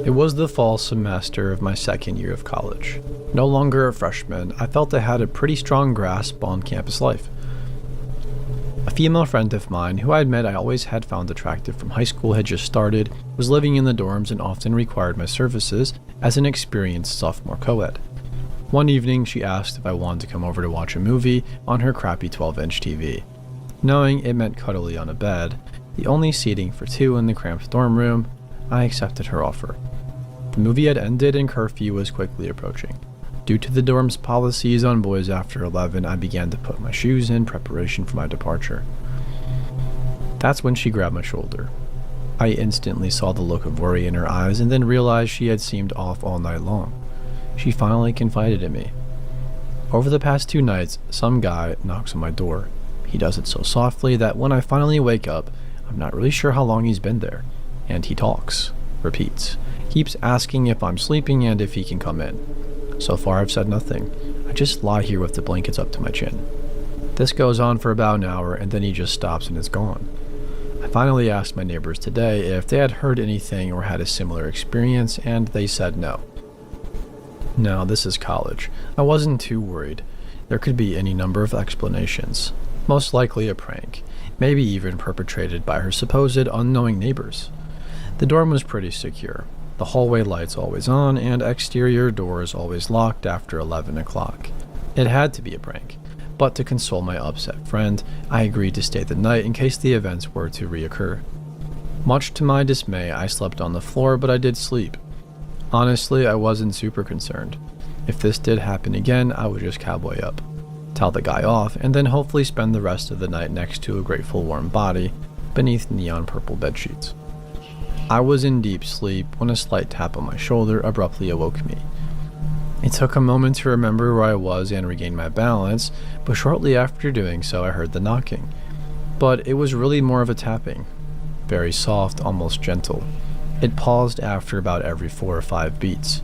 It was the fall semester of my second year of college. No longer a freshman, I felt I had a pretty strong grasp on campus life. A female friend of mine, who I admit I always had found attractive from high school, had just started, was living in the dorms and often required my services as an experienced sophomore co-ed. One evening, she asked if I wanted to come over to watch a movie on her crappy 12-inch TV. Knowing it meant cuddly on a bed, the only seating for two in the cramped dorm room, I accepted her offer. The movie had ended and curfew was quickly approaching. Due to the dorm's policies on boys after 11, I began to put my shoes in preparation for my departure. That's when she grabbed my shoulder. I instantly saw the look of worry in her eyes and then realized she had seemed off all night long. She finally confided in me. Over the past 2 nights, some guy knocks on my door. He does it so softly that when I finally wake up, I'm not really sure how long he's been there. And he talks, repeats, keeps asking if I'm sleeping and if he can come in. So far I've said nothing. I just lie here with the blankets up to my chin. This goes on for about an hour and then he just stops and is gone. I finally asked my neighbors today if they had heard anything or had a similar experience, and they said no. Now, this is college. I wasn't too worried. There could be any number of explanations. Most likely a prank, maybe even perpetrated by her supposed unknowing neighbors. The dorm was pretty secure. The hallway lights always on and exterior doors always locked after 11 o'clock. It had to be a prank, but to console my upset friend, I agreed to stay the night in case the events were to reoccur. Much to my dismay, I slept on the floor, but I did sleep. Honestly, I wasn't super concerned. If this did happen again, I would just cowboy up, tell the guy off, and then hopefully spend the rest of the night next to a grateful warm body beneath neon purple bedsheets. I was in deep sleep when a slight tap on my shoulder abruptly awoke me. It took a moment to remember where I was and regain my balance, but shortly after doing so I heard the knocking. But it was really more of a tapping. Very soft, almost gentle. It paused after about every 4 or 5 beats.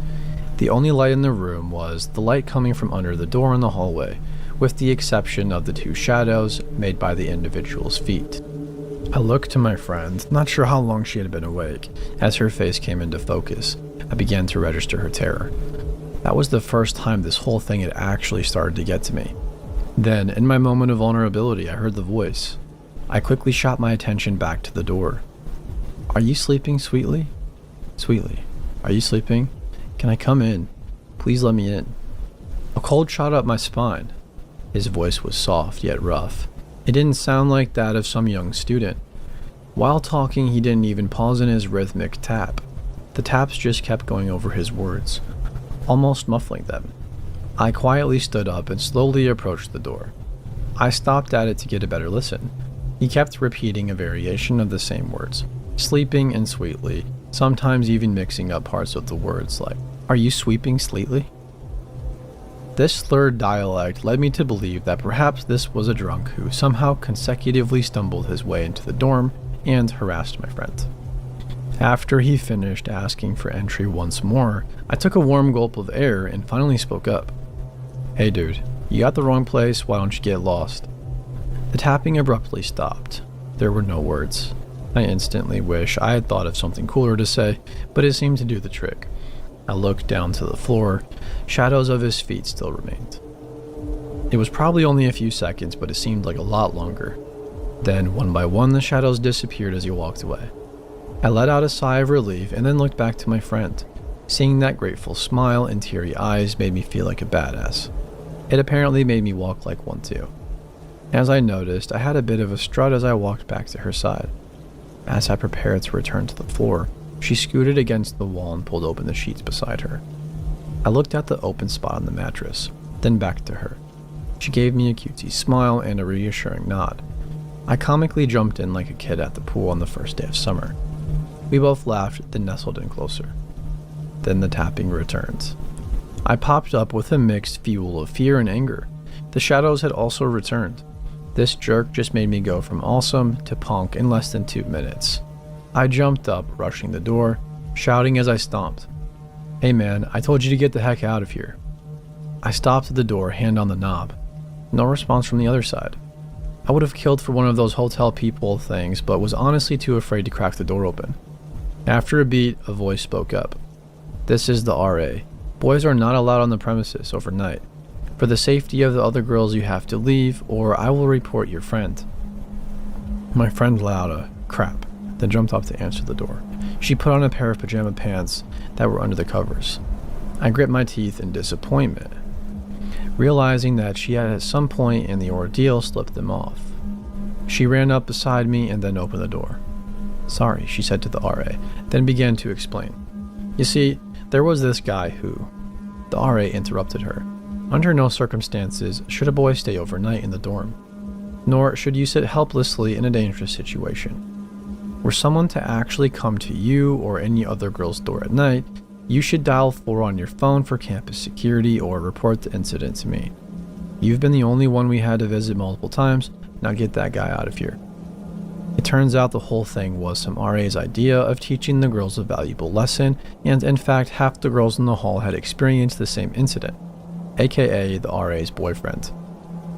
The only light in the room was the light coming from under the door in the hallway, with the exception of the 2 shadows made by the individual's feet. I looked to my friend, not sure how long she had been awake. As her face came into focus, I began to register her terror. That was the first time this whole thing had actually started to get to me. Then, in my moment of vulnerability, I heard the voice. I quickly shot my attention back to the door. "Are you sleeping, Sweetly? Sweetly, are you sleeping? Can I come in? Please let me in." A cold shot up my spine. His voice was soft yet rough. It didn't sound like that of some young student. While talking, he didn't even pause in his rhythmic tap. The taps just kept going over his words, almost muffling them. I quietly stood up and slowly approached the door. I stopped at it to get a better listen. He kept repeating a variation of the same words, sleeping and sweetly, sometimes even mixing up parts of the words like, "Are you sweeping sleetly?" This slurred dialect led me to believe that perhaps this was a drunk who somehow consecutively stumbled his way into the dorm and harassed my friend. After he finished asking for entry once more, I took a warm gulp of air and finally spoke up. "Hey dude, you got the wrong place, why don't you get lost?" The tapping abruptly stopped. There were no words. I instantly wish I had thought of something cooler to say, but it seemed to do the trick. I looked down to the floor. Shadows of his feet still remained. It was probably only a few seconds, but it seemed like a lot longer. Then, one by one, the shadows disappeared as he walked away. I let out a sigh of relief and then looked back to my friend. Seeing that grateful smile and teary eyes made me feel like a badass. It apparently made me walk like one too. As I noticed, I had a bit of a strut as I walked back to her side. As I prepared to return to the floor, she scooted against the wall and pulled open the sheets beside her. I looked at the open spot on the mattress, then back to her. She gave me a cutesy smile and a reassuring nod. I comically jumped in like a kid at the pool on the first day of summer. We both laughed, then nestled in closer. Then the tapping returned. I popped up with a mixed fuel of fear and anger. The shadows had also returned. This jerk just made me go from awesome to punk in less than 2 minutes. I jumped up, rushing the door, shouting as I stomped, "Hey man, I told you to get the heck out of here." I stopped at the door, hand on the knob. No response from the other side. I would have killed for one of those hotel people things, but was honestly too afraid to crack the door open. After a beat, a voice spoke up. This is the RA. Boys are not allowed on the premises overnight. For the safety of the other girls, you have to leave, or I will report your friend." My friend let out a crap, then jumped up to answer the door. She put on a pair of pajama pants that were under the covers. I grit my teeth in disappointment, realizing that she had at some point in the ordeal slipped them off. She ran up beside me and then opened the door. "Sorry," she said to the RA, then began to explain. "You see, there was this guy who..." The RA interrupted her. "Under no circumstances should a boy stay overnight in the dorm, nor should you sit helplessly in a dangerous situation. Were someone to actually come to you or any other girl's door at night, you should dial 4 on your phone for campus security or report the incident to me. You've been the only one we had to visit multiple times, now get that guy out of here." It turns out the whole thing was some RA's idea of teaching the girls a valuable lesson, and in fact half the girls in the hall had experienced the same incident, aka the RA's boyfriend.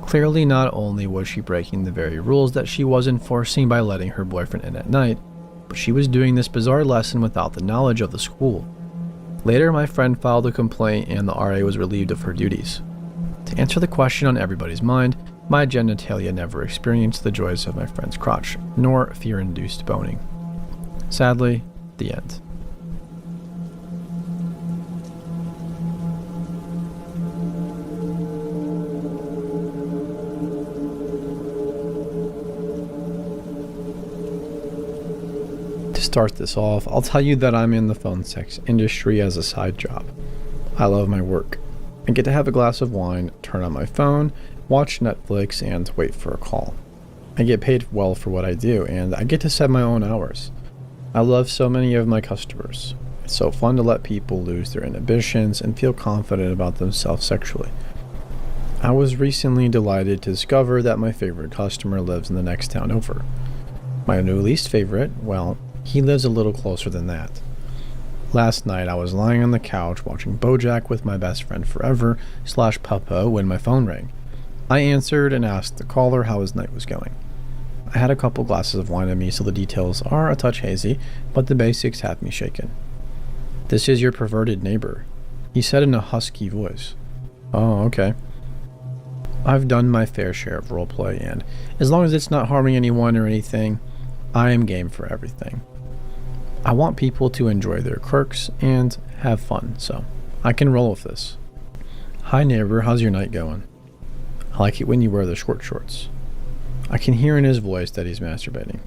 Clearly, not only was she breaking the very rules that she was enforcing by letting her boyfriend in at night, but she was doing this bizarre lesson without the knowledge of the school. Later, my friend filed a complaint and the RA was relieved of her duties. To answer the question on everybody's mind, my genitalia never experienced the joys of my friend's crotch, nor fear-induced boning. Sadly, the end. To start this off, I'll tell you that I'm in the phone sex industry as a side job. I love my work. I get to have a glass of wine, turn on my phone, watch Netflix, and wait for a call. I get paid well for what I do, and I get to set my own hours. I love so many of my customers. It's so fun to let people lose their inhibitions and feel confident about themselves sexually. I was recently delighted to discover that my favorite customer lives in the next town over. My new least favorite, well, he lives a little closer than that. Last night I was lying on the couch watching BoJack with my best friend forever / Puppo when my phone rang. I answered and asked the caller how his night was going. I had a couple glasses of wine on me, so the details are a touch hazy, but the basics have me shaken. "This is your perverted neighbor," he said in a husky voice. "Oh, okay." I've done my fair share of roleplay, and as long as it's not harming anyone or anything, I am game for everything. I want people to enjoy their quirks and have fun, so I can roll with this. "Hi neighbor, how's your night going?" "I like it when you wear the short shorts." I can hear in his voice that he's masturbating.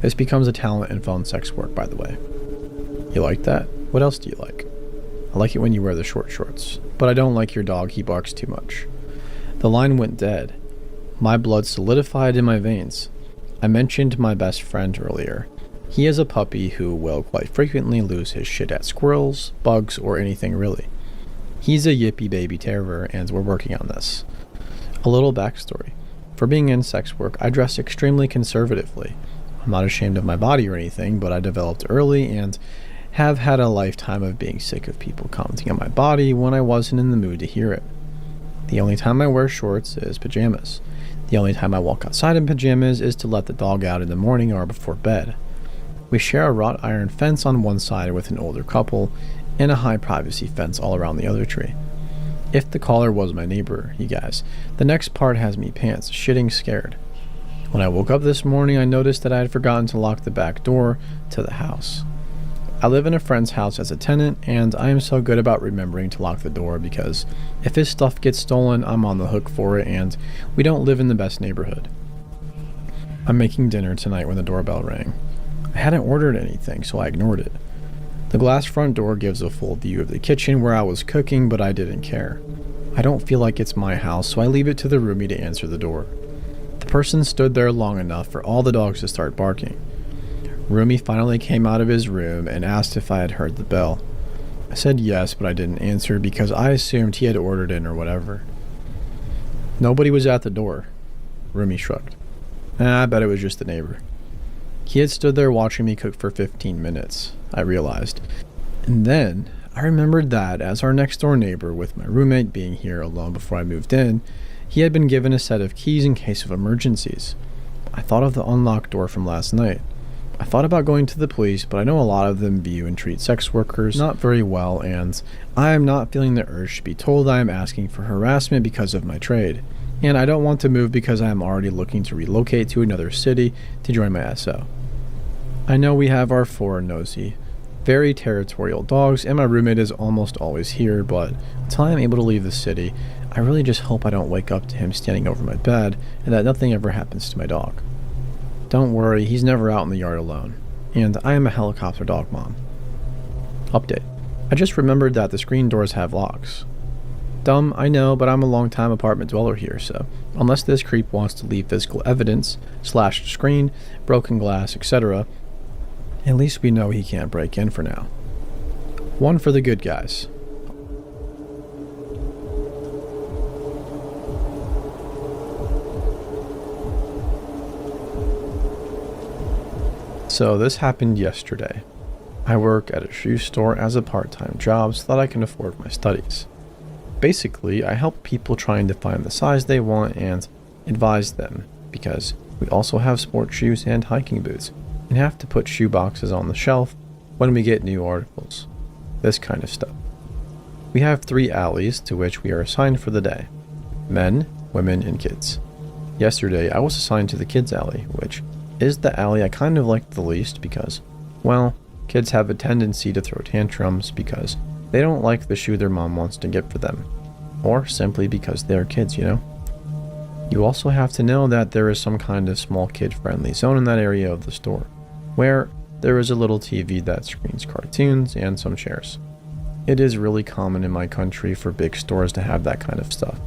This becomes a talent in phone sex work, by the way. "You like that? What else do you like?" "I like it when you wear the short shorts, but I don't like your dog, he barks too much." The line went dead. My blood solidified in my veins. I mentioned my best friend earlier. He is a puppy who will quite frequently lose his shit at squirrels, bugs, or anything really. He's a yippy baby terror, and we're working on this. A little backstory. For being in sex work, I dress extremely conservatively. I'm not ashamed of my body or anything, but I developed early and have had a lifetime of being sick of people commenting on my body when I wasn't in the mood to hear it. The only time I wear shorts is pajamas. The only time I walk outside in pajamas is to let the dog out in the morning or before bed. We share a wrought iron fence on one side with an older couple, and a high privacy fence all around the other tree. If the caller was my neighbor, you guys, the next part has me pants shitting scared. When I woke up this morning, I noticed that I had forgotten to lock the back door to the house. I live in a friend's house as a tenant, and I am so good about remembering to lock the door because if his stuff gets stolen, I'm on the hook for it, and we don't live in the best neighborhood. I'm making dinner tonight when the doorbell rang. I hadn't ordered anything, so I ignored it. The glass front door gives a full view of the kitchen where I was cooking, but I didn't care. I don't feel like it's my house, so I leave it to the roomie to answer the door. The person stood there long enough for all the dogs to start barking. Roomie finally came out of his room and asked if I had heard the bell. I said yes, but I didn't answer because I assumed he had ordered in or whatever. Nobody was at the door. Roomie shrugged. I bet it was just the neighbor. He had stood there watching me cook for 15 minutes, I realized. And then I remembered that as our next door neighbor, with my roommate being here alone before I moved in, he had been given a set of keys in case of emergencies. I thought of the unlocked door from last night. I thought about going to the police, but I know a lot of them view and treat sex workers not very well, and I am not feeling the urge to be told I am asking for harassment because of my trade. And I don't want to move because I am already looking to relocate to another city to join my SO. I know we have our 4 nosy, very territorial dogs, and my roommate is almost always here, but until I am able to leave the city, I really just hope I don't wake up to him standing over my bed and that nothing ever happens to my dog. Don't worry, he's never out in the yard alone, and I am a helicopter dog mom. Update. I just remembered that the screen doors have locks. Dumb, I know, but I'm a long-time apartment dweller here, so unless this creep wants to leave physical evidence, slashed screen, broken glass, etc., at least we know he can't break in for now. 1 for the good guys. So this happened yesterday. I work at a shoe store as a part-time job so that I can afford my studies. Basically, I help people trying to find the size they want and advise them, because we also have sports shoes and hiking boots, and have to put shoe boxes on the shelf when we get new articles. This kind of stuff. We have 3 alleys to which we are assigned for the day. Men, women, and kids. Yesterday, I was assigned to the kids alley, which is the alley I kind of liked the least because, well, kids have a tendency to throw tantrums because they don't like the shoe their mom wants to get for them. Or simply because they're kids, you know? You also have to know that there is some kind of small kid-friendly zone in that area of the store, where there is a little TV that screens cartoons and some chairs. It is really common in my country for big stores to have that kind of stuff.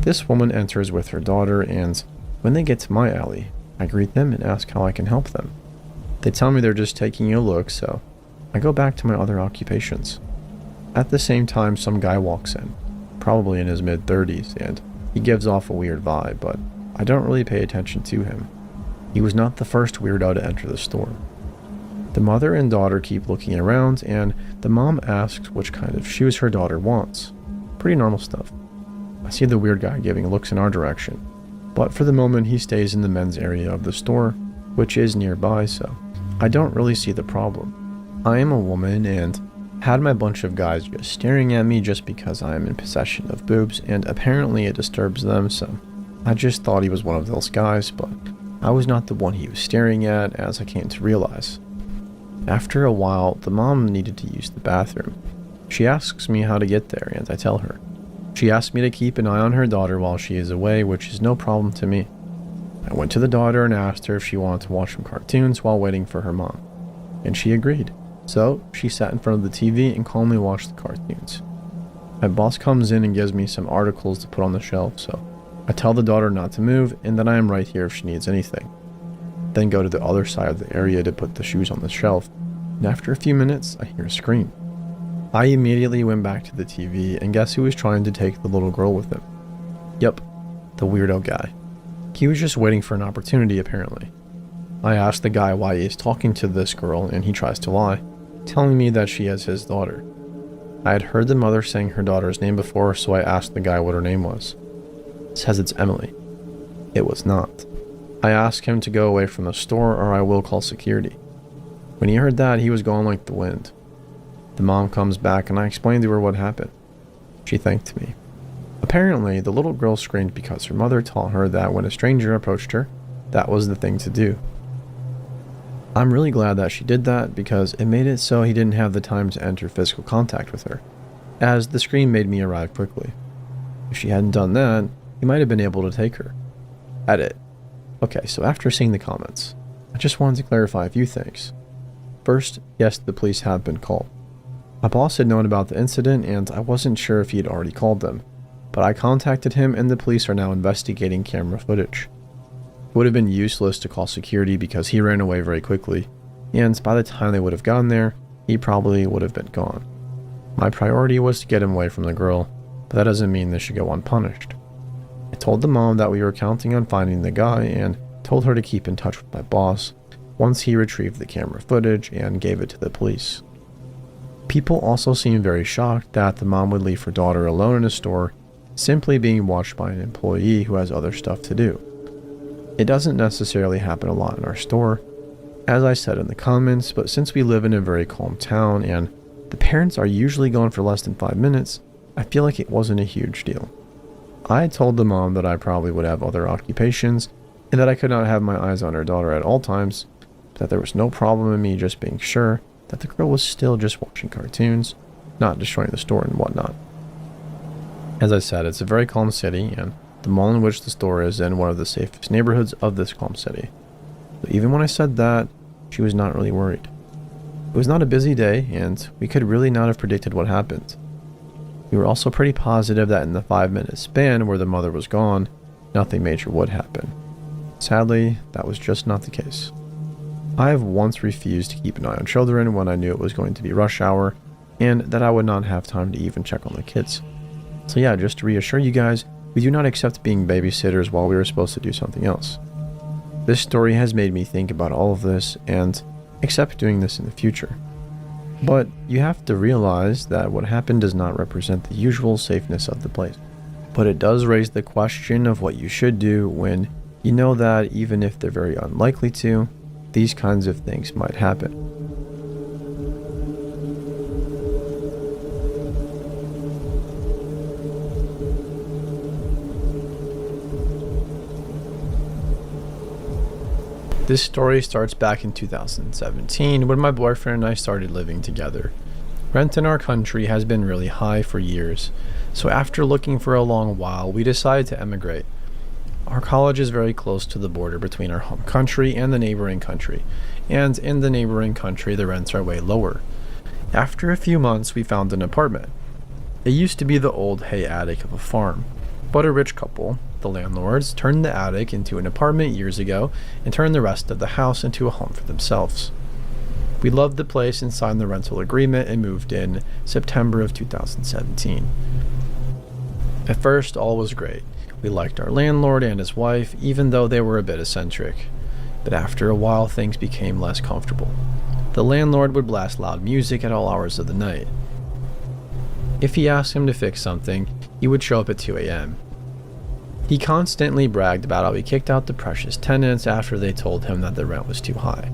This woman enters with her daughter, and when they get to my alley, I greet them and ask how I can help them. They tell me they're just taking a look, so I go back to my other occupations. At the same time, some guy walks in, probably in his mid-30s, and he gives off a weird vibe, but I don't really pay attention to him. He was not the first weirdo to enter the store. The mother and daughter keep looking around, and the mom asks which kind of shoes her daughter wants. Pretty normal stuff. I see the weird guy giving looks in our direction, but for the moment he stays in the men's area of the store, which is nearby, so I don't really see the problem. I am a woman and had my bunch of guys just staring at me just because I am in possession of boobs, and apparently it disturbs them, so I just thought he was one of those guys, but I was not the one he was staring at, as I came to realize. After a while, the mom needed to use the bathroom. She asks me how to get there, and I tell her. She asked me to keep an eye on her daughter while she is away, which is no problem to me. I went to the daughter and asked her if she wanted to watch some cartoons while waiting for her mom, and she agreed. So she sat in front of the TV and calmly watched the cartoons. My boss comes in and gives me some articles to put on the shelf, so I tell the daughter not to move and that I am right here if she needs anything. Then go to the other side of the area to put the shoes on the shelf, and after a few minutes, I hear a scream. I immediately went back to the TV, and guess who was trying to take the little girl with him? Yep, the weirdo guy. He was just waiting for an opportunity, apparently. I asked the guy why he is talking to this girl, and he tries to lie, telling me that she is his daughter. I had heard the mother saying her daughter's name before, so I asked the guy what her name was. Says it's Emily. It was not. I asked him to go away from the store or I will call security. When he heard that, he was gone like the wind. The mom comes back and I explained to her what happened. She thanked me. Apparently, the little girl screamed because her mother taught her that when a stranger approached her, that was the thing to do. I'm really glad that she did that because it made it so he didn't have the time to enter physical contact with her, as the scream made me arrive quickly. If she hadn't done that, he might have been able to take her. Edit. Okay, so after seeing the comments, I just wanted to clarify a few things. First, yes, the police have been called. My boss had known about the incident and I wasn't sure if he had already called them, but I contacted him and the police are now investigating camera footage. It would have been useless to call security because he ran away very quickly, and by the time they would have gotten there, he probably would have been gone. My priority was to get him away from the girl, but that doesn't mean this should go unpunished. I told the mom that we were counting on finding the guy and told her to keep in touch with my boss once he retrieved the camera footage and gave it to the police. People also seemed very shocked that the mom would leave her daughter alone in a store simply being watched by an employee who has other stuff to do. It doesn't necessarily happen a lot in our store, as I said in the comments, but since we live in a very calm town and the parents are usually gone for less than 5 minutes, I feel like it wasn't a huge deal. I told the mom that I probably would have other occupations and that I could not have my eyes on her daughter at all times, but that there was no problem in me just being sure that the girl was still just watching cartoons, not destroying the store and whatnot. As I said, it's a very calm city, and the mall in which the store is in one of the safest neighborhoods of this calm city. But even when I said that, she was not really worried. It was not a busy day, and we could really not have predicted what happened. We were also pretty positive that in the 5-minute span where the mother was gone, nothing major would happen. Sadly, that was just not the case. I have once refused to keep an eye on children when I knew it was going to be rush hour, and that I would not have time to even check on the kids. So yeah, just to reassure you guys, we do not accept being babysitters while we were supposed to do something else. This story has made me think about all of this and accept doing this in the future. But you have to realize that what happened does not represent the usual safeness of the place. But it does raise the question of what you should do when you know that even if they're very unlikely to, these kinds of things might happen. This story starts back in 2017 when my boyfriend and I started living together. Rent in our country has been really high for years, so after looking for a long while, we decided to emigrate. Our college is very close to the border between our home country and the neighboring country, and in the neighboring country the rents are way lower. After a few months, we found an apartment. It used to be the old hay attic of a farm, but a rich couple, the landlords, turned the attic into an apartment years ago and turned the rest of the house into a home for themselves. We loved the place and signed the rental agreement and moved in September of 2017. At first, all was great. We liked our landlord and his wife, even though they were a bit eccentric. But after a while, things became less comfortable. The landlord would blast loud music at all hours of the night. If he asked him to fix something, he would show up at 2 a.m. He constantly bragged about how he kicked out the precious tenants after they told him that the rent was too high.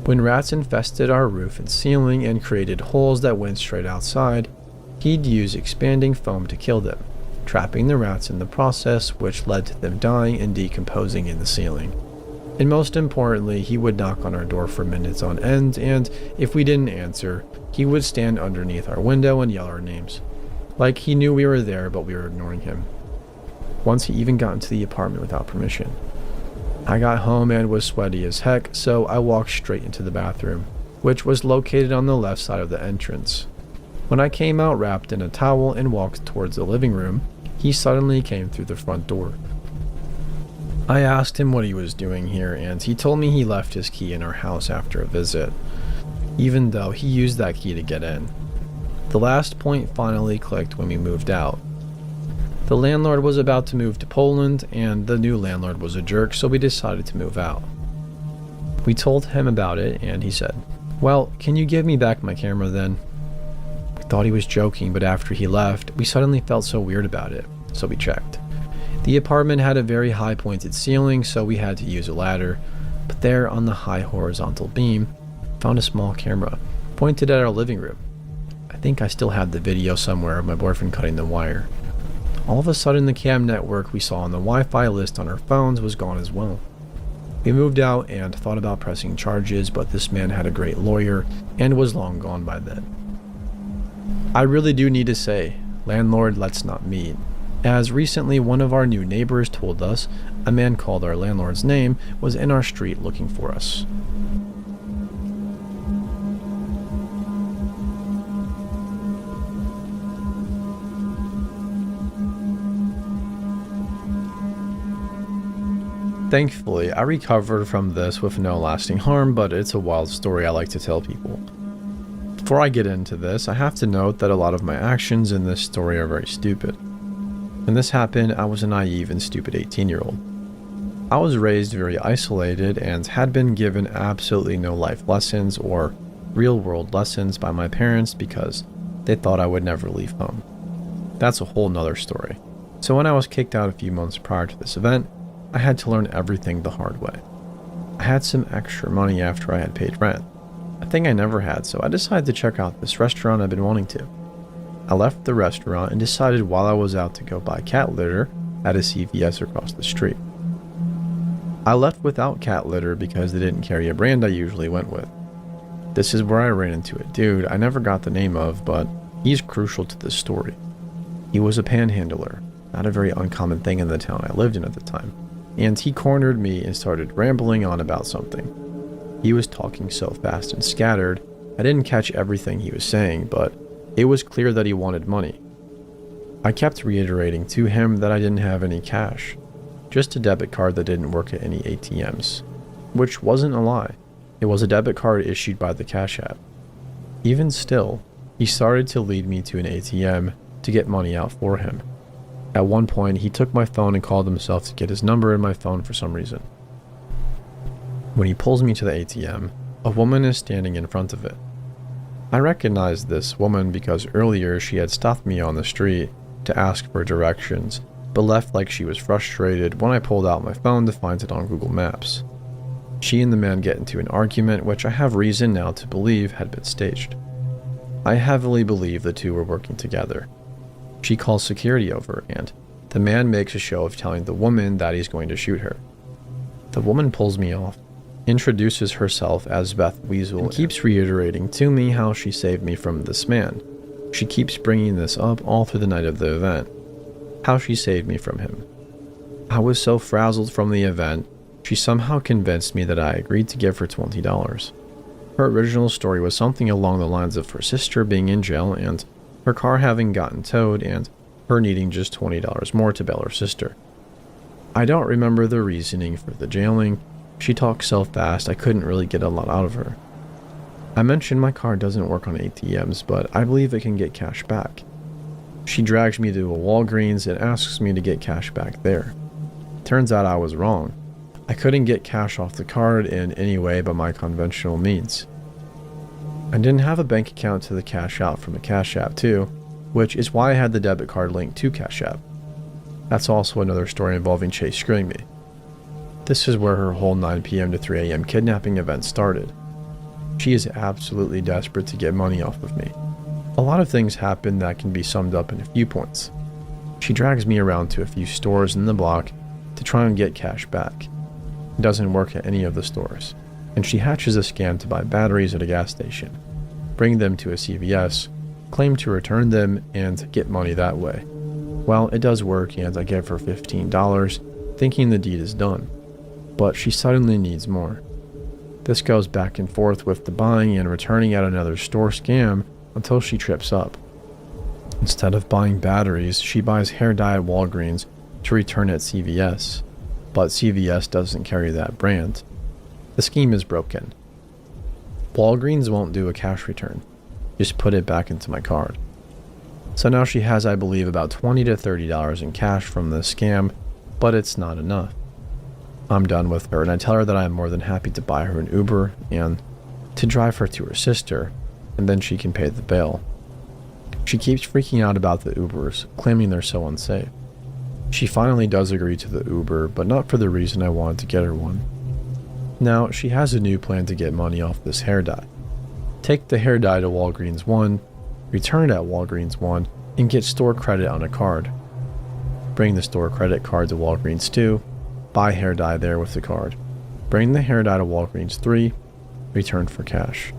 When rats infested our roof and ceiling and created holes that went straight outside, he'd use expanding foam to kill them, trapping the rats in the process, which led to them dying and decomposing in the ceiling. And most importantly, he would knock on our door for minutes on end, and if we didn't answer, he would stand underneath our window and yell our names. Like he knew we were there, but we were ignoring him. Once he even got into the apartment without permission. I got home and was sweaty as heck, so I walked straight into the bathroom, which was located on the left side of the entrance. When I came out wrapped in a towel and walked towards the living room, he suddenly came through the front door. I asked him what he was doing here, and he told me he left his key in our house after a visit, even though he used that key to get in. The last point finally clicked when we moved out. The landlord was about to move to Poland, and the new landlord was a jerk, so we decided to move out. We told him about it, and he said, "Well, can you give me back my camera then?" We thought he was joking, but after he left, we suddenly felt so weird about it, so we checked. The apartment had a very high pointed ceiling, so we had to use a ladder, but there on the high horizontal beam, found a small camera, pointed at our living room. I think I still have the video somewhere of my boyfriend cutting the wire. All of a sudden, the cam network we saw on the Wi-Fi list on our phones was gone as well. We moved out and thought about pressing charges, but this man had a great lawyer and was long gone by then. I really do need to say, landlord, let's not meet, as recently one of our new neighbors told us a man called our landlord's name was in our street looking for us. Thankfully, I recovered from this with no lasting harm, but it's a wild story I like to tell people. Before I get into this, I have to note that a lot of my actions in this story are very stupid. When this happened, I was a naive and stupid 18-year-old. I was raised very isolated and had been given absolutely no life lessons or real-world lessons by my parents because they thought I would never leave home. That's a whole nother story. So when I was kicked out a few months prior to this event, I had to learn everything the hard way. I had some extra money after I had paid rent, a thing I never had, so I decided to check out this restaurant I've been wanting to. I left the restaurant and decided while I was out to go buy cat litter at a CVS across the street. I left without cat litter because they didn't carry a brand I usually went with. This is where I ran into a dude I never got the name of, but he's crucial to this story. He was a panhandler, not a very uncommon thing in the town I lived in at the time, and he cornered me and started rambling on about something. He was talking so fast and scattered, I didn't catch everything he was saying, but it was clear that he wanted money. I kept reiterating to him that I didn't have any cash, just a debit card that didn't work at any ATMs, which wasn't a lie. It was a debit card issued by the Cash App. Even still, he started to lead me to an ATM to get money out for him. At one point, he took my phone and called himself to get his number in my phone for some reason. When he pulls me to the ATM, a woman is standing in front of it. I recognized this woman because earlier she had stopped me on the street to ask for directions, but left like she was frustrated when I pulled out my phone to find it on Google Maps. She and the man get into an argument which I have reason now to believe had been staged. I heavily believe the two were working together. She calls security over, and the man makes a show of telling the woman that he's going to shoot her. The woman pulls me off, introduces herself as Beth Weasel, and keeps reiterating to me how she saved me from this man. She keeps bringing this up all through the night of the event, how she saved me from him. I was so frazzled from the event, she somehow convinced me that I agreed to give her $20. Her original story was something along the lines of her sister being in jail and her car having gotten towed and her needing just $20 more to bail her sister. I don't remember the reasoning for the jailing. She talked so fast I couldn't really get a lot out of her. I mentioned my card doesn't work on ATMs, but I believe it can get cash back. She drags me to a Walgreens and asks me to get cash back there. Turns out I was wrong. I couldn't get cash off the card in any way but my conventional means. I didn't have a bank account to the Cash Out from the Cash App too, which is why I had the debit card linked to Cash App. That's also another story involving Chase screwing me. This is where her whole 9 p.m. to 3 a.m. kidnapping event started. She is absolutely desperate to get money off of me. A lot of things happen that can be summed up in a few points. She drags me around to a few stores in the block to try and get cash back. It doesn't work at any of the stores, and she hatches a scam to buy batteries at a gas station, bring them to a CVS, claim to return them, and get money that way. Well, it does work, and I give her $15, thinking the deed is done. But she suddenly needs more. This goes back and forth with the buying and returning at another store scam until she trips up. Instead of buying batteries, she buys hair dye at Walgreens to return at CVS, but CVS doesn't carry that brand. The scheme is broken. Walgreens won't do a cash return, just put it back into my card. So now she has, I believe, about $20 to $30 in cash from the scam, but it's not enough. I'm done with her, and I tell her that I am more than happy to buy her an Uber and to drive her to her sister, and then she can pay the bail. She keeps freaking out about the Ubers, claiming they're so unsafe. She finally does agree to the Uber, but not for the reason I wanted to get her one. Now, she has a new plan to get money off this hair dye. Take the hair dye to Walgreens 1, return it at Walgreens 1, and get store credit on a card. Bring the store credit card to Walgreens 2, buy hair dye there with the card. Bring the hair dye to Walgreens 3, return for cash.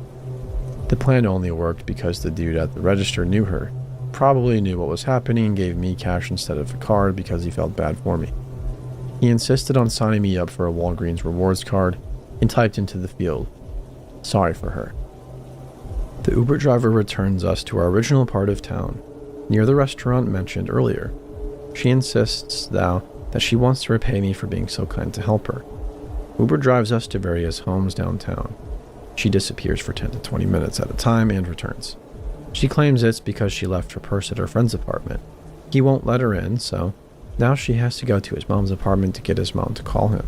The plan only worked because the dude at the register knew her, probably knew what was happening and gave me cash instead of a card because he felt bad for me. He insisted on signing me up for a Walgreens rewards card and typed into the field, "Sorry for her." The Uber driver returns us to our original part of town, near the restaurant mentioned earlier. She insists, though, that she wants to repay me for being so kind to help her. Uber drives us to various homes downtown. She disappears for 10 to 20 minutes at a time and returns. She claims it's because she left her purse at her friend's apartment. He won't let her in, so now she has to go to his mom's apartment to get his mom to call him.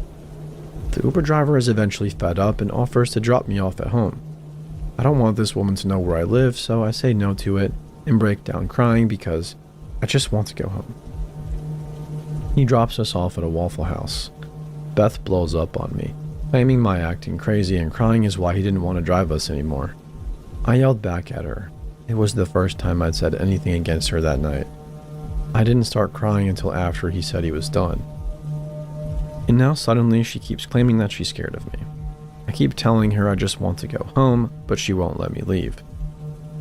The Uber driver is eventually fed up and offers to drop me off at home. I don't want this woman to know where I live, so I say no to it and break down crying because I just want to go home. He drops us off at a Waffle House. Beth blows up on me. claiming my acting crazy and crying is why he didn't want to drive us anymore. I yelled back at her. It was the first time I'd said anything against her that night. I didn't start crying until after he said he was done. And now suddenly she keeps claiming that she's scared of me. I keep telling her I just want to go home, but she won't let me leave.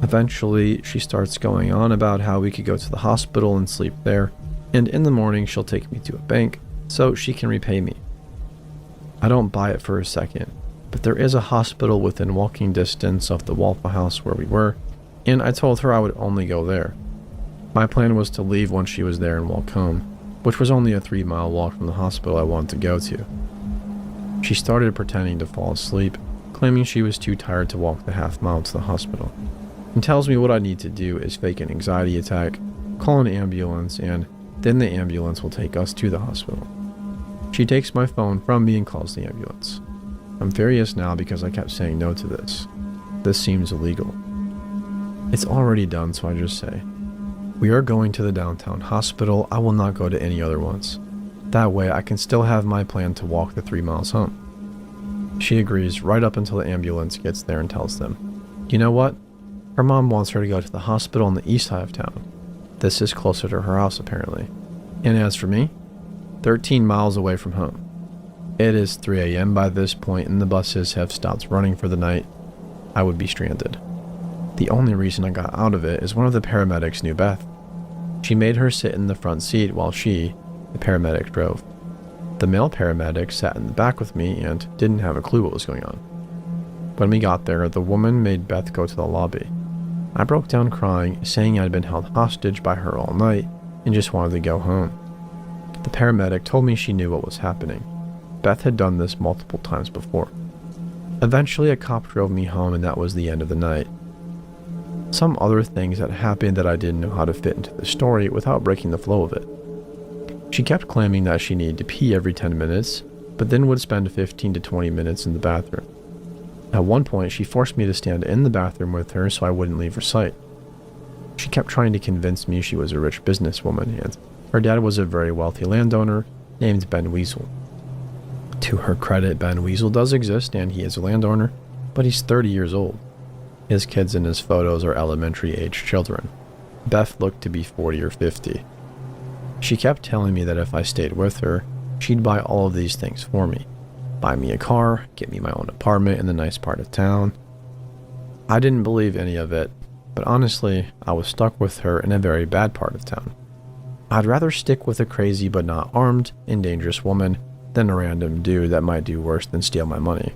Eventually, she starts going on about how we could go to the hospital and sleep there, and in the morning she'll take me to a bank so she can repay me. I don't buy it for a second, but there is a hospital within walking distance of the Waffle House where we were, and I told her I would only go there. My plan was to leave once she was there and walk home, which was only a 3-mile walk from the hospital I wanted to go to. She started pretending to fall asleep, claiming she was too tired to walk the half-mile to the hospital, and tells me what I need to do is fake an anxiety attack, call an ambulance, and then the ambulance will take us to the hospital. She takes my phone from me and calls the ambulance. I'm furious now because I kept saying no to this. This seems illegal. It's already done, so I just say, "We are going to the downtown hospital. I will not go to any other ones. That way I can still have my plan to walk the 3 miles home." She agrees right up until the ambulance gets there and tells them, "You know what? Her mom wants her to go to the hospital on the east side of town. This is closer to her house apparently. And as for me, 13 miles away from home." It is 3 a.m. by this point and the buses have stopped running for the night. I would be stranded. The only reason I got out of it is one of the paramedics knew Beth. She made her sit in the front seat while she, the paramedic, drove. The male paramedic sat in the back with me and didn't have a clue what was going on. When we got there, the woman made Beth go to the lobby. I broke down crying, saying I'd been held hostage by her all night and just wanted to go home. The paramedic told me she knew what was happening. Beth had done this multiple times before. Eventually, a cop drove me home and that was the end of the night. Some other things that happened that I didn't know how to fit into the story without breaking the flow of it. She kept claiming that she needed to pee every 10 minutes, but then would spend 15 to 20 minutes in the bathroom. At one point, she forced me to stand in the bathroom with her so I wouldn't leave her sight. She kept trying to convince me she was a rich businesswoman and her dad was a very wealthy landowner named Ben Weasel. To her credit, Ben Weasel does exist and he is a landowner, but he's 30 years old. His kids in his photos are elementary-age children. Beth looked to be 40 or 50. She kept telling me that if I stayed with her, she'd buy all of these things for me. Buy me a car, get me my own apartment in the nice part of town. I didn't believe any of it, but honestly, I was stuck with her in a very bad part of town. I'd rather stick with a crazy but not armed and dangerous woman than a random dude that might do worse than steal my money.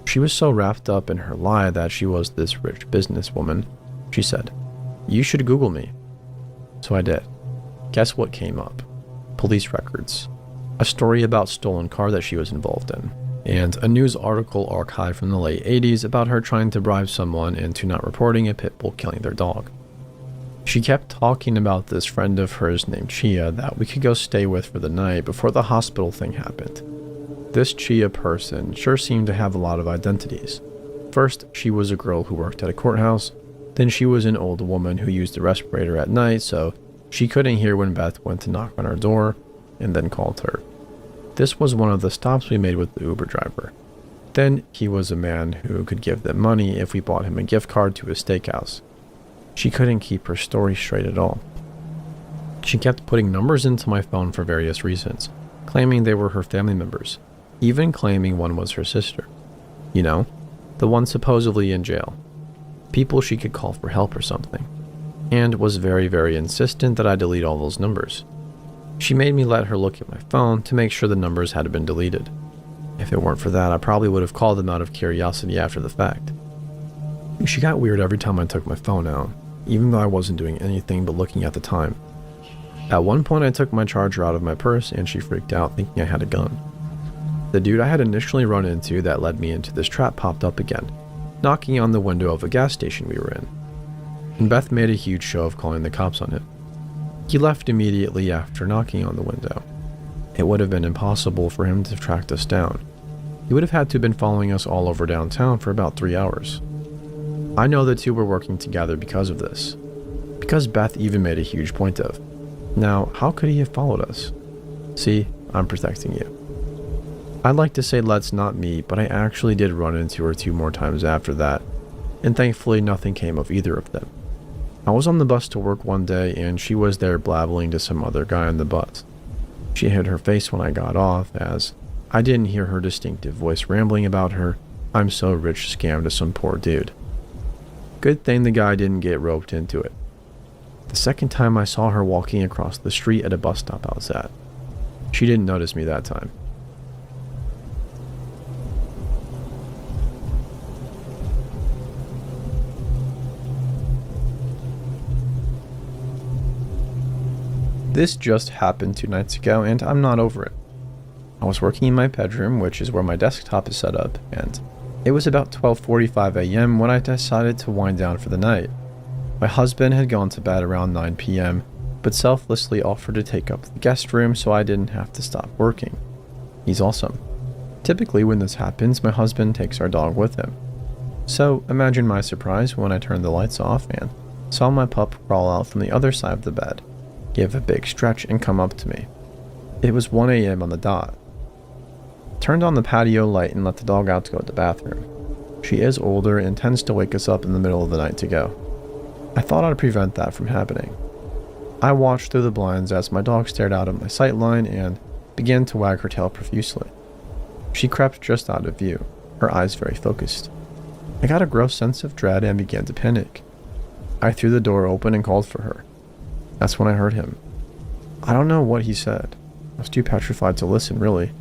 She was so wrapped up in her lie that she was this rich businesswoman. She said, "You should Google me." So I did. Guess what came up? Police records. A story about stolen car that she was involved in. And a news article archived from the late 80s about her trying to bribe someone into not reporting a pit bull killing their dog. She kept talking about this friend of hers named Chia that we could go stay with for the night before the hospital thing happened. This Chia person sure seemed to have a lot of identities. First, she was a girl who worked at a courthouse. Then she was an old woman who used a respirator at night so she couldn't hear when Beth went to knock on her door and then called her. This was one of the stops we made with the Uber driver. Then he was a man who could give them money if we bought him a gift card to a steakhouse. She couldn't keep her story straight at all. She kept putting numbers into my phone for various reasons, claiming they were her family members, even claiming one was her sister. You know, the one supposedly in jail. People she could call for help or something. And was very, very insistent that I delete all those numbers. She made me let her look at my phone to make sure the numbers had been deleted. If it weren't for that, I probably would have called them out of curiosity after the fact. She got weird every time I took my phone out, even though I wasn't doing anything but looking at the time. At one point I took my charger out of my purse and she freaked out thinking I had a gun. The dude I had initially run into that led me into this trap popped up again, knocking on the window of a gas station we were in. And Beth made a huge show of calling the cops on him. He left immediately after knocking on the window. It would have been impossible for him to have tracked us down. He would have had to have been following us all over downtown for about 3 hours. I know the two were working together because of this. Because Beth even made a huge point of. Now, how could he have followed us? See, I'm protecting you. I'd like to say let's not meet, but I actually did run into her 2 more times after that, and thankfully nothing came of either of them. I was on the bus to work one day and she was there blabbling to some other guy on the bus. She hid her face when I got off, as I didn't hear her distinctive voice rambling about her "I'm so rich" scam to some poor dude. Good thing the guy didn't get roped into it. The second time I saw her walking across the street at a bus stop I was at. She didn't notice me that time. This just happened 2 nights ago, and I'm not over it. I was working in my bedroom, which is where my desktop is set up, and it was about 12:45 a.m. when I decided to wind down for the night. My husband had gone to bed around 9 p.m., but selflessly offered to take up the guest room so I didn't have to stop working. He's awesome. Typically when this happens, my husband takes our dog with him. So imagine my surprise when I turned the lights off and saw my pup crawl out from the other side of the bed, give a big stretch, and come up to me. It was 1 a.m. on the dot. Turned on the patio light and let the dog out to go to the bathroom. She is older and tends to wake us up in the middle of the night to go. I thought I'd prevent that from happening. I watched through the blinds as my dog stared out of my sight line and began to wag her tail profusely. She crept just out of view, her eyes very focused. I got a gross sense of dread and began to panic. I threw the door open and called for her. That's when I heard him. I don't know what he said. I was too petrified to listen, really.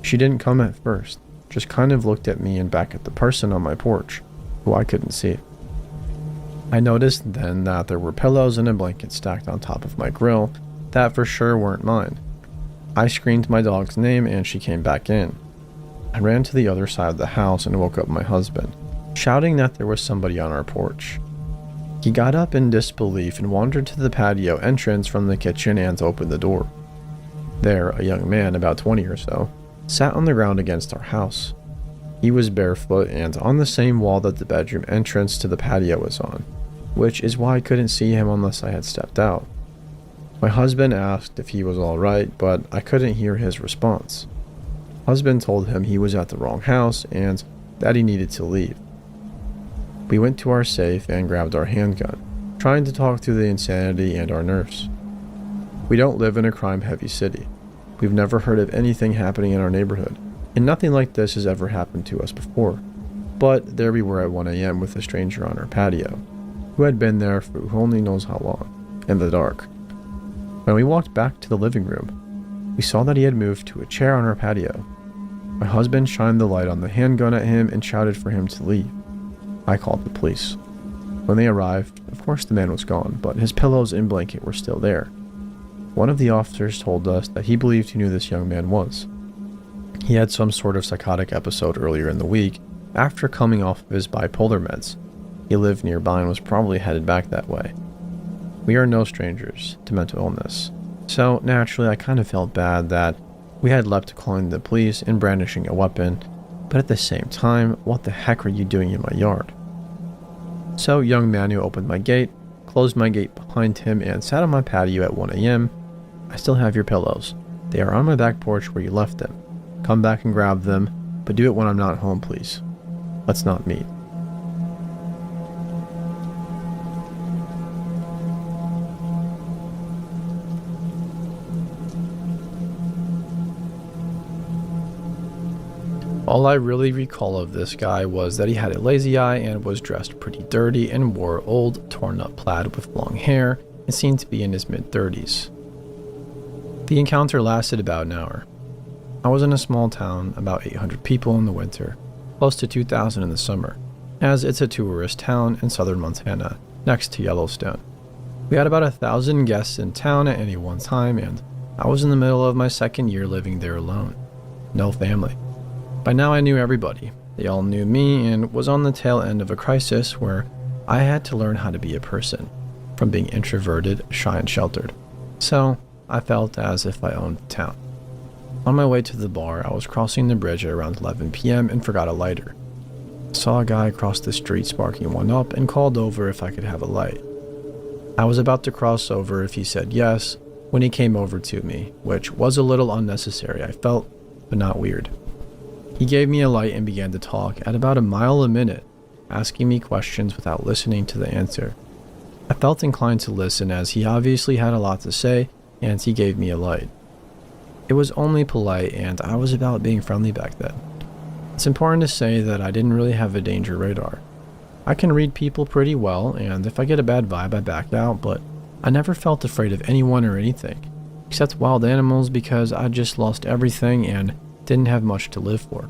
She didn't come at first, just kind of looked at me and back at the person on my porch, who I couldn't see. I noticed then that there were pillows and a blanket stacked on top of my grill that for sure weren't mine. I screamed my dog's name and she came back in. I ran to the other side of the house and woke up my husband, shouting that there was somebody on our porch. He got up in disbelief and wandered to the patio entrance from the kitchen and opened the door. There, a young man, about 20 or so, sat on the ground against our house. He was barefoot and on the same wall that the bedroom entrance to the patio was on, which is why I couldn't see him unless I had stepped out. My husband asked if he was alright, but I couldn't hear his response. Husband told him he was at the wrong house and that he needed to leave. We went to our safe and grabbed our handgun, trying to talk through the insanity and our nerves. We don't live in a crime-heavy city. We've never heard of anything happening in our neighborhood, and nothing like this has ever happened to us before. But there we were at 1 a.m. with a stranger on our patio, who had been there for who only knows how long, in the dark. When we walked back to the living room, we saw that he had moved to a chair on our patio. My husband shined the light on the handgun at him and shouted for him to leave. I called the police. When they arrived, of course the man was gone, but his pillows and blanket were still there. One of the officers told us that he believed he knew this young man was. He had some sort of psychotic episode earlier in the week after coming off of his bipolar meds. He lived nearby and was probably headed back that way. We are no strangers to mental illness, so naturally I kind of felt bad that we had leapt to calling the police and brandishing a weapon, but at the same time, what the heck are you doing in my yard? So young man who opened my gate, closed my gate behind him, and sat on my patio at 1 a.m. I still have your pillows. They are on my back porch where you left them. Come back and grab them, but do it when I'm not home, please. Let's not meet. All I really recall of this guy was that he had a lazy eye and was dressed pretty dirty and wore old, torn up plaid with long hair and seemed to be in his mid-30s. The encounter lasted about an hour. I was in a small town, about 800 people in the winter, close to 2,000 in the summer, as it's a tourist town in southern Montana, next to Yellowstone. We had about 1,000 guests in town at any one time, and I was in the middle of my second year living there alone. No family. By now I knew everybody. They all knew me and was on the tail end of a crisis where I had to learn how to be a person, from being introverted, shy, and sheltered. So I felt as if I owned the town. On my way to the bar, I was crossing the bridge at around 11 p.m. and forgot a lighter. I saw a guy across the street sparking one up and called over if I could have a light. I was about to cross over if he said yes when he came over to me, which was a little unnecessary, I felt, but not weird. He gave me a light and began to talk at about a mile a minute, asking me questions without listening to the answer. I felt inclined to listen as he obviously had a lot to say, and he gave me a light. It was only polite, and I was about being friendly back then. It's important to say that I didn't really have a danger radar. I can read people pretty well, and if I get a bad vibe, I back out, but I never felt afraid of anyone or anything, except wild animals because I just lost everything and didn't have much to live for.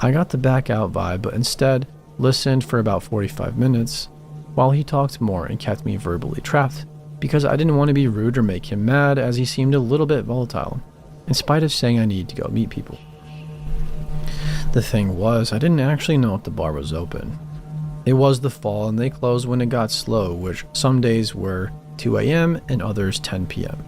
I got the back out vibe, but instead listened for about 45 minutes while he talked more and kept me verbally trapped because I didn't want to be rude or make him mad as he seemed a little bit volatile, in spite of saying I needed to go meet people. The thing was, I didn't actually know if the bar was open. It was the fall and they closed when it got slow, which some days were 2 a.m. and others 10 p.m.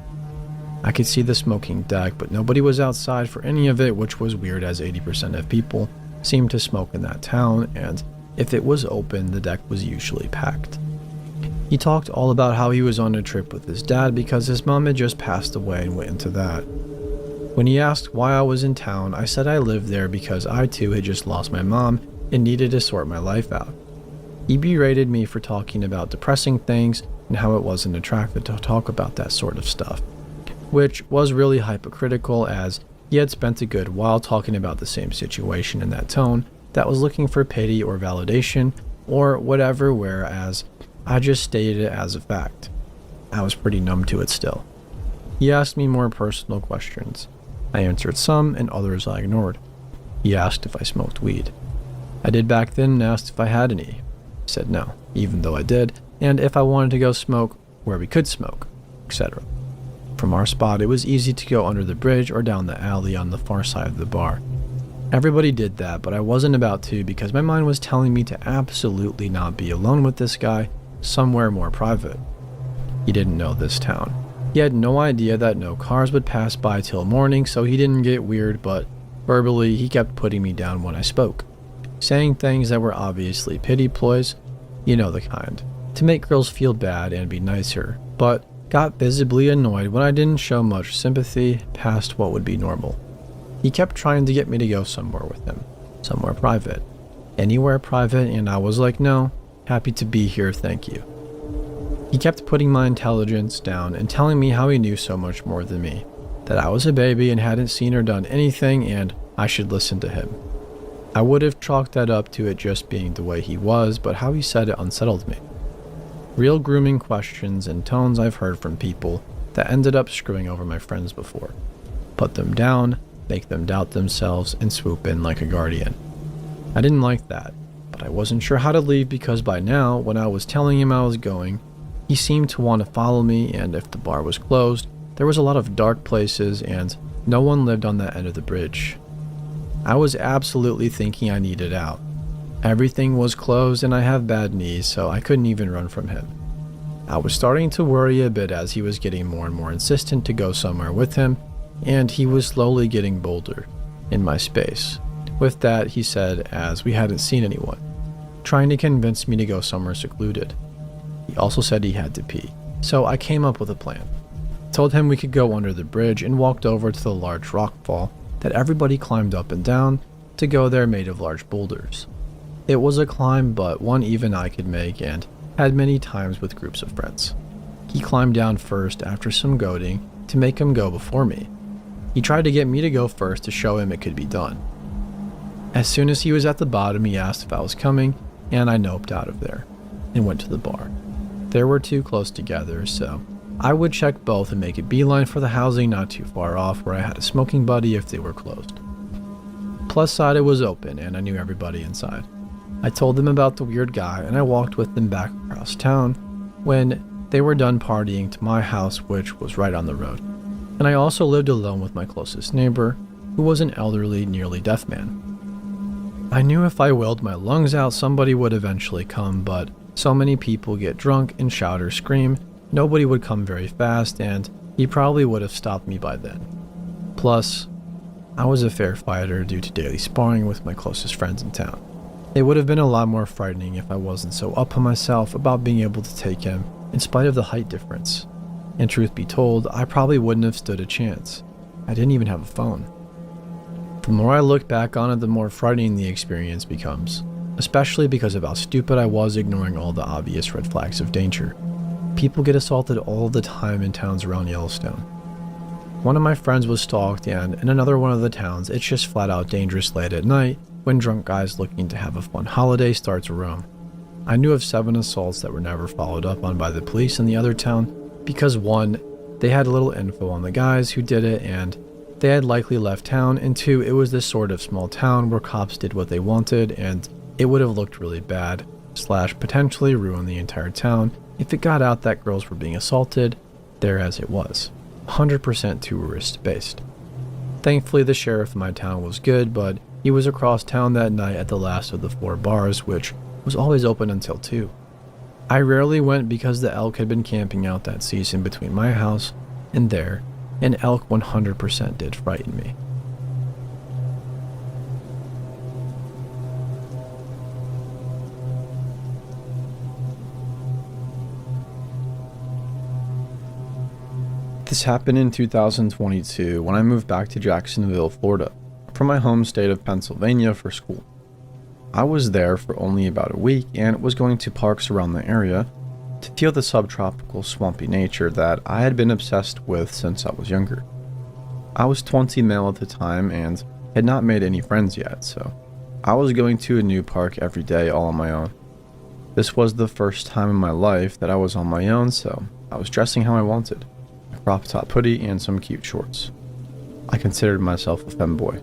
I could see the smoking deck, but nobody was outside for any of it, which was weird as 80% of people seemed to smoke in that town, and if it was open, the deck was usually packed. He talked all about how he was on a trip with his dad because his mom had just passed away and went into that. When he asked why I was in town, I said I lived there because I too had just lost my mom and needed to sort my life out. He berated me for talking about depressing things and how it wasn't attractive to talk about that sort of stuff, which was really hypocritical as he had spent a good while talking about the same situation in that tone that was looking for pity or validation or whatever, whereas I just stated it as a fact. I was pretty numb to it still. He asked me more personal questions. I answered some and others I ignored. He asked if I smoked weed. I did back then and asked if I had any. I said no, even though I did, and if I wanted to go smoke where we could smoke, etc. From our spot, it was easy to go under the bridge or down the alley on the far side of the bar. Everybody did that, but I wasn't about to because my mind was telling me to absolutely not be alone with this guy somewhere more private. He didn't know this town. He had no idea that no cars would pass by till morning, so he didn't get weird, but verbally he kept putting me down when I spoke, saying things that were obviously pity ploys, you know the kind, to make girls feel bad and be nicer, but got visibly annoyed when I didn't show much sympathy past what would be normal. He kept trying to get me to go somewhere with him, somewhere private, anywhere private, and I was like, no, happy to be here, thank you. He kept putting my intelligence down and telling me how he knew so much more than me, that I was a baby and hadn't seen or done anything and I should listen to him. I would have chalked that up to it just being the way he was, but how he said it unsettled me. Real grooming questions and tones I've heard from people that ended up screwing over my friends before. Put them down, make them doubt themselves, and swoop in like a guardian. I didn't like that, but I wasn't sure how to leave because by now, when I was telling him I was going, he seemed to want to follow me, and if the bar was closed, there was a lot of dark places and no one lived on that end of the bridge. I was absolutely thinking I needed out. Everything was closed and I have bad knees, so I couldn't even run from him. I was starting to worry a bit as he was getting more and more insistent to go somewhere with him, and he was slowly getting bolder in my space. With that, he said, as we hadn't seen anyone, trying to convince me to go somewhere secluded. He also said he had to pee, so I came up with a plan. Told him we could go under the bridge and walked over to the large rock fall that everybody climbed up and down to go there made of large boulders. It was a climb, but one even I could make and had many times with groups of friends. He climbed down first after some goading to make him go before me. He tried to get me to go first to show him it could be done. As soon as he was at the bottom, he asked if I was coming, and I noped out of there and went to the bar. There were two close together, so I would check both and make a beeline for the housing not too far off where I had a smoking buddy if they were closed. Plus side, it was open and I knew everybody inside. I told them about the weird guy and I walked with them back across town when they were done partying to my house, which was right on the road. And I also lived alone with my closest neighbor, who was an elderly, nearly deaf man. I knew if I wailed my lungs out, somebody would eventually come, but so many people get drunk and shout or scream, nobody would come very fast, and he probably would have stopped me by then. Plus, I was a fair fighter due to daily sparring with my closest friends in town. It would have been a lot more frightening if I wasn't so up on myself about being able to take him in spite of the height difference. And truth be told, I probably wouldn't have stood a chance. I didn't even have a phone. The more I look back on it, the more frightening the experience becomes, especially because of how stupid I was ignoring all the obvious red flags of danger. People get assaulted all the time in towns around Yellowstone. One of my friends was stalked, and in another one of the towns, it's just flat out dangerous late at night when drunk guys looking to have a fun holiday start to roam. I knew of 7 assaults that were never followed up on by the police in the other town because 1, they had little info on the guys who did it and they had likely left town, and 2, it was this sort of small town where cops did what they wanted and it would have looked really bad / potentially ruin the entire town if it got out that girls were being assaulted there as it was. 100% tourist based. Thankfully the sheriff of my town was good, but he was across town that night at the last of the 4 bars, which was always open until 2. I rarely went because the elk had been camping out that season between my house and there, and elk 100% did frighten me. This happened in 2022 when I moved back to Jacksonville, Florida, from my home state of Pennsylvania for school. I was there for only about a week and was going to parks around the area to feel the subtropical swampy nature that I had been obsessed with since I was younger. I was 20 male at the time and had not made any friends yet, so I was going to a new park every day all on my own. This was the first time in my life that I was on my own, so I was dressing how I wanted. A crop top hoodie and some cute shorts. I considered myself a femboy.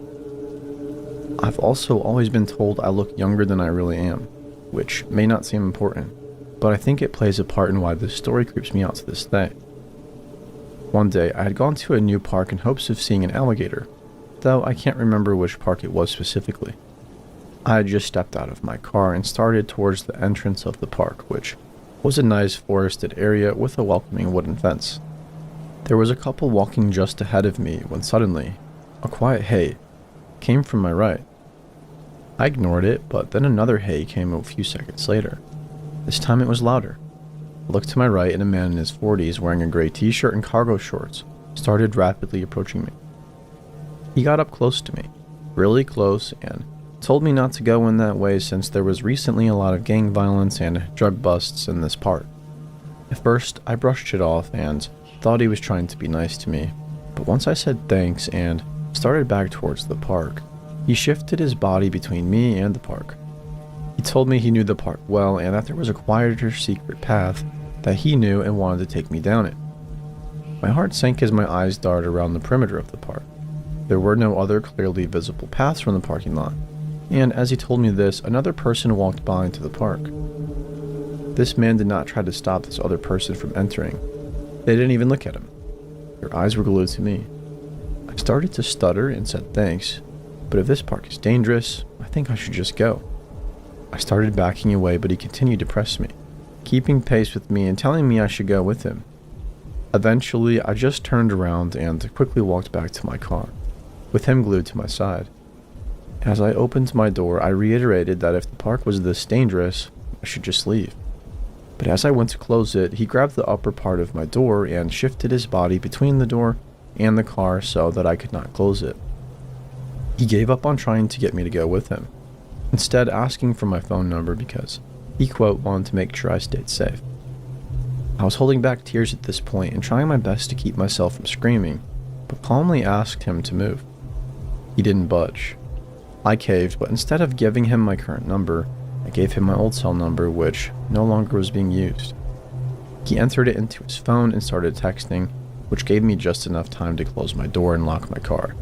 I've also always been told I look younger than I really am, which may not seem important, but I think it plays a part in why this story creeps me out to this day. One day, I had gone to a new park in hopes of seeing an alligator, though I can't remember which park it was specifically. I had just stepped out of my car and started towards the entrance of the park, which was a nice forested area with a welcoming wooden fence. There was a couple walking just ahead of me when suddenly, a quiet hey came from my right. I ignored it, but then another hey came a few seconds later. This time it was louder. I looked to my right and a man in his 40s wearing a gray t-shirt and cargo shorts started rapidly approaching me. He got up close to me, really close, and told me not to go in that way since there was recently a lot of gang violence and drug busts in this part. At first, I brushed it off and thought he was trying to be nice to me, but once I said thanks and started back towards the park, he shifted his body between me and the park. He told me he knew the park well and that there was a quieter secret path that he knew and wanted to take me down it. My heart sank as my eyes darted around the perimeter of the park. There were no other clearly visible paths from the parking lot, and as he told me this, another person walked by into the park. This man did not try to stop this other person from entering. They didn't even look at him. Their eyes were glued to me. I started to stutter and said thanks, but if this park is dangerous, I think I should just go. I started backing away, but he continued to press me, keeping pace with me and telling me I should go with him. Eventually, I just turned around and quickly walked back to my car, with him glued to my side. As I opened my door, I reiterated that if the park was this dangerous, I should just leave. But as I went to close it, he grabbed the upper part of my door and shifted his body between the door and the car so that I could not close it. He gave up on trying to get me to go with him, instead asking for my phone number because he, quote, wanted to make sure I stayed safe. I was holding back tears at this point and trying my best to keep myself from screaming, but calmly asked him to move. He didn't budge. I caved, but instead of giving him my current number, I gave him my old cell number, which no longer was being used. He entered it into his phone and started texting, which gave me just enough time to close my door and lock my car.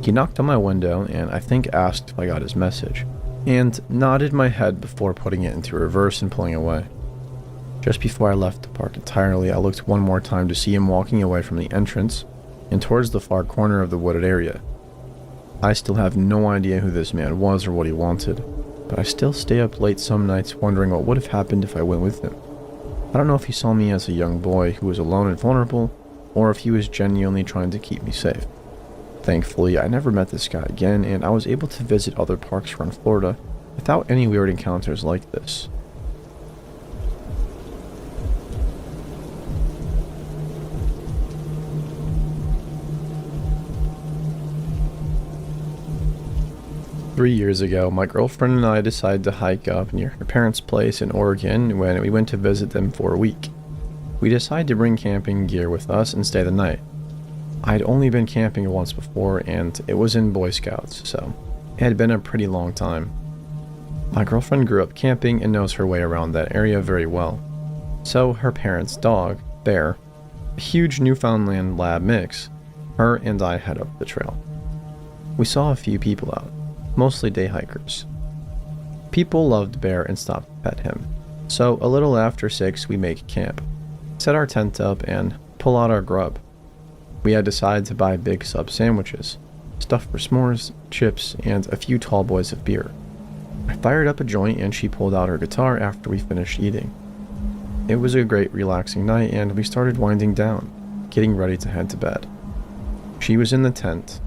He knocked on my window and I think asked if I got his message, and nodded my head before putting it into reverse and pulling away. Just before I left the park entirely, I looked one more time to see him walking away from the entrance and towards the far corner of the wooded area. I still have no idea who this man was or what he wanted, but I still stay up late some nights wondering what would have happened if I went with him. I don't know if he saw me as a young boy who was alone and vulnerable, or if he was genuinely trying to keep me safe. Thankfully, I never met this guy again, and I was able to visit other parks around Florida without any weird encounters like this. 3 years ago, my girlfriend and I decided to hike up near her parents' place in Oregon when we went to visit them for a week. We decided to bring camping gear with us and stay the night. I'd only been camping once before, and it was in Boy Scouts, so it had been a pretty long time. My girlfriend grew up camping and knows her way around that area very well. So her parents' dog, Bear, a huge Newfoundland lab mix, her and I head up the trail. We saw a few people out, mostly day hikers. People loved Bear and stopped to pet him, so a little after 6 we make camp, set our tent up, and pull out our grub. We had decided to buy big sub sandwiches, stuff for s'mores, chips, and a few tall boys of beer. I fired up a joint and she pulled out her guitar after we finished eating. It was a great relaxing night and we started winding down, getting ready to head to bed. She was in the tent,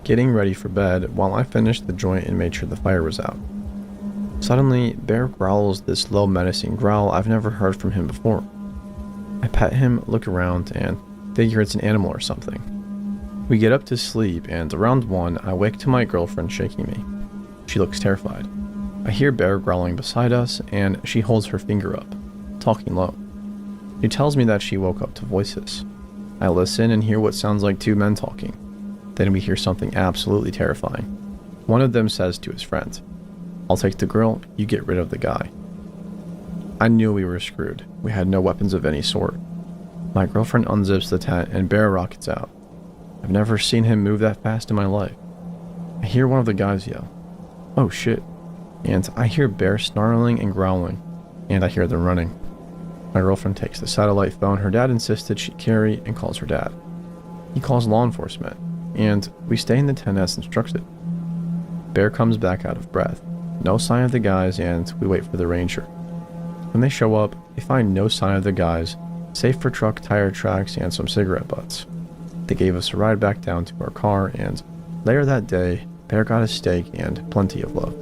getting ready for bed while I finished the joint and made sure the fire was out. Suddenly, Bear growls this low menacing growl I've never heard from him before. I pet him, look around, and figure it's an animal or something. We get up to sleep, and around 1, I wake to my girlfriend shaking me. She looks terrified. I hear Bear growling beside us, and she holds her finger up, talking low. She tells me that she woke up to voices. I listen and hear what sounds like 2 men talking. Then we hear something absolutely terrifying. One of them says to his friend, "I'll take the girl, you get rid of the guy." I knew we were screwed. We had no weapons of any sort. My girlfriend unzips the tent and Bear rockets out. I've never seen him move that fast in my life. I hear one of the guys yell, "Oh shit," and I hear Bear snarling and growling, and I hear them running. My girlfriend takes the satellite phone her dad insisted she carry and calls her dad. He calls law enforcement, and we stay in the tent as instructed. Bear comes back out of breath. No sign of the guys, and we wait for the ranger. When they show up, they find no sign of the guys, save for truck tire tracks and some cigarette butts. They gave us a ride back down to our car, and later that day, Bear got a steak and plenty of love.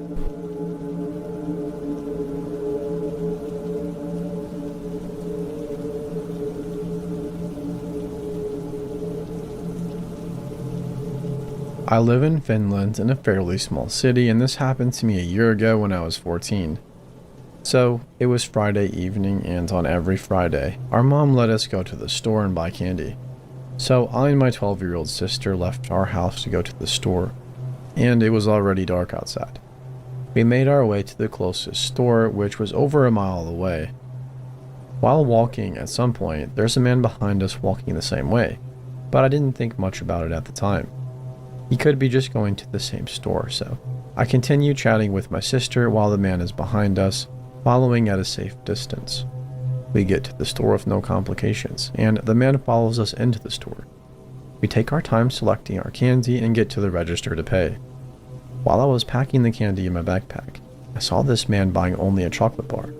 I live in Finland in a fairly small city, and this happened to me a year ago when I was 14. So, it was Friday evening, and on every Friday, our mom let us go to the store and buy candy. So, I and my 12-year-old sister left our house to go to the store, and it was already dark outside. We made our way to the closest store, which was over a mile away. While walking, at some point, there's a man behind us walking the same way, but I didn't think much about it at the time. He could be just going to the same store, so I continue chatting with my sister while the man is behind us, following at a safe distance. We get to the store with no complications, and the man follows us into the store. We take our time selecting our candy and get to the register to pay. While I was packing the candy in my backpack, I saw this man buying only a chocolate bar.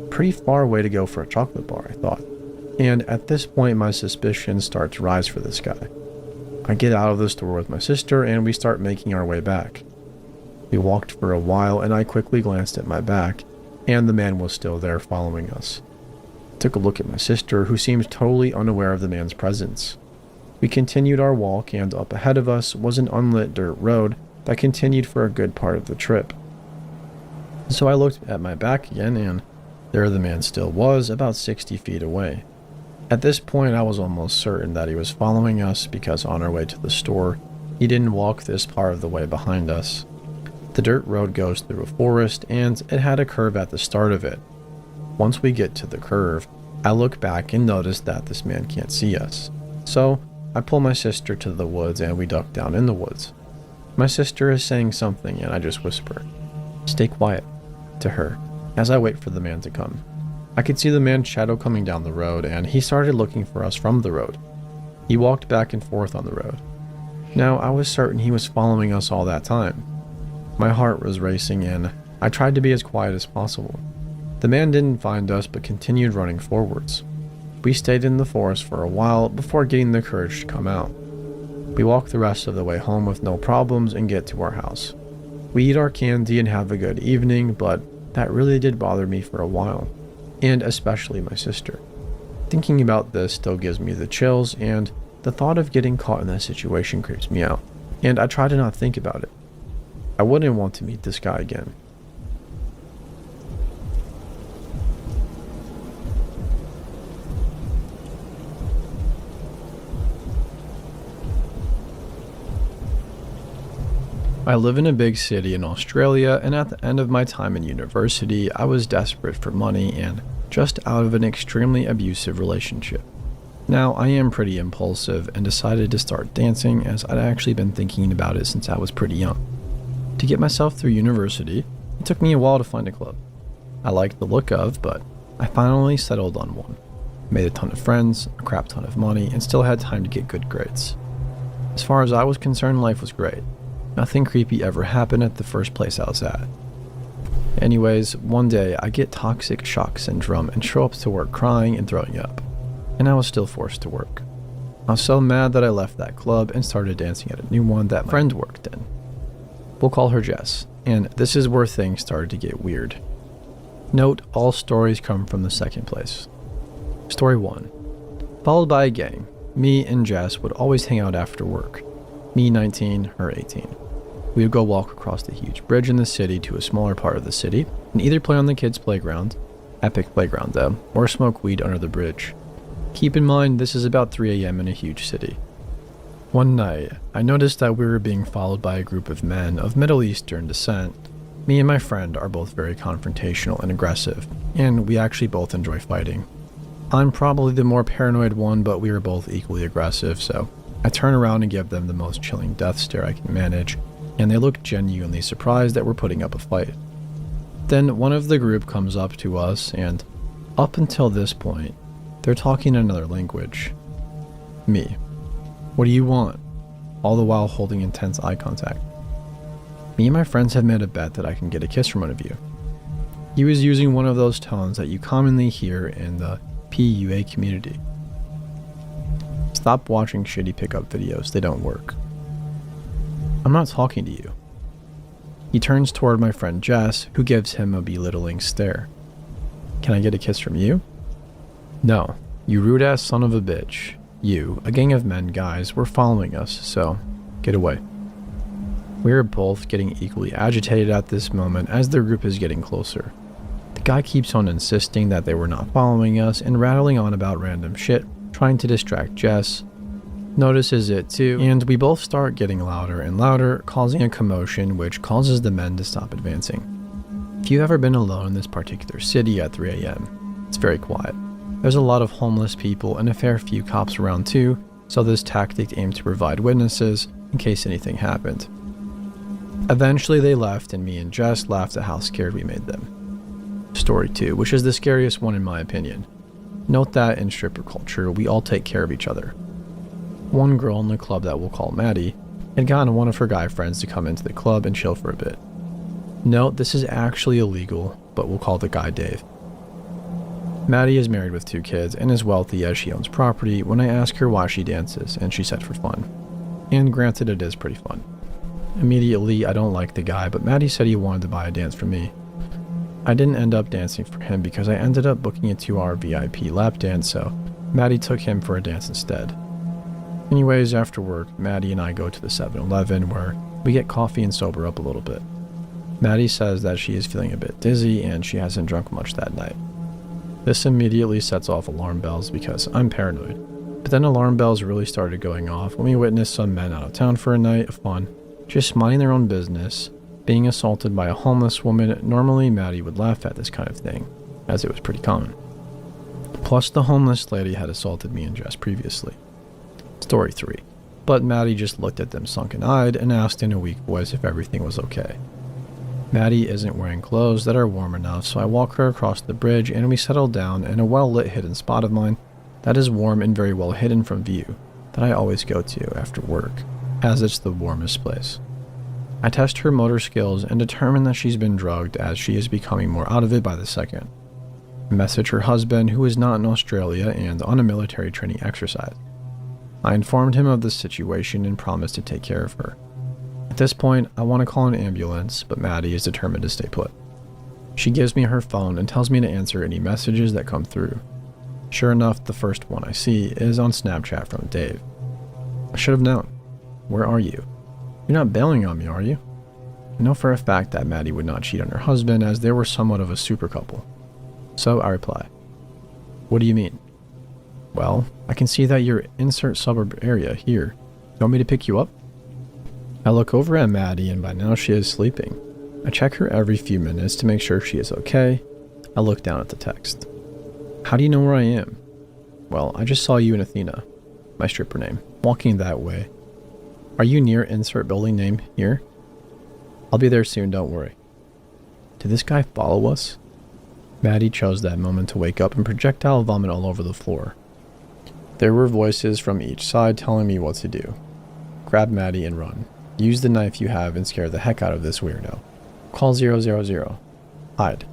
Pretty far away to go for a chocolate bar, I thought. And at this point, my suspicions start to rise for this guy. I get out of the store with my sister and we start making our way back. We walked for a while and I quickly glanced at my back, and the man was still there following us. I took a look at my sister, who seemed totally unaware of the man's presence. We continued our walk, and up ahead of us was an unlit dirt road that continued for a good part of the trip. So I looked at my back again, and there the man still was, about 60 feet away. At this point, I was almost certain that he was following us because on our way to the store, he didn't walk this part of the way behind us. The dirt road goes through a forest, and it had a curve at the start of it. Once we get to the curve, I look back and notice that this man can't see us. So I pull my sister to the woods and we duck down in the woods. My sister is saying something and I just whisper, "Stay quiet," to her as I wait for the man to come. I could see the man's shadow coming down the road, and he started looking for us from the road. He walked back and forth on the road. Now, I was certain he was following us all that time. My heart was racing, and I tried to be as quiet as possible. The man didn't find us, but continued running forwards. We stayed in the forest for a while before getting the courage to come out. We walk the rest of the way home with no problems and get to our house. We eat our candy and have a good evening, but that really did bother me for a while, and especially my sister. Thinking about this still gives me the chills, and the thought of getting caught in that situation creeps me out, and I try to not think about it. I wouldn't want to meet this guy again. I live in a big city in Australia, and at the end of my time in university, I was desperate for money and just out of an extremely abusive relationship. Now, I am pretty impulsive and decided to start dancing, as I'd actually been thinking about it since I was pretty young. To get myself through university, it took me a while to find a club I liked the look of, but I finally settled on one. Made a ton of friends, a crap ton of money, and still had time to get good grades. As far as I was concerned, life was great. Nothing creepy ever happened at the first place I was at. Anyways, one day I get toxic shock syndrome and show up to work crying and throwing up. And I was still forced to work. I was so mad that I left that club and started dancing at a new one that my friend worked in. We'll call her Jess, and this is where things started to get weird. Note, all stories come from the second place. Story 1. Followed by a gang. Me and Jess would always hang out after work. Me 19, her 18. We would go walk across the huge bridge in the city to a smaller part of the city, and either play on the kids' playground, epic playground though, or smoke weed under the bridge. Keep in mind, this is about 3 a.m. in a huge city. One night, I noticed that we were being followed by a group of men of Middle Eastern descent. Me and my friend are both very confrontational and aggressive, and we actually both enjoy fighting. I'm probably the more paranoid one, but we are both equally aggressive, so I turn around and give them the most chilling death stare I can manage, and they look genuinely surprised that we're putting up a fight. Then one of the group comes up to us, and up until this point, they're talking another language. Me. What do you want? All the while holding intense eye contact. Me and my friends have made a bet that I can get a kiss from one of you. He was using one of those tones that you commonly hear in the PUA community. Stop watching shitty pickup videos, they don't work. I'm not talking to you. He turns toward my friend Jess, who gives him a belittling stare. Can I get a kiss from you? No, you rude ass son of a bitch. You, a gang of men, guys, were following us, so get away. We are both getting equally agitated at this moment as the group is getting closer. The guy keeps on insisting that they were not following us and rattling on about random shit, trying to distract Jess. Notices it too, and we both start getting louder and louder, causing a commotion which causes the men to stop advancing. If you've ever been alone in this particular city at 3 a.m., it's very quiet. There's a lot of homeless people and a fair few cops around too, so this tactic aimed to provide witnesses in case anything happened. Eventually they left, and me and Jess laughed at how scared we made them. Story 2, which is the scariest one in my opinion. Note that in stripper culture, we all take care of each other. One girl in the club that we'll call Maddie had gotten one of her guy friends to come into the club and chill for a bit. Note, this is actually illegal, but we'll call the guy Dave. Maddie is married with 2 kids and is wealthy as she owns property when I ask her why she dances, and she said for fun. And granted, it is pretty fun. Immediately, I don't like the guy, but Maddie said he wanted to buy a dance from me. I didn't end up dancing for him because I ended up booking a 2-hour VIP lap dance, so Maddie took him for a dance instead. Anyways, after work, Maddie and I go to the 7-Eleven where we get coffee and sober up a little bit. Maddie says that she is feeling a bit dizzy and she hasn't drunk much that night. This immediately sets off alarm bells because I'm paranoid. But then alarm bells really started going off when we witnessed some men out of town for a night of fun, just minding their own business, being assaulted by a homeless woman. Normally Maddie would laugh at this kind of thing, as it was pretty common. Plus the homeless lady had assaulted me and Jess previously. Story 3. But Maddie just looked at them sunken-eyed and asked in a weak voice if everything was okay. Maddie isn't wearing clothes that are warm enough, so I walk her across the bridge and we settle down in a well-lit hidden spot of mine that is warm and very well hidden from view that I always go to after work, as it's the warmest place. I test her motor skills and determine that she's been drugged as she is becoming more out of it by the second. I message her husband, who is not in Australia and on a military training exercise. I informed him of the situation and promised to take care of her. At this point, I want to call an ambulance, but Maddie is determined to stay put. She gives me her phone and tells me to answer any messages that come through. Sure enough, the first one I see is on Snapchat from Dave. I should have known. Where are you? You're not bailing on me, are you? I know for a fact that Maddie would not cheat on her husband, as they were somewhat of a super couple. So I reply, "What do you mean?" "Well, I can see that you're insert suburb area here. You want me to pick you up?" I look over at Maddie, and by now she is sleeping. I check her every few minutes to make sure she is okay. I look down at the text. "How do you know where I am?" "Well, I just saw you and Athena," my stripper name, "walking that way. Are you near insert building name here?" "I'll be there soon, don't worry." Did this guy follow us? Maddie chose that moment to wake up and projectile vomit all over the floor. There were voices from each side telling me what to do. Grab Maddie and run. Use the knife you have and scare the heck out of this weirdo. Call 000. Hide.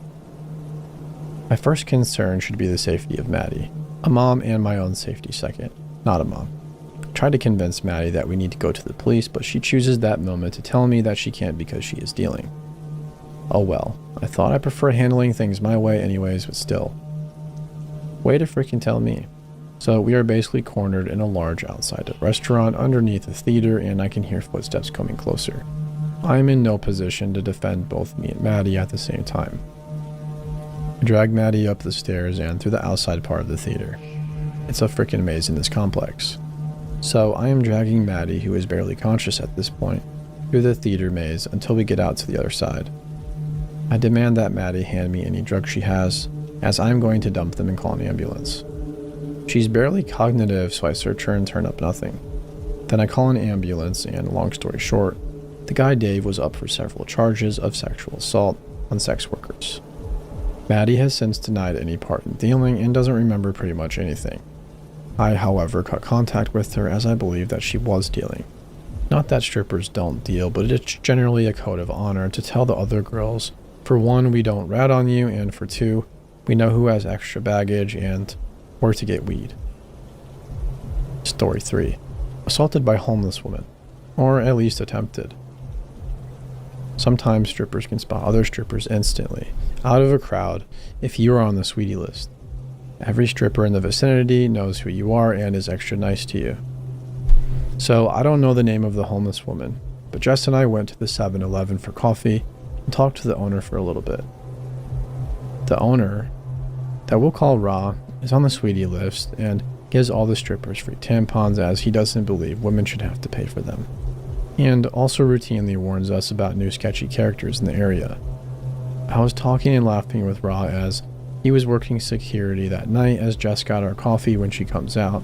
My first concern should be the safety of Maddie. A mom and my own safety second. Not a mom. I tried to convince Maddie that we need to go to the police, but she chooses that moment to tell me that she can't because she is dealing. Oh well, I thought I prefer handling things my way anyways, but still. Way to freaking tell me. So we are basically cornered in a large outside restaurant underneath a theater, and I can hear footsteps coming closer. I am in no position to defend both me and Maddie at the same time. I drag Maddie up the stairs and through the outside part of the theater. It's a freaking maze in this complex. So I am dragging Maddie, who is barely conscious at this point, through the theater maze until we get out to the other side. I demand that Maddie hand me any drugs she has, as I am going to dump them and call an ambulance. She's barely cognitive, so I search her and turn up nothing. Then I call an ambulance, and long story short, the guy Dave was up for several charges of sexual assault on sex workers. Maddie has since denied any part in dealing and doesn't remember pretty much anything. I, however, cut contact with her as I believe that she was dealing. Not that strippers don't deal, but it's generally a code of honor to tell the other girls, for one, we don't rat on you, and for two, we know who has extra baggage and where to get weed. Story 3. Assaulted by homeless woman, or at least attempted. Sometimes strippers can spot other strippers instantly, out of a crowd, if you are on the sweetie list. Every stripper in the vicinity knows who you are and is extra nice to you. So I don't know the name of the homeless woman, but Jess and I went to the 7-Eleven for coffee and talked to the owner for a little bit. The owner, that we'll call Ra, is on the sweetie list and gives all the strippers free tampons, as he doesn't believe women should have to pay for them, and also routinely warns us about new sketchy characters in the area. I was talking and laughing with Ra as he was working security that night. As Jess got our coffee when she comes out,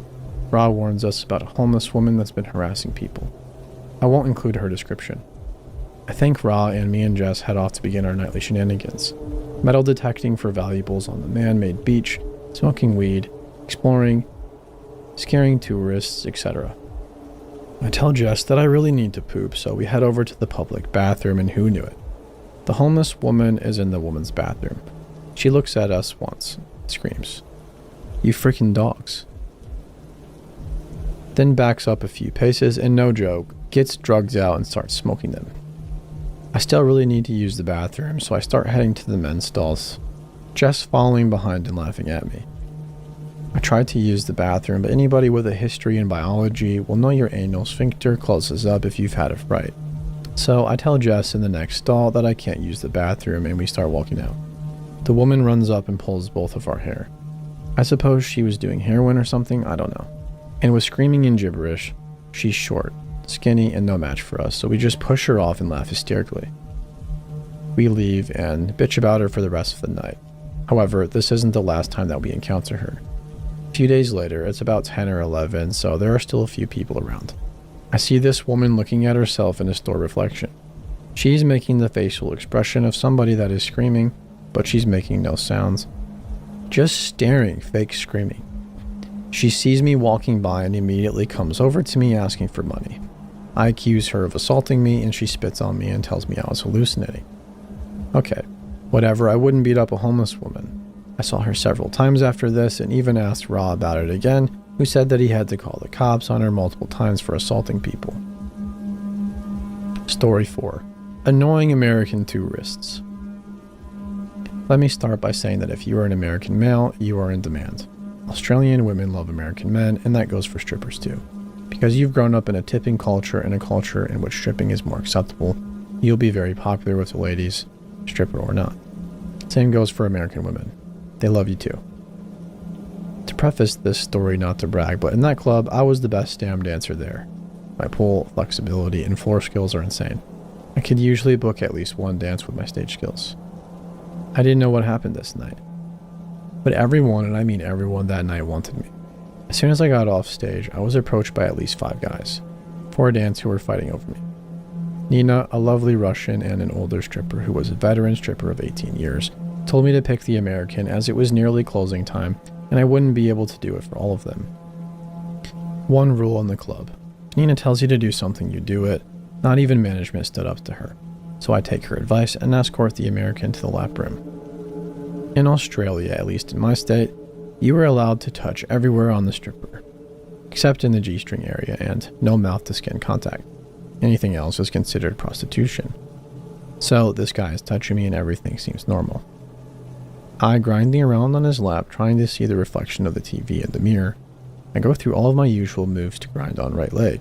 Ra warns us about a homeless woman that's been harassing people. I won't include her description. I thank Ra, and me and Jess head off to begin our nightly shenanigans. Metal detecting for valuables on the man-made beach, smoking weed, exploring, scaring tourists, etc. I tell Jess that I really need to poop, so we head over to the public bathroom, and who knew it? The homeless woman is in the woman's bathroom. She looks at us once, screams, "You freaking dogs." Then backs up a few paces and, no joke, gets drugs out and starts smoking them. I still really need to use the bathroom, so I start heading to the men's stalls, Jess following behind and laughing at me. I tried to use the bathroom, but anybody with a history in biology will know your anal sphincter closes up if you've had a fright. So I tell Jess in the next stall that I can't use the bathroom, and we start walking out. The woman runs up and pulls both of our hair. I suppose she was doing heroin or something, I don't know, and was screaming in gibberish. She's short, skinny, and no match for us, so we just push her off and laugh hysterically. We leave and bitch about her for the rest of the night. However, this isn't the last time that we encounter her. A few days later, it's about 10 or 11, so there are still a few people around. I see this woman looking at herself in a store reflection. She's making the facial expression of somebody that is screaming, but she's making no sounds. Just staring, fake screaming. She sees me walking by and immediately comes over to me asking for money. I accuse her of assaulting me, and she spits on me and tells me I was hallucinating. Okay, whatever, I wouldn't beat up a homeless woman. I saw her several times after this and even asked Ra about it again, who said that he had to call the cops on her multiple times for assaulting people. Story 4. Annoying American tourists. Let me start by saying that if you are an American male, you are in demand. Australian women love American men, and that goes for strippers too. Because you've grown up in a tipping culture and a culture in which stripping is more acceptable, You'll be very popular with the ladies, stripper or not. Same goes for American women. They love you too. To preface this story, not to brag, but in that club, I was the best damn dancer there. My pole, flexibility, and floor skills are insane. I could usually book at least one dance with my stage skills. I didn't know what happened this night, but everyone, and I mean everyone that night, wanted me. As soon as I got off stage, I was approached by at least 5 guys, for a dance who were fighting over me. Nina, a lovely Russian, and an older stripper who was a veteran stripper of 18 years, told me to pick the American as it was nearly closing time and I wouldn't be able to do it for all of them. One rule in the club: if Nina tells you to do something, you do it. Not even management stood up to her, so I take her advice and escort the American to the lap room. In Australia, at least in my state, you were allowed to touch everywhere on the stripper, except in the G-string area, and no mouth-to-skin contact. Anything else is considered prostitution. So this guy is touching me and everything seems normal. I grinding around on his lap, trying to see the reflection of the TV in the mirror. I go through all of my usual moves to grind on right leg.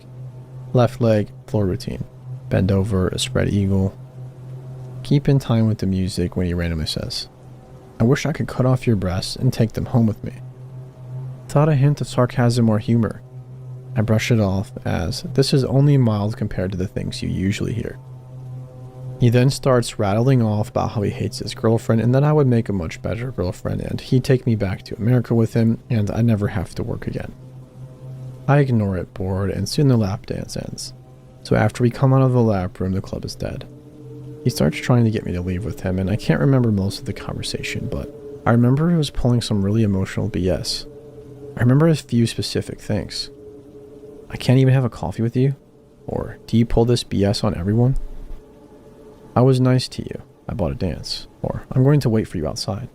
Left leg, floor routine. Bend over, a spread eagle. Keep in time with the music when he randomly says, "I wish I could cut off your breasts and take them home with me." Thought a hint of sarcasm or humor. I brush it off as this is only mild compared to the things you usually hear. He then starts rattling off about how he hates his girlfriend and that I would make a much better girlfriend and he'd take me back to America with him and I'd never have to work again. I ignore it, bored, and soon the lap dance ends. So after we come out of the lap room, the club is dead. He starts trying to get me to leave with him and I can't remember most of the conversation, but I remember he was pulling some really emotional BS. I remember a few specific things. "I can't even have a coffee with you?" Or, "Do you pull this BS on everyone?" "I was nice to you. I bought a dance." Or, "I'm going to wait for you outside."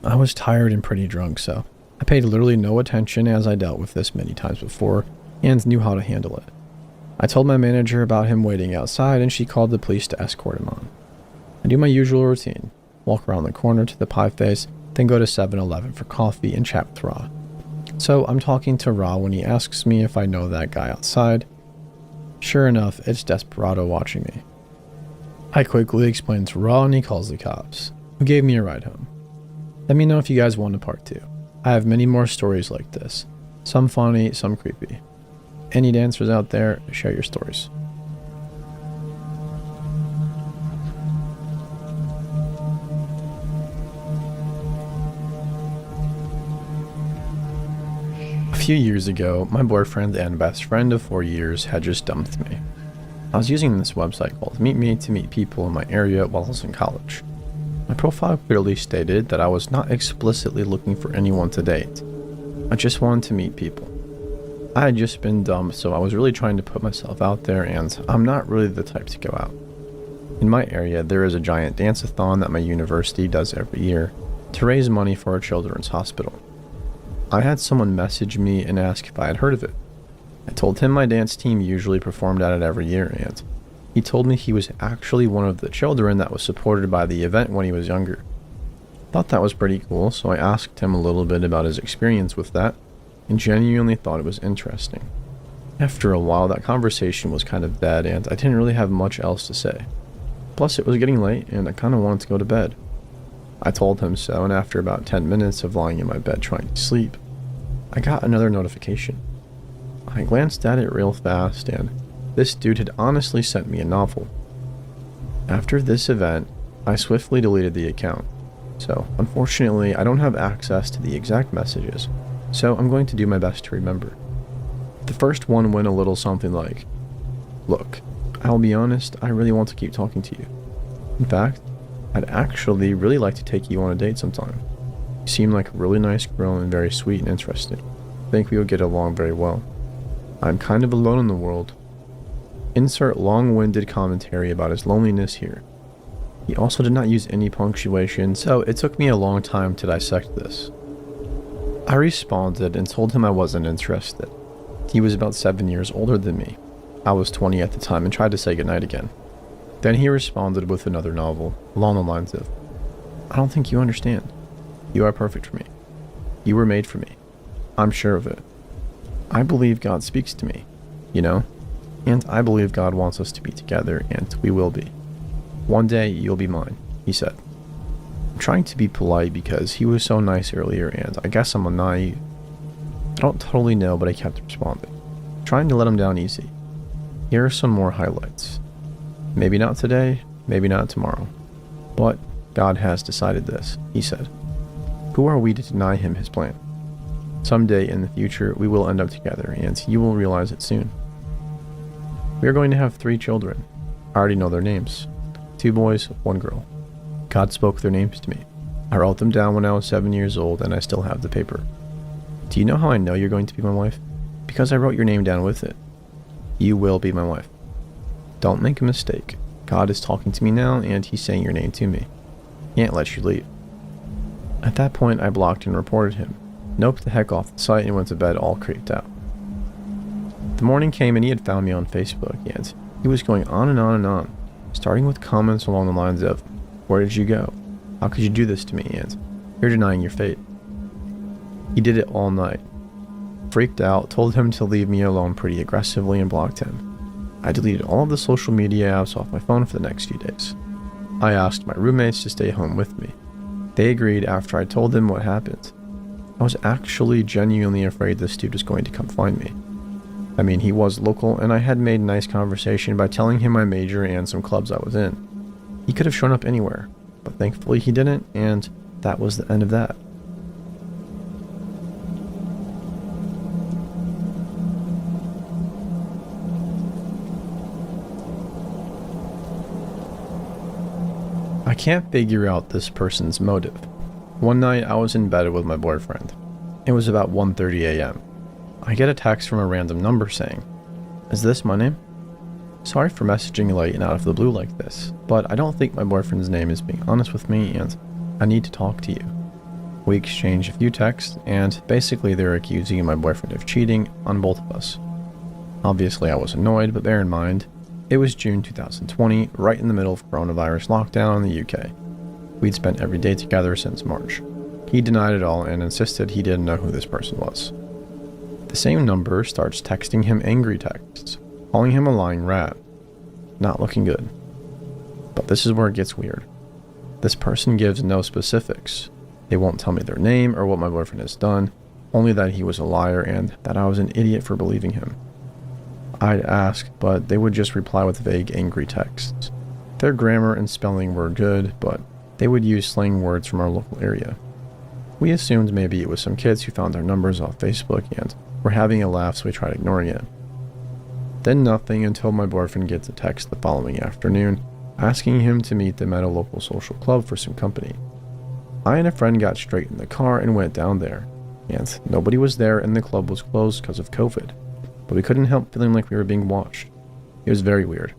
I was tired and pretty drunk, so I paid literally no attention as I dealt with this many times before and knew how to handle it. I told my manager about him waiting outside and she called the police to escort him on. I do my usual routine, walk around the corner to the pie face, then go to 7-Eleven for coffee and chat with Ra. So I'm talking to Ra when he asks me if I know that guy outside. Sure enough, it's Desperado watching me. I quickly explain to Ra and he calls the cops, who gave me a ride home. Let me know if you guys want a part 2. I have many more stories like this, some funny, some creepy. Any dancers out there, share your stories. A few years ago, my boyfriend and best friend of 4 years had just dumped me. I was using this website called Meet Me to meet people in my area while I was in college. My profile clearly stated that I was not explicitly looking for anyone to date. I just wanted to meet people. I had just been dumped, so I was really trying to put myself out there, and I'm not really the type to go out. In my area, there is a giant dance-a-thon that my university does every year to raise money for a children's hospital. I had someone message me and ask if I had heard of it. I told him my dance team usually performed at it every year, and he told me he was actually one of the children that was supported by the event when he was younger. Thought that was pretty cool, so I asked him a little bit about his experience with that, and genuinely thought it was interesting. After a while, that conversation was kind of dead, and I didn't really have much else to say. Plus, it was getting late, and I kind of wanted to go to bed. I told him so, and after about 10 minutes of lying in my bed trying to sleep, I got another notification. I glanced at it real fast, and this dude had honestly sent me a novel. After this event, I swiftly deleted the account, so unfortunately I don't have access to the exact messages, so I'm going to do my best to remember. The first one went a little something like, "Look, I'll be honest, I really want to keep talking to you. In fact, I'd actually really like to take you on a date sometime. You seem like a really nice girl and very sweet and interesting. I think we would get along very well. I'm kind of alone in the world." Insert long-winded commentary about his loneliness here. He also did not use any punctuation, so it took me a long time to dissect this. I responded and told him I wasn't interested. He was about 7 years older than me. I was 20 at the time and tried to say goodnight again. Then he responded with another novel, along the lines of, "I don't think you understand. You are perfect for me. You were made for me. I'm sure of it. I believe God speaks to me, you know? And I believe God wants us to be together, and we will be. One day, you'll be mine, he said. I'm trying to be polite because he was so nice earlier, and I guess I'm a naive. I don't totally know, but I kept responding, trying to let him down easy. Here are some more highlights. Maybe not today, maybe not tomorrow. But God has decided this, he said. Who are we to deny him his plan? Someday in the future, we will end up together, and you will realize it soon. We are going to have 3 children. I already know their names. 2 boys, 1 girl. God spoke their names to me. I wrote them down when I was 7 years old, and I still have the paper. Do you know how I know you're going to be my wife? Because I wrote your name down with it. You will be my wife. Don't make a mistake. God is talking to me now, and he's saying your name to me. Can't let you leave. At that point, I blocked and reported him. Noped the heck off the site and went to bed all creeped out. The morning came and he had found me on Facebook, and he was going on and on and on, starting with comments along the lines of, "Where did you go? How could you do this to me?" and "You're denying your fate." He did it all night. Freaked out, told him to leave me alone pretty aggressively and blocked him. I deleted all of the social media apps off my phone for the next few days. I asked my roommates to stay home with me. They agreed after I told them what happened. I was actually genuinely afraid this dude was going to come find me. I mean, he was local, and I had made nice conversation by telling him my major and some clubs I was in. He could have shown up anywhere, but thankfully he didn't, and that was the end of that. I can't figure out this person's motive. One night I was in bed with my boyfriend. It was about 1:30 a.m. I get a text from a random number saying, "Is this my name? Sorry for messaging late and out of the blue like this, but I don't think my boyfriend's name is being honest with me and I need to talk to you." We exchange a few texts and basically they're accusing my boyfriend of cheating on both of us. Obviously I was annoyed, but bear in mind, it was June 2020, right in the middle of coronavirus lockdown in the UK. We'd spent every day together since March. He denied it all and insisted he didn't know who this person was. The same number starts texting him angry texts, calling him a lying rat. Not looking good. But this is where it gets weird. This person gives no specifics. They won't tell me their name or what my boyfriend has done, only that he was a liar and that I was an idiot for believing him. I'd ask, but they would just reply with vague, angry texts. Their grammar and spelling were good, but they would use slang words from our local area. We assumed maybe it was some kids who found our numbers off Facebook and were having a laugh, so we tried ignoring it. Then nothing until my boyfriend gets a text the following afternoon asking him to meet them at a local social club for some company. I and a friend got straight in the car and went down there, and nobody was there and the club was closed because of COVID, but we couldn't help feeling like we were being watched. It was very weird.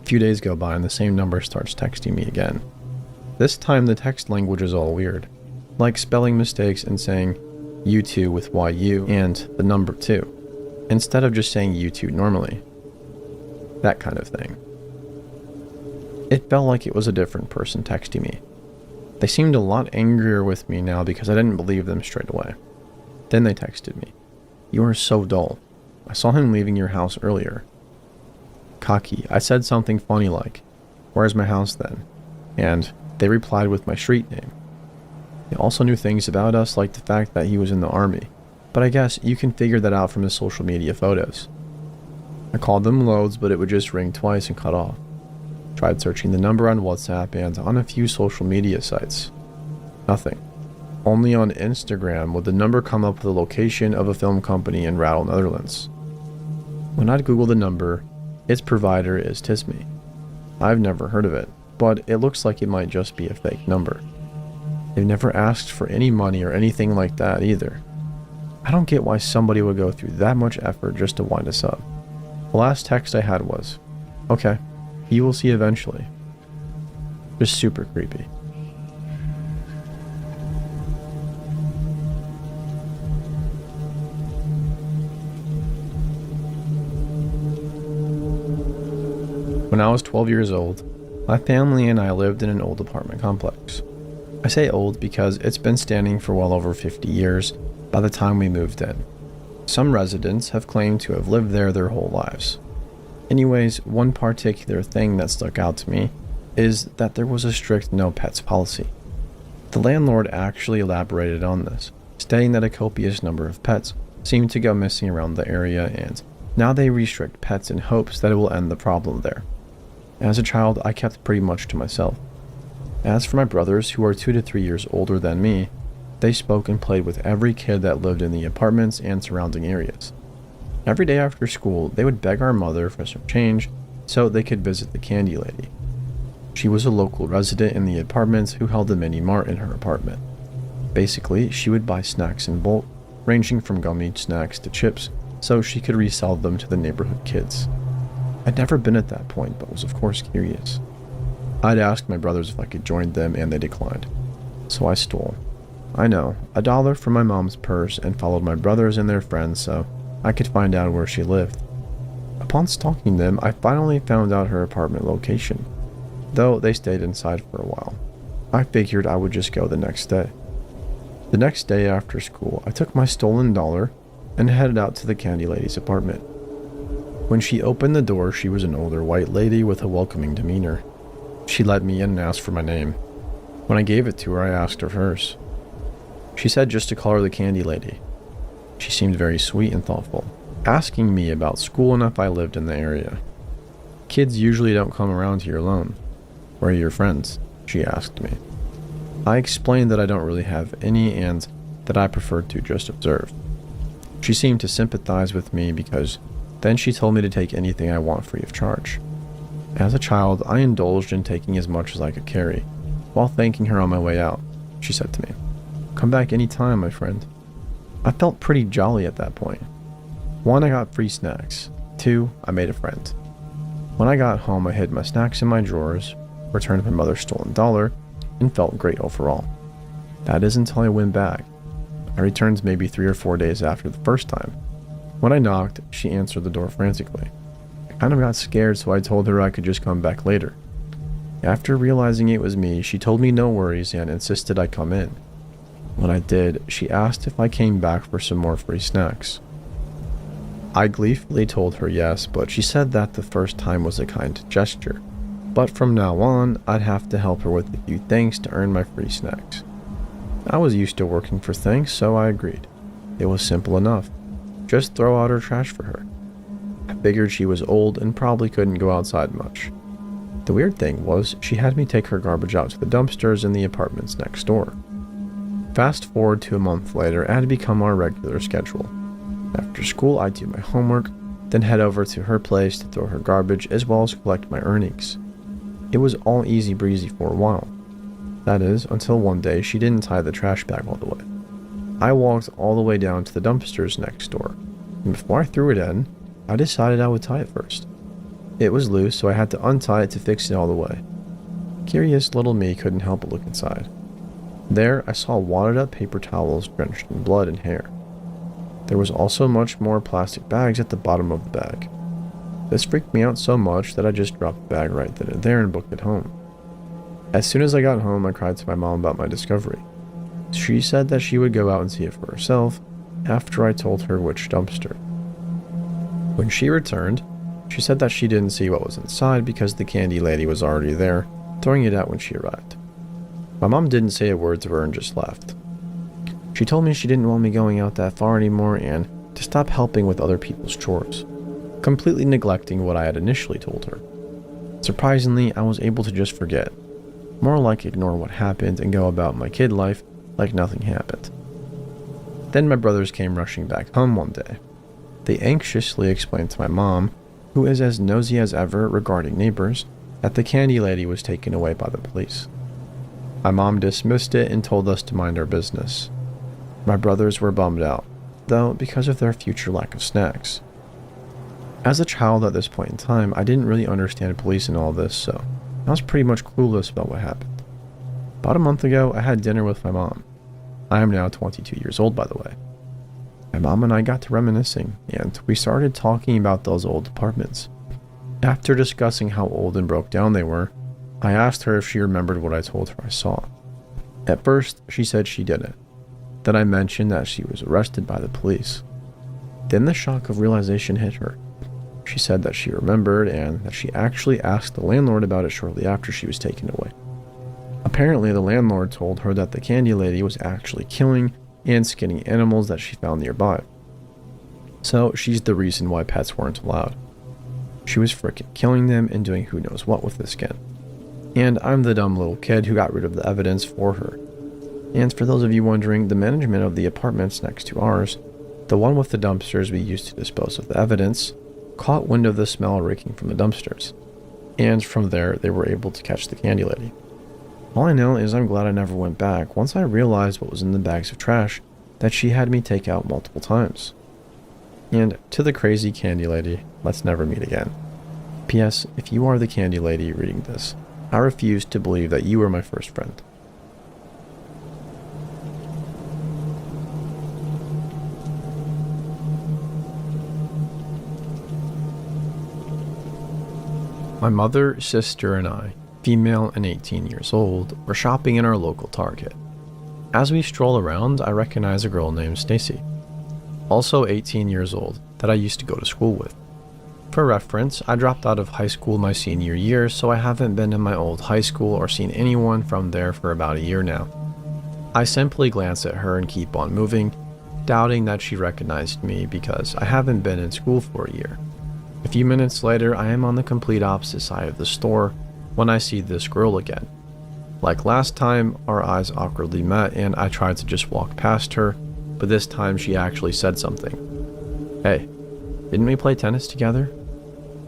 A few days go by and the same number starts texting me again. This time the text language is all weird, like spelling mistakes and saying you two with YU and the number 2, instead of just saying you two normally. That kind of thing. It felt like it was a different person texting me. They seemed a lot angrier with me now because I didn't believe them straight away. Then they texted me, "You are so dull. I saw him leaving your house earlier." Cocky, I said something funny like, "Where's my house then?" And they replied with my street name. They also knew things about us, like the fact that he was in the army, but I guess you can figure that out from his social media photos. I called them loads, but it would just ring twice and cut off. Tried searching the number on WhatsApp and on a few social media sites. Nothing. Only on Instagram would the number come up with the location of a film company in Rattle, Netherlands. When I'd Google the number, its provider is Tisme. I've never heard of it, but it looks like it might just be a fake number. They've never asked for any money or anything like that either. I don't get why somebody would go through that much effort just to wind us up. The last text I had was, "Okay, you will see eventually." Just super creepy. When I was 12 years old, my family and I lived in an old apartment complex. I say old because it's been standing for well over 50 years by the time we moved in. Some residents have claimed to have lived there their whole lives. Anyways, one particular thing that stuck out to me is that there was a strict no pets policy. The landlord actually elaborated on this, stating that a copious number of pets seemed to go missing around the area, and now they restrict pets in hopes that it will end the problem there. As a child, I kept pretty much to myself. As for my brothers, who are 2 to 3 years older than me, they spoke and played with every kid that lived in the apartments and surrounding areas. Every day after school, they would beg our mother for some change so they could visit the candy lady. She was a local resident in the apartments who held a mini mart in her apartment. Basically, she would buy snacks in bulk, ranging from gummy snacks to chips, so she could resell them to the neighborhood kids. I'd never been at that point, but was of course curious. I'd asked my brothers if I could join them, and they declined. So I stole, I know, $1 from my mom's purse and followed my brothers and their friends so I could find out where she lived. Upon stalking them, I finally found out her apartment location, though they stayed inside for a while. I figured I would just go the next day. The next day after school, I took my stolen dollar and headed out to the candy lady's apartment. When she opened the door, she was an older white lady with a welcoming demeanor. She let me in and asked for my name. When I gave it to her, I asked her hers. She said just to call her the candy lady. She seemed very sweet and thoughtful, asking me about school and if I lived in the area. Kids usually don't come around here alone. Where are your friends? She asked me. I explained that I don't really have any and that I preferred to just observe. She seemed to sympathize with me because then she told me to take anything I want free of charge. As a child, I indulged in taking as much as I could carry. While thanking her on my way out, she said to me, "Come back any time, my friend." I felt pretty jolly at that point. 1, I got free snacks. 2, I made a friend. When I got home, I hid my snacks in my drawers, returned my mother's stolen dollar, and felt great overall. That is until I went back. I returned maybe 3 or 4 days after the first time. When I knocked, she answered the door frantically. I kind of got scared, so I told her I could just come back later. After realizing it was me, she told me no worries and insisted I come in. When I did, she asked if I came back for some more free snacks. I gleefully told her yes, but she said that the first time was a kind gesture. But from now on, I'd have to help her with a few things to earn my free snacks. I was used to working for things, so I agreed. It was simple enough. Just throw out her trash for her. I figured she was old and probably couldn't go outside much. The weird thing was, she had me take her garbage out to the dumpsters in the apartments next door. Fast forward to a month later, it had become our regular schedule. After school, I'd do my homework, then head over to her place to throw her garbage as well as collect my earnings. It was all easy breezy for a while. That is, until one day she didn't tie the trash bag all the way. I walked all the way down to the dumpsters next door, and before I threw it in, I decided I would tie it first. It was loose, so I had to untie it to fix it all the way. Curious little me couldn't help but look inside. There, I saw wadded up paper towels drenched in blood and hair. There was also much more plastic bags at the bottom of the bag. This freaked me out so much that I just dropped the bag right then and there and booked it home. As soon as I got home, I cried to my mom about my discovery. She said that she would go out and see it for herself after I told her which dumpster. When she returned, she said that she didn't see what was inside because the candy lady was already there, throwing it out when she arrived. My mom didn't say a word to her and just left. She told me she didn't want me going out that far anymore and to stop helping with other people's chores, completely neglecting what I had initially told her. Surprisingly, I was able to just forget, more like ignore what happened and go about my kid life like nothing happened. Then my brothers came rushing back home one day. They anxiously explained to my mom, who is as nosy as ever regarding neighbors, that the candy lady was taken away by the police. My mom dismissed it and told us to mind our business. My brothers were bummed out, though, because of their future lack of snacks. As a child at this point in time, I didn't really understand police and all this, so I was pretty much clueless about what happened. About a month ago, I had dinner with my mom. I am now 22 years old, by the way. My mom and I got to reminiscing, and we started talking about those old apartments. After discussing how old and broke down they were, I asked her if she remembered what I told her I saw. At first, she said she didn't. Then I mentioned that she was arrested by the police. Then the shock of realization hit her. She said that she remembered and that she actually asked the landlord about it shortly after she was taken away. Apparently, the landlord told her that the candy lady was actually killing and skinning animals that she found nearby. So she's the reason why pets weren't allowed. She was frickin' killing them and doing who knows what with the skin. And I'm the dumb little kid who got rid of the evidence for her. And for those of you wondering, the management of the apartments next to ours, the one with the dumpsters we used to dispose of the evidence, caught wind of the smell reeking from the dumpsters. And from there, they were able to catch the candy lady. All I know is I'm glad I never went back once I realized what was in the bags of trash that she had me take out multiple times. And to the crazy candy lady, let's never meet again. P.S. If you are the candy lady reading this, I refuse to believe that you were my first friend. My mother, sister, and I, female and 18 years old, were shopping in our local Target. As we stroll around, I recognize a girl named Stacy, also 18 years old, that I used to go to school with. For reference, I dropped out of high school my senior year, so I haven't been in my old high school or seen anyone from there for about a year now. I simply glance at her and keep on moving, doubting that she recognized me because I haven't been in school for a year. A few minutes later, I am on the complete opposite side of the store when I see this girl again. Like last time, our eyes awkwardly met and I tried to just walk past her, but this time she actually said something. Hey, didn't we play tennis together?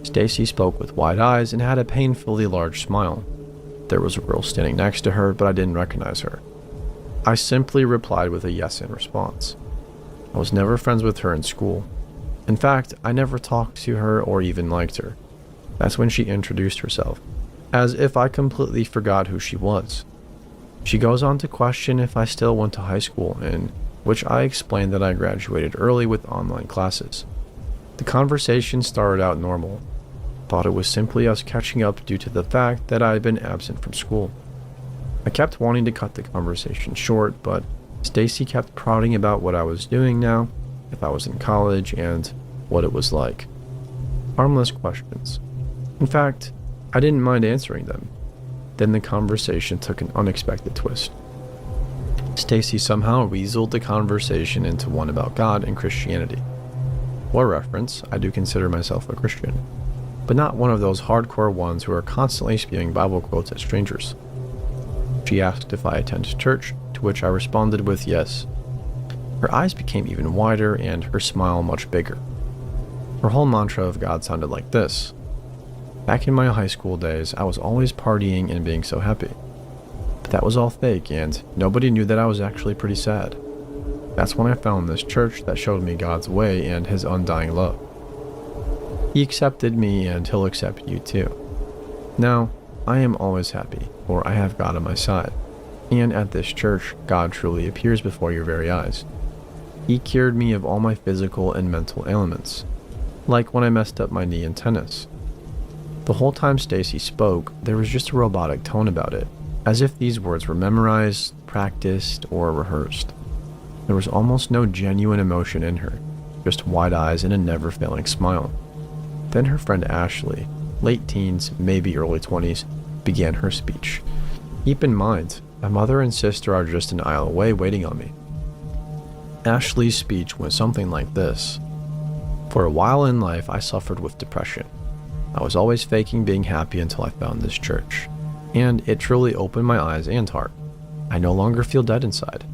Stacy spoke with wide eyes and had a painfully large smile. There was a girl standing next to her, but I didn't recognize her. I simply replied with a yes in response. I was never friends with her in school. In fact, I never talked to her or even liked her. That's when she introduced herself, as if I completely forgot who she was. She goes on to question if I still went to high school, in which I explained that I graduated early with online classes. The conversation started out normal. Thought it was simply us catching up due to the fact that I had been absent from school. I kept wanting to cut the conversation short, but Stacy kept prodding about what I was doing now, if I was in college, and what it was like. Harmless questions. In fact, I didn't mind answering them. Then the conversation took an unexpected twist. Stacy somehow weaseled the conversation into one about God and Christianity. For reference, I do consider myself a Christian, but not one of those hardcore ones who are constantly spewing Bible quotes at strangers. She asked if I attend church, to which I responded with yes. Her eyes became even wider and her smile much bigger. Her whole mantra of God sounded like this. Back in my high school days, I was always partying and being so happy. But that was all fake and nobody knew that I was actually pretty sad. That's when I found this church that showed me God's way and His undying love. He accepted me and He'll accept you too. Now, I am always happy, for I have God on my side. And at this church, God truly appears before your very eyes. He cured me of all my physical and mental ailments, like when I messed up my knee in tennis. The whole time Stacy spoke, there was just a robotic tone about it, as if these words were memorized, practiced, or rehearsed. There was almost no genuine emotion in her, just wide eyes and a never-failing smile. Then her friend Ashley, late teens, maybe early 20s, began her speech. Keep in mind, my mother and sister are just an aisle away waiting on me. Ashley's speech went something like this. For a while in life, I suffered with depression. I was always faking being happy until I found this church, and it truly opened my eyes and heart. I no longer feel dead inside.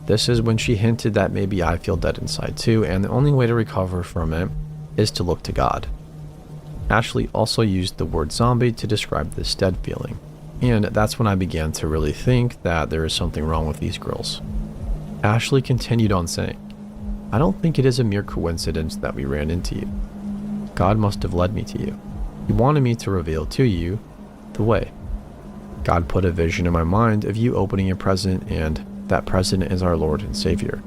This is when she hinted that maybe I feel dead inside too, and the only way to recover from it is to look to God. Ashley also used the word zombie to describe this dead feeling, and that's when I began to really think that there is something wrong with these girls. Ashley continued on saying, I don't think it is a mere coincidence that we ran into you. God must have led me to you. He wanted me to reveal to you the way. God put a vision in my mind of you opening a present, and that present is our Lord and Savior.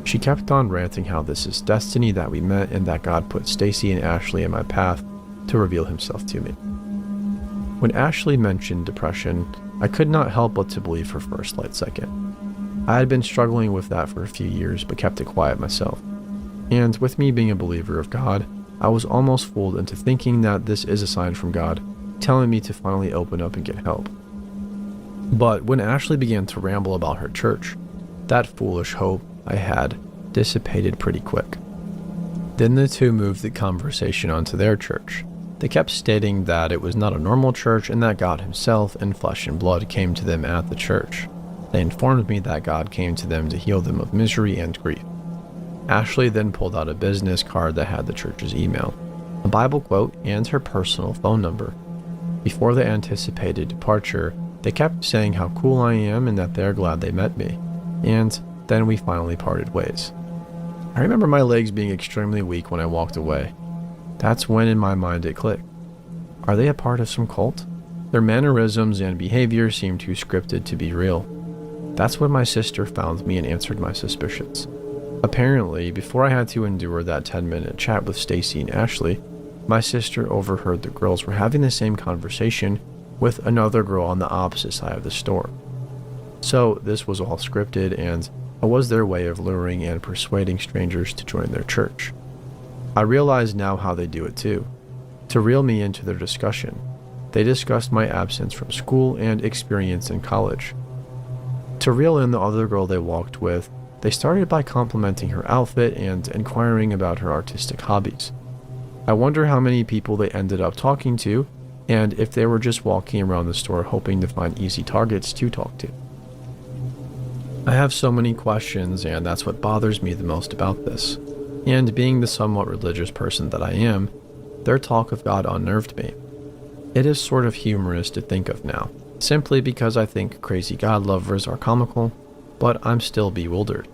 She kept on ranting how this is destiny that we met and that God put Stacy and Ashley in my path to reveal Himself to me. When Ashley mentioned depression, I could not help but to believe her for a slight second. I had been struggling with that for a few years but kept it quiet myself. And with me being a believer of God, I was almost fooled into thinking that this is a sign from God, telling me to finally open up and get help. But when Ashley began to ramble about her church, that foolish hope I had dissipated pretty quick. Then the two moved the conversation onto their church. They kept stating that it was not a normal church and that God himself in flesh and blood came to them at the church. They informed me that God came to them to heal them of misery and grief. Ashley then pulled out a business card that had the church's email, a Bible quote, and her personal phone number. Before the anticipated departure, they kept saying how cool I am and that they're glad they met me. And then we finally parted ways. I remember my legs being extremely weak when I walked away. That's when in my mind it clicked. Are they a part of some cult? Their mannerisms and behavior seemed too scripted to be real. That's when my sister found me and answered my suspicions. Apparently, before I had to endure that 10-minute chat with Stacy and Ashley, my sister overheard the girls were having the same conversation with another girl on the opposite side of the store. So this was all scripted, and it was their way of luring and persuading strangers to join their church. I realize now how they do it too. To reel me into their discussion, they discussed my absence from school and experience in college. To reel in the other girl they walked with, they started by complimenting her outfit and inquiring about her artistic hobbies. I wonder how many people they ended up talking to, and if they were just walking around the store hoping to find easy targets to talk to. I have so many questions, and that's what bothers me the most about this. And being the somewhat religious person that I am, their talk of God unnerved me. It is sort of humorous to think of now, simply because I think crazy God lovers are comical, but I'm still bewildered.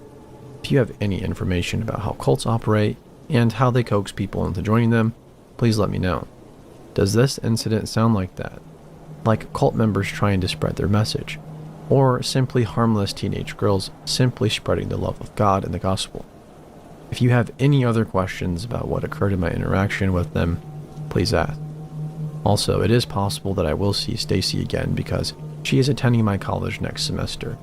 If you have any information about how cults operate and how they coax people into joining them, please let me know. Does this incident sound like that? Like cult members trying to spread their message? Or simply harmless teenage girls simply spreading the love of God and the gospel? If you have any other questions about what occurred in my interaction with them, please ask. Also, it is possible that I will see Stacy again because she is attending my college next semester.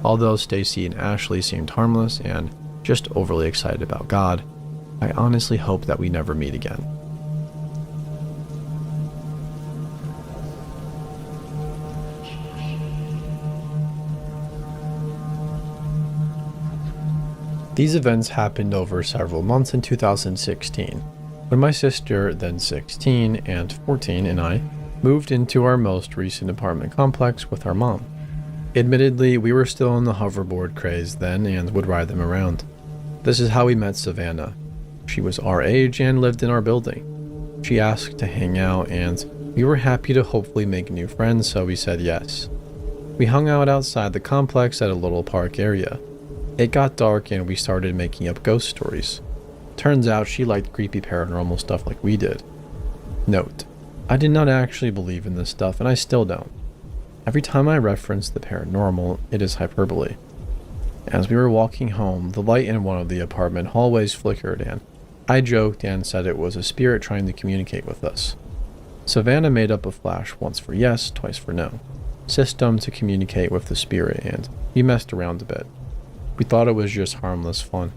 Although Stacy and Ashley seemed harmless and just overly excited about God, I honestly hope that we never meet again. These events happened over several months in 2016, when my sister, then 16 and 14, and I moved into our most recent apartment complex with our mom. Admittedly, we were still in the hoverboard craze then and would ride them around. This is how we met Savannah. She was our age and lived in our building. She asked to hang out, and we were happy to hopefully make new friends, so we said yes. We hung out outside the complex at a little park area. It got dark and we started making up ghost stories. Turns out she liked creepy paranormal stuff like we did. Note, I did not actually believe in this stuff, and I still don't. Every time I reference the paranormal, it is hyperbole. As we were walking home, the light in one of the apartment hallways flickered, and I joked and said it was a spirit trying to communicate with us. Savannah made up a flash once for yes, twice for no. System to communicate with the spirit, and we messed around a bit. We thought it was just harmless fun.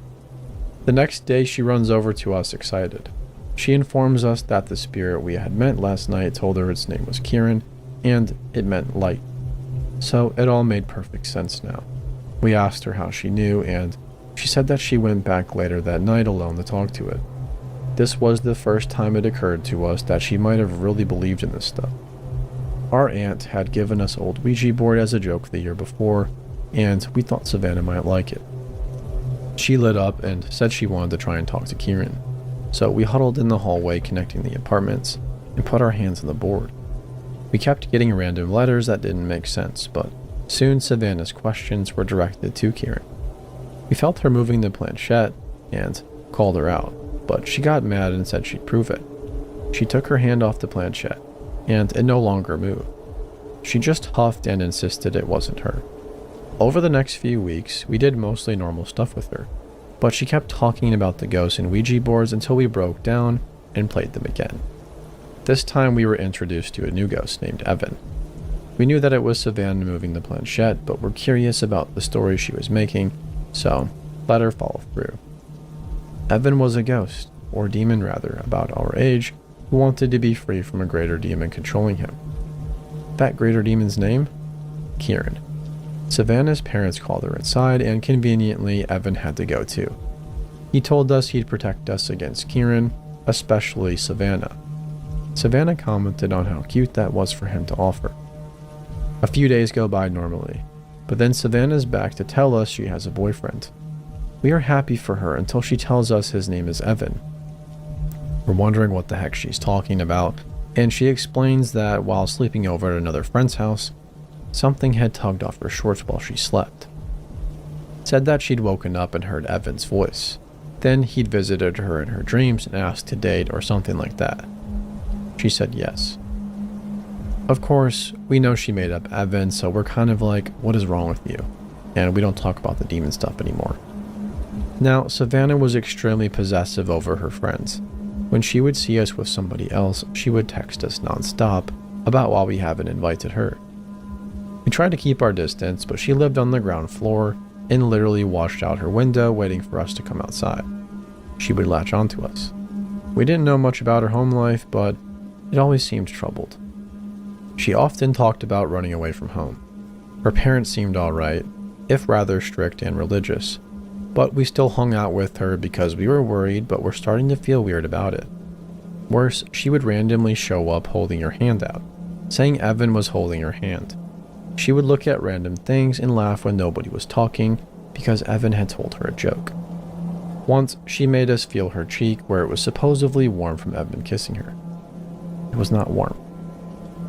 The next day, she runs over to us excited. She informs us that the spirit we had met last night told her its name was Kieran, and it meant light. So it all made perfect sense now. We asked her how she knew, and she said that she went back later that night alone to talk to it. This was the first time it occurred to us that she might have really believed in this stuff. Our aunt had given us old Ouija board as a joke the year before, and we thought Savannah might like it. She lit up and said she wanted to try and talk to Kieran. So we huddled in the hallway connecting the apartments and put our hands on the board. We kept getting random letters that didn't make sense, but soon Savannah's questions were directed to Kieran. We felt her moving the planchette and called her out, but she got mad and said she'd prove it. She took her hand off the planchette, and it no longer moved. She just huffed and insisted it wasn't her. Over the next few weeks, we did mostly normal stuff with her, but she kept talking about the ghosts and Ouija boards until we broke down and played them again. This time we were introduced to a new ghost named Evan. We knew that it was Savannah moving the planchette, but were curious about the story she was making, so let her follow through. Evan was a ghost, or demon rather, about our age, who wanted to be free from a greater demon controlling him. That greater demon's name? Kieran. Savannah's parents called her inside, and conveniently, Evan had to go too. He told us he'd protect us against Kieran, especially Savannah. Savannah commented on how cute that was for him to offer. A few days go by normally, but then Savannah's back to tell us she has a boyfriend. We are happy for her until she tells us his name is Evan. We're wondering what the heck she's talking about, and she explains that while sleeping over at another friend's house, something had tugged off her shorts while she slept. Said that she'd woken up and heard Evan's voice. Then he'd visited her in her dreams and asked to date or something like that. She said yes. Of course, we know she made up Evan, so we're kind of like, what is wrong with you? And we don't talk about the demon stuff anymore. Now, Savannah was extremely possessive over her friends. When she would see us with somebody else, she would text us nonstop about why we haven't invited her. We tried to keep our distance, but she lived on the ground floor and literally watched out her window waiting for us to come outside. She would latch onto us. We didn't know much about her home life, but it always seemed troubled. She often talked about running away from home. Her parents seemed alright, if rather strict and religious, but we still hung out with her because we were worried but were starting to feel weird about it. Worse, she would randomly show up holding her hand out, saying Evan was holding her hand. She would look at random things and laugh when nobody was talking because Evan had told her a joke. Once, she made us feel her cheek where it was supposedly warm from Evan kissing her. It was not warm.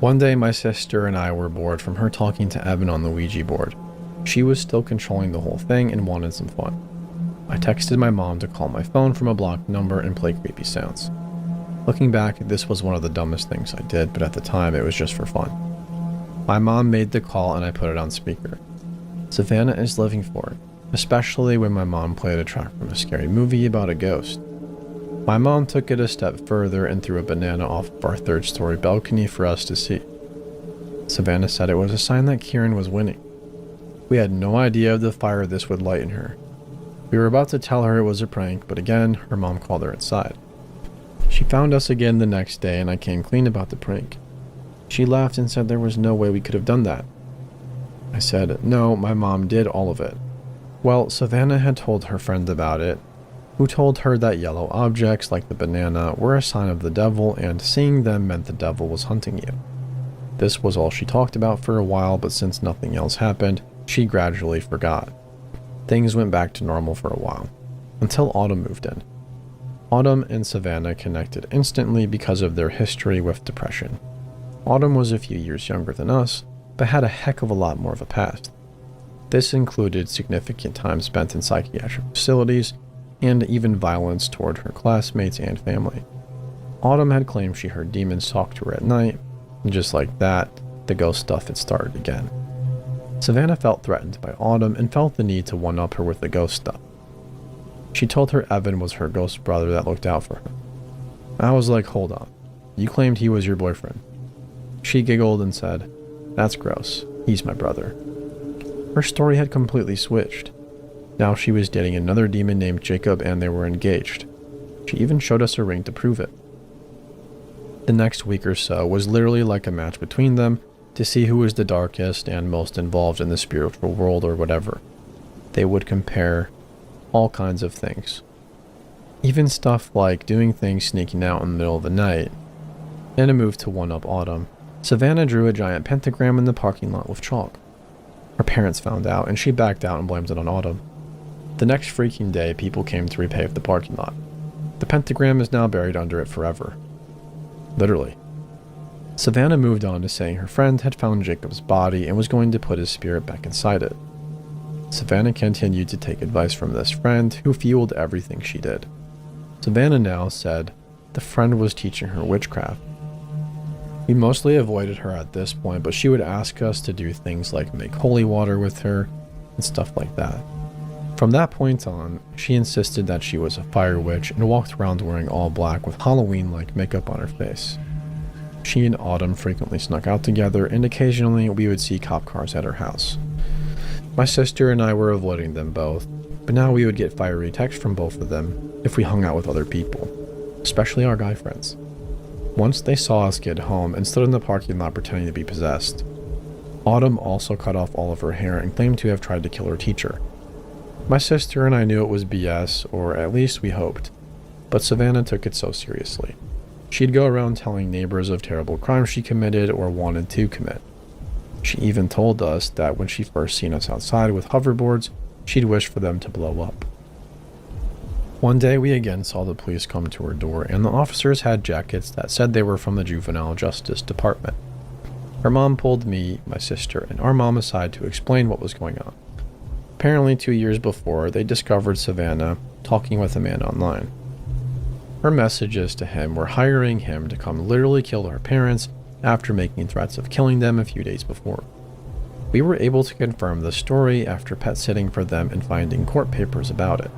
One day, my sister and I were bored from her talking to Evan on the Ouija board. She was still controlling the whole thing and wanted some fun. I texted my mom to call my phone from a blocked number and play creepy sounds. Looking back, this was one of the dumbest things I did, but at the time it was just for fun. My mom made the call and I put it on speaker. Savannah is living for it, especially when my mom played a track from a scary movie about a ghost. My mom took it a step further and threw a banana off of our third-story balcony for us to see. Savannah said it was a sign that Kieran was winning. We had no idea of the fire this would light in her. We were about to tell her it was a prank, but again, her mom called her inside. She found us again the next day and I came clean about the prank. She laughed and said there was no way we could have done that. I said, no, my mom did all of it. Well, Savannah had told her friend about it, who told her that yellow objects like the banana were a sign of the devil and seeing them meant the devil was hunting you. This was all she talked about for a while, but since nothing else happened, she gradually forgot. Things went back to normal for a while, until Autumn moved in. Autumn and Savannah connected instantly because of their history with depression. Autumn was a few years younger than us, but had a heck of a lot more of a past. This included significant time spent in psychiatric facilities, and even violence toward her classmates and family. Autumn had claimed she heard demons talk to her at night, and just like that, the ghost stuff had started again. Savannah felt threatened by Autumn and felt the need to one-up her with the ghost stuff. She told her Evan was her ghost brother that looked out for her. I was like, hold on, you claimed he was your boyfriend. She giggled and said, that's gross, he's my brother. Her story had completely switched. Now she was dating another demon named Jacob and they were engaged. She even showed us a ring to prove it. The next week or so was literally like a match between them to see who was the darkest and most involved in the spiritual world or whatever. They would compare all kinds of things. Even stuff like doing things sneaking out in the middle of the night. In a move to one-up Autumn, Savannah drew a giant pentagram in the parking lot with chalk. Her parents found out and she backed out and blamed it on Autumn. The next freaking day, people came to repave the parking lot. The pentagram is now buried under it forever. Literally. Savannah moved on to saying her friend had found Jacob's body and was going to put his spirit back inside it. Savannah continued to take advice from this friend who fueled everything she did. Savannah now said the friend was teaching her witchcraft. We mostly avoided her at this point, but she would ask us to do things like make holy water with her and stuff like that. From that point on, she insisted that she was a fire witch and walked around wearing all black with Halloween-like makeup on her face. She and Autumn frequently snuck out together, and occasionally we would see cop cars at her house. My sister and I were avoiding them both, but now we would get fiery texts from both of them if we hung out with other people, especially our guy friends. Once they saw us get home and stood in the parking lot pretending to be possessed. Autumn also cut off all of her hair and claimed to have tried to kill her teacher. My sister and I knew it was BS, or at least we hoped, but Savannah took it so seriously. She'd go around telling neighbors of terrible crimes she committed or wanted to commit. She even told us that when she first seen us outside with hoverboards, she'd wish for them to blow up. One day we again saw the police come to her door, and the officers had jackets that said they were from the Juvenile Justice Department. Her mom pulled me, my sister, and our mom aside to explain what was going on. Apparently 2 years before, they discovered Savannah talking with a man online. Her messages to him were hiring him to come literally kill her parents after making threats of killing them a few days before. We were able to confirm the story after pet sitting for them and finding court papers about it.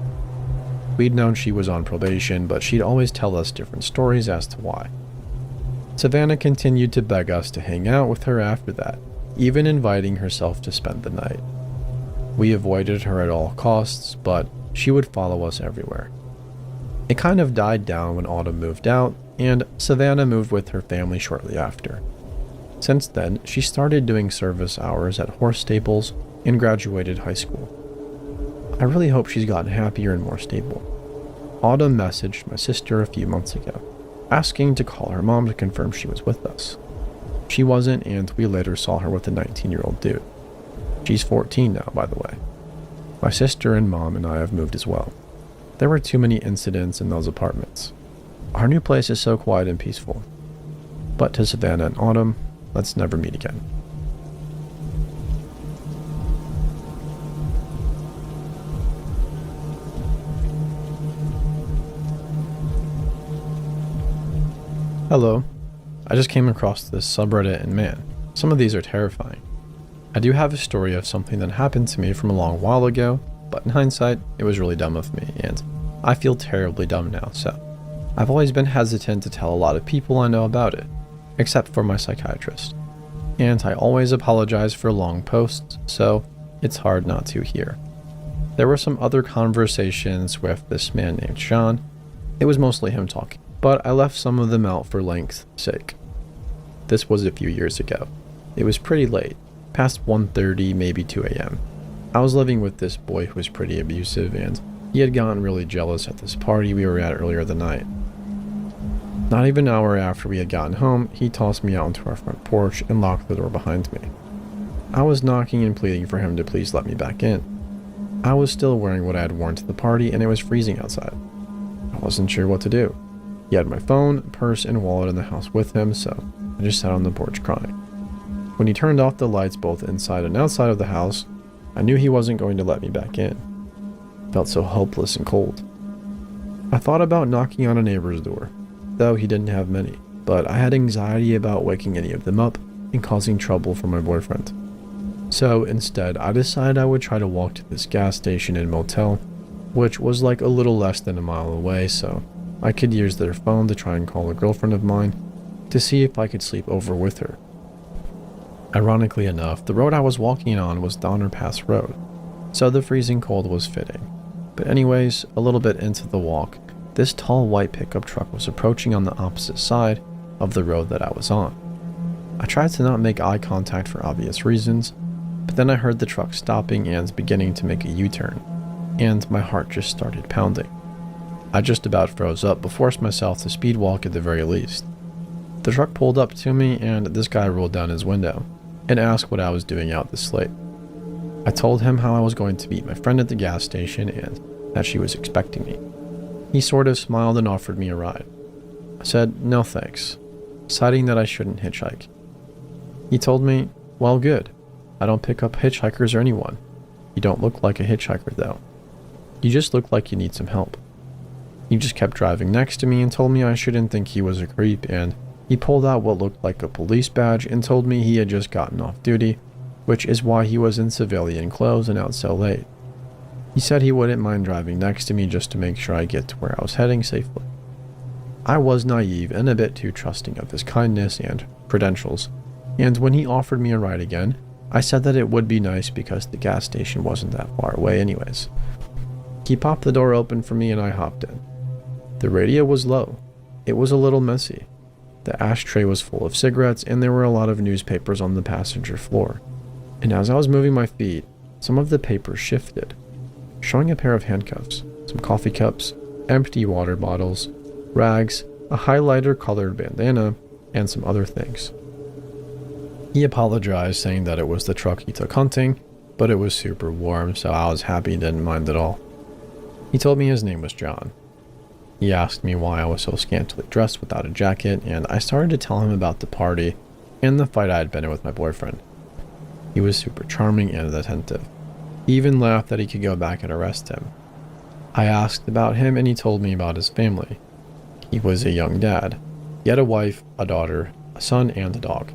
We'd known she was on probation, but she'd always tell us different stories as to why. Savannah continued to beg us to hang out with her after that, even inviting herself to spend the night. We avoided her at all costs, but she would follow us everywhere. It kind of died down when Autumn moved out, and Savannah moved with her family shortly after. Since then, she started doing service hours at horse stables and graduated high school. I really hope she's gotten happier and more stable. Autumn messaged my sister a few months ago, asking to call her mom to confirm she was with us. She wasn't, and we later saw her with a 19-year-old dude. She's 14 now, by the way. My sister and mom and I have moved as well. There were too many incidents in those apartments. Our new place is so quiet and peaceful. But to Savannah and Autumn, let's never meet again. Hello. I just came across this subreddit and man, some of these are terrifying. I do have a story of something that happened to me from a long while ago, but in hindsight, it was really dumb of me, and I feel terribly dumb now, so I've always been hesitant to tell a lot of people I know about it, except for my psychiatrist. And I always apologize for long posts, so it's hard not to here. There were some other conversations with this man named Sean. It was mostly him talking, but I left some of them out for length's sake. This was a few years ago. It was pretty late, past 1:30, maybe 2 a.m. I was living with this boy who was pretty abusive, and he had gotten really jealous at this party we were at earlier the night. Not even an hour after we had gotten home, he tossed me out onto our front porch and locked the door behind me. I was knocking and pleading for him to please let me back in. I was still wearing what I had worn to the party, and it was freezing outside. I wasn't sure what to do. He had my phone, purse, and wallet in the house with him, so I just sat on the porch crying. When he turned off the lights both inside and outside of the house, I knew he wasn't going to let me back in. I felt so hopeless and cold. I thought about knocking on a neighbor's door, though he didn't have many, but I had anxiety about waking any of them up and causing trouble for my boyfriend. So instead, I decided I would try to walk to this gas station and motel, which was like a little less than a mile away, so I could use their phone to try and call a girlfriend of mine to see if I could sleep over with her. Ironically enough, the road I was walking on was Donner Pass Road, so the freezing cold was fitting. But anyways, a little bit into the walk, this tall white pickup truck was approaching on the opposite side of the road that I was on. I tried to not make eye contact for obvious reasons, but then I heard the truck stopping and beginning to make a U-turn, and my heart just started pounding. I just about froze up but forced myself to speed walk at the very least. The truck pulled up to me and this guy rolled down his window and asked what I was doing out this late. I told him how I was going to meet my friend at the gas station and that she was expecting me. He sort of smiled and offered me a ride. I said no thanks, citing that I shouldn't hitchhike. He told me, well good, I don't pick up hitchhikers or anyone. You don't look like a hitchhiker though. You just look like you need some help. He just kept driving next to me and told me I shouldn't think he was a creep, and he pulled out what looked like a police badge and told me he had just gotten off duty, which is why he was in civilian clothes and out so late. He said he wouldn't mind driving next to me just to make sure I get to where I was heading safely. I was naive and a bit too trusting of his kindness and credentials, and when he offered me a ride again, I said that it would be nice because the gas station wasn't that far away anyways. He popped the door open for me and I hopped in. The radio was low. It was a little messy. The ashtray was full of cigarettes and there were a lot of newspapers on the passenger floor. And as I was moving my feet, some of the papers shifted, showing a pair of handcuffs, some coffee cups, empty water bottles, rags, a highlighter-colored bandana, and some other things. He apologized, saying that it was the truck he took hunting, but it was super warm, so I was happy he didn't mind at all. He told me his name was John. He asked me why I was so scantily dressed without a jacket, and I started to tell him about the party and the fight I had been in with my boyfriend. He was super charming and attentive. He even laughed that he could go back and arrest him. I asked about him and he told me about his family. He was a young dad. He had a wife, a daughter, a son, and a dog.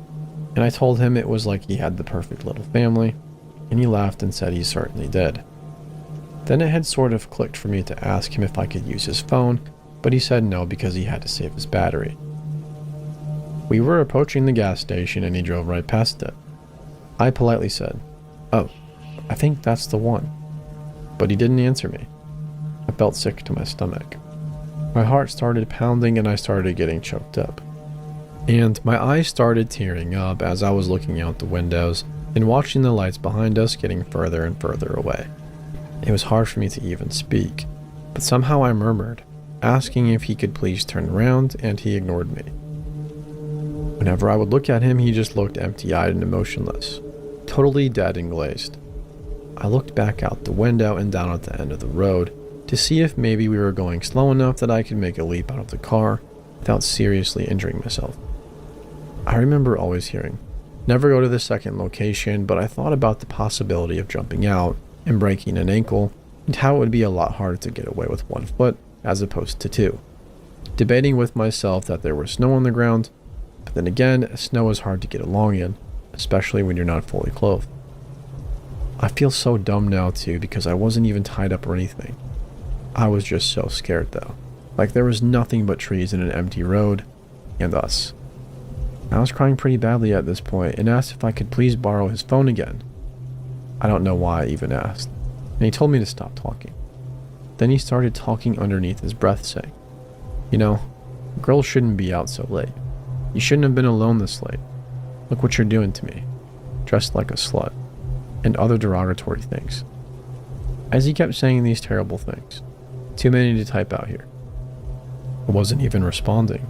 And I told him it was like he had the perfect little family, and he laughed and said he certainly did. Then it had sort of clicked for me to ask him if I could use his phone, but he said no because he had to save his battery. We were approaching the gas station and he drove right past it. I politely said, "Oh, I think that's the one." But he didn't answer me. I felt sick to my stomach. My heart started pounding and I started getting choked up. And my eyes started tearing up as I was looking out the windows and watching the lights behind us getting further and further away. It was hard for me to even speak, but somehow I murmured, asking if he could please turn around, and he ignored me. Whenever I would look at him, he just looked empty-eyed and emotionless, totally dead and glazed. I looked back out the window and down at the end of the road to see if maybe we were going slow enough that I could make a leap out of the car without seriously injuring myself. I remember always hearing, "Never go to the second location," but I thought about the possibility of jumping out and breaking an ankle and how it would be a lot harder to get away with 1 foot as opposed to 2. Debating with myself that there was snow on the ground, but then again, snow is hard to get along in, especially when you're not fully clothed. I feel so dumb now too because I wasn't even tied up or anything. I was just so scared though. Like there was nothing but trees and an empty road, and us. I was crying pretty badly at this point and asked if I could please borrow his phone again. I don't know why I even asked, and he told me to stop talking. Then he started talking underneath his breath, saying, "You know, girls shouldn't be out so late. You shouldn't have been alone this late. Look what you're doing to me. Dressed like a slut," and other derogatory things. As he kept saying these terrible things, too many to type out here. I wasn't even responding.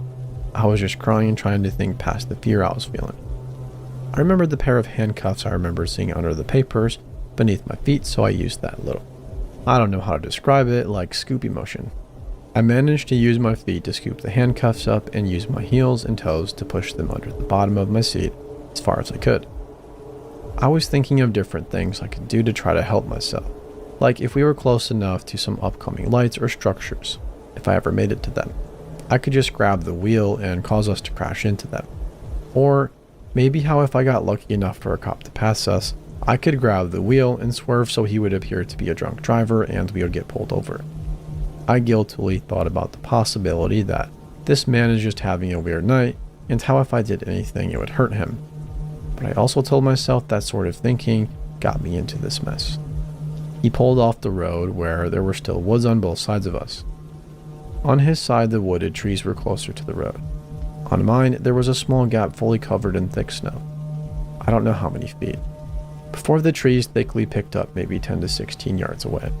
I was just crying and trying to think past the fear I was feeling. I remembered the pair of handcuffs I remember seeing under the papers beneath my feet, so I used that little, I don't know how to describe it, like scoopy motion. I managed to use my feet to scoop the handcuffs up and use my heels and toes to push them under the bottom of my seat as far as I could. I was thinking of different things I could do to try to help myself, like if we were close enough to some upcoming lights or structures, if I ever made it to them, I could just grab the wheel and cause us to crash into them. Or maybe how if I got lucky enough for a cop to pass us, I could grab the wheel and swerve so he would appear to be a drunk driver and we would get pulled over. I guiltily thought about the possibility that this man is just having a weird night and how if I did anything it would hurt him. But I also told myself that sort of thinking got me into this mess. He pulled off the road where there were still woods on both sides of us. On his side, the wooded trees were closer to the road. On mine, there was a small gap fully covered in thick snow. I don't know how many feet. Before the trees thickly picked up maybe 10 to 16 yards away.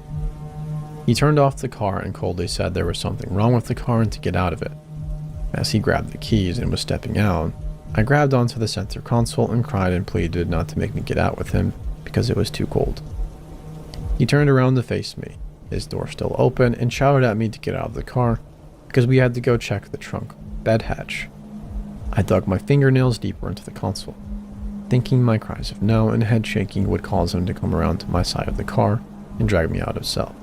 He turned off the car and coldly said there was something wrong with the car and to get out of it. As he grabbed the keys and was stepping out, I grabbed onto the center console and cried and pleaded not to make me get out with him because it was too cold. He turned around to face me, his door still open, and shouted at me to get out of the car because we had to go check the trunk bed hatch. I dug my fingernails deeper into the console, thinking my cries of no and head shaking would cause him to come around to my side of the car and drag me out of cell.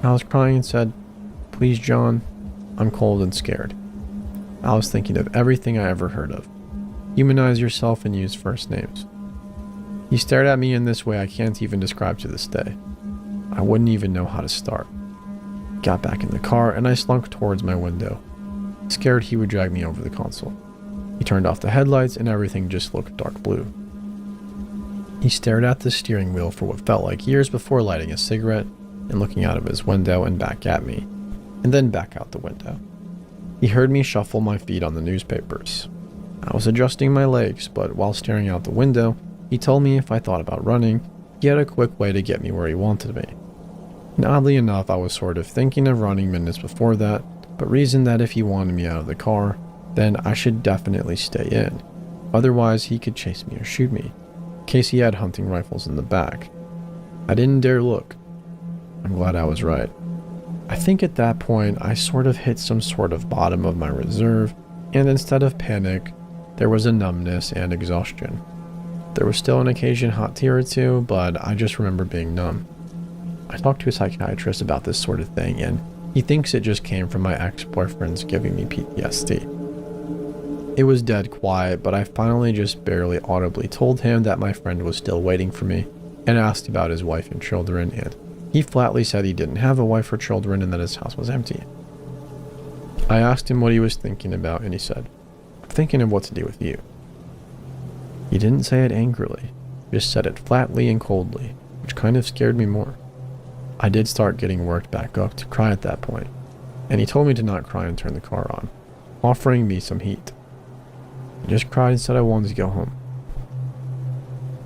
I was crying and said, "Please, John, I'm cold and scared." I was thinking of everything I ever heard of. Humanize yourself and use first names. He stared at me in this way I can't even describe to this day. I wouldn't even know how to start. Got back in the car and I slunk towards my window, scared he would drag me over the console. He turned off the headlights and everything just looked dark blue. He stared at the steering wheel for what felt like years before lighting a cigarette and looking out of his window and back at me, and then back out the window. He heard me shuffle my feet on the newspapers. I was adjusting my legs, but while staring out the window, he told me if I thought about running, he had a quick way to get me where he wanted me. And oddly enough, I was sort of thinking of running minutes before that, but reasoned that if he wanted me out of the car, then I should definitely stay in. Otherwise, he could chase me or shoot me, in case he had hunting rifles in the back. I didn't dare look. I'm glad I was right. I think at that point, I sort of hit some sort of bottom of my reserve, and instead of panic, there was a numbness and exhaustion. There was still an occasion hot tear or two, but I just remember being numb. I talked to a psychiatrist about this sort of thing, and he thinks it just came from my ex-boyfriends giving me PTSD. It was dead quiet, but I finally just barely audibly told him that my friend was still waiting for me, and asked about his wife and children, and he flatly said he didn't have a wife or children and that his house was empty. I asked him what he was thinking about, and he said, "I'm thinking of what to do with you." He didn't say it angrily, just said it flatly and coldly, which kind of scared me more. I did start getting worked back up to cry at that point, and he told me to not cry and turn the car on, offering me some heat. I just cried and said I wanted to go home.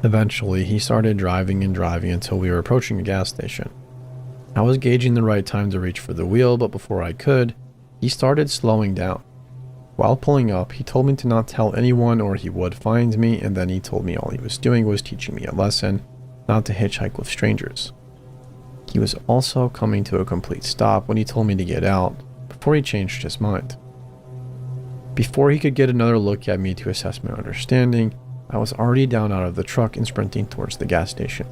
Eventually, he started driving and driving until we were approaching a gas station. I was gauging the right time to reach for the wheel, but before I could, he started slowing down. While pulling up, he told me to not tell anyone or he would find me, and then he told me all he was doing was teaching me a lesson, not to hitchhike with strangers. He was also coming to a complete stop when he told me to get out, before he changed his mind. Before he could get another look at me to assess my understanding, I was already down out of the truck and sprinting towards the gas station.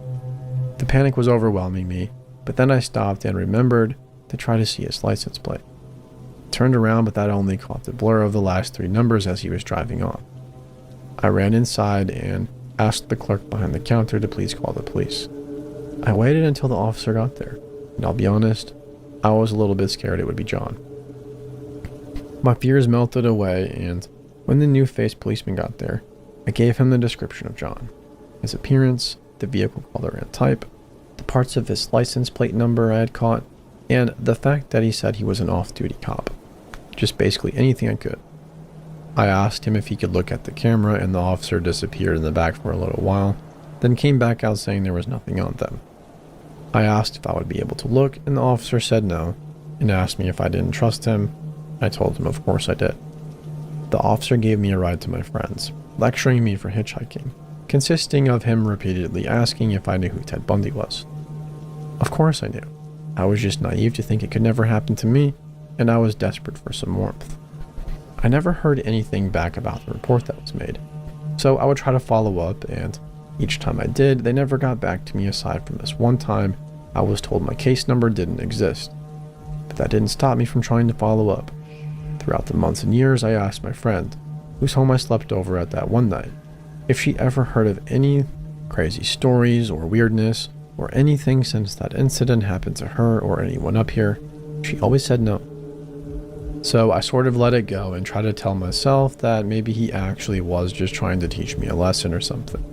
The panic was overwhelming me, but then I stopped and remembered to try to see his license plate. Turned around, but that only caught the blur of the last 3 numbers as he was driving off. I ran inside and asked the clerk behind the counter to please call the police. I waited until the officer got there, and I'll be honest, I was a little bit scared it would be John. My fears melted away, and when the new-faced policeman got there, I gave him the description of John, his appearance, the vehicle color and type, the parts of his license plate number I had caught, and the fact that he said he was an off-duty cop. Just basically anything I could. I asked him if he could look at the camera, and the officer disappeared in the back for a little while, then came back out saying there was nothing on them. I asked if I would be able to look, and the officer said no, and asked me if I didn't trust him. I told him of course I did. The officer gave me a ride to my friend's, lecturing me for hitchhiking, consisting of him repeatedly asking if I knew who Ted Bundy was. Of course I knew. I was just naive to think it could never happen to me, and I was desperate for some warmth. I never heard anything back about the report that was made, so I would try to follow up, and each time I did, they never got back to me aside from this one time I was told my case number didn't exist. But that didn't stop me from trying to follow up. Throughout the months and years, I asked my friend, whose home I slept over at that one night, if she ever heard of any crazy stories or weirdness or anything since that incident happened to her or anyone up here. She always said no. So I sort of let it go and tried to tell myself that maybe he actually was just trying to teach me a lesson or something.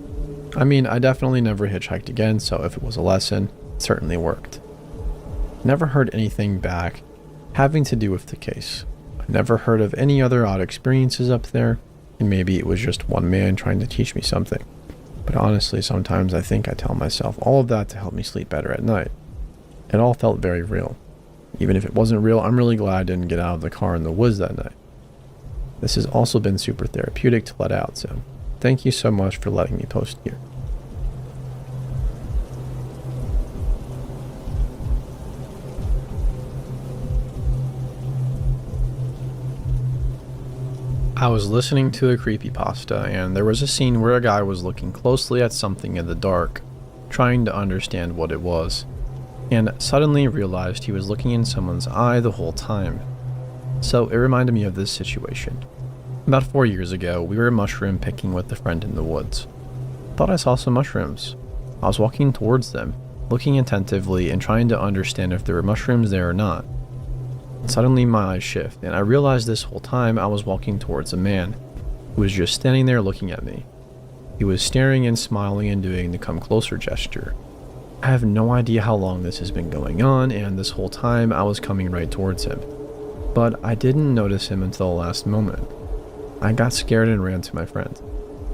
I mean, I definitely never hitchhiked again, so if it was a lesson, it certainly worked. Never heard anything back having to do with the case. I never heard of any other odd experiences up there, and maybe it was just one man trying to teach me something. But honestly, sometimes I think I tell myself all of that to help me sleep better at night. It all felt very real. Even if it wasn't real, I'm really glad I didn't get out of the car in the woods that night. This has also been super therapeutic to let out, so thank you so much for letting me post here. I was listening to a creepypasta, and there was a scene where a guy was looking closely at something in the dark, trying to understand what it was, and suddenly realized he was looking in someone's eye the whole time. So it reminded me of this situation. About 4 years ago, we were mushroom picking with a friend in the woods. Thought I saw some mushrooms. I was walking towards them, looking attentively and trying to understand if there were mushrooms there or not. Suddenly my eyes shift, and I realized this whole time I was walking towards a man who was just standing there looking at me. He was staring and smiling and doing the come closer gesture. I have no idea how long this has been going on, and this whole time I was coming right towards him. But I didn't notice him until the last moment. I got scared and ran to my friend.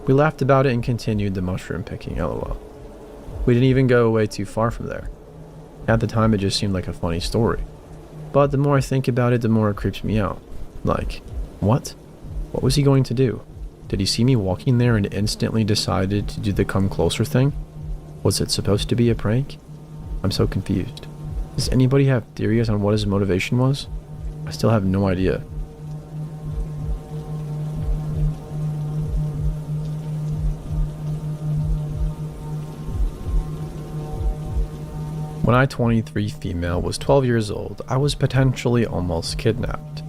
We laughed about it and continued the mushroom picking, lol. We didn't even go away too far from there. At the time it just seemed like a funny story. But the more I think about it, the more it creeps me out. Like, what? What was he going to do? Did he see me walking there and instantly decided to do the come closer thing? Was it supposed to be a prank? I'm so confused. Does anybody have theories on what his motivation was? I still have no idea. When I, 23 female, was 12 years old, I was potentially almost kidnapped.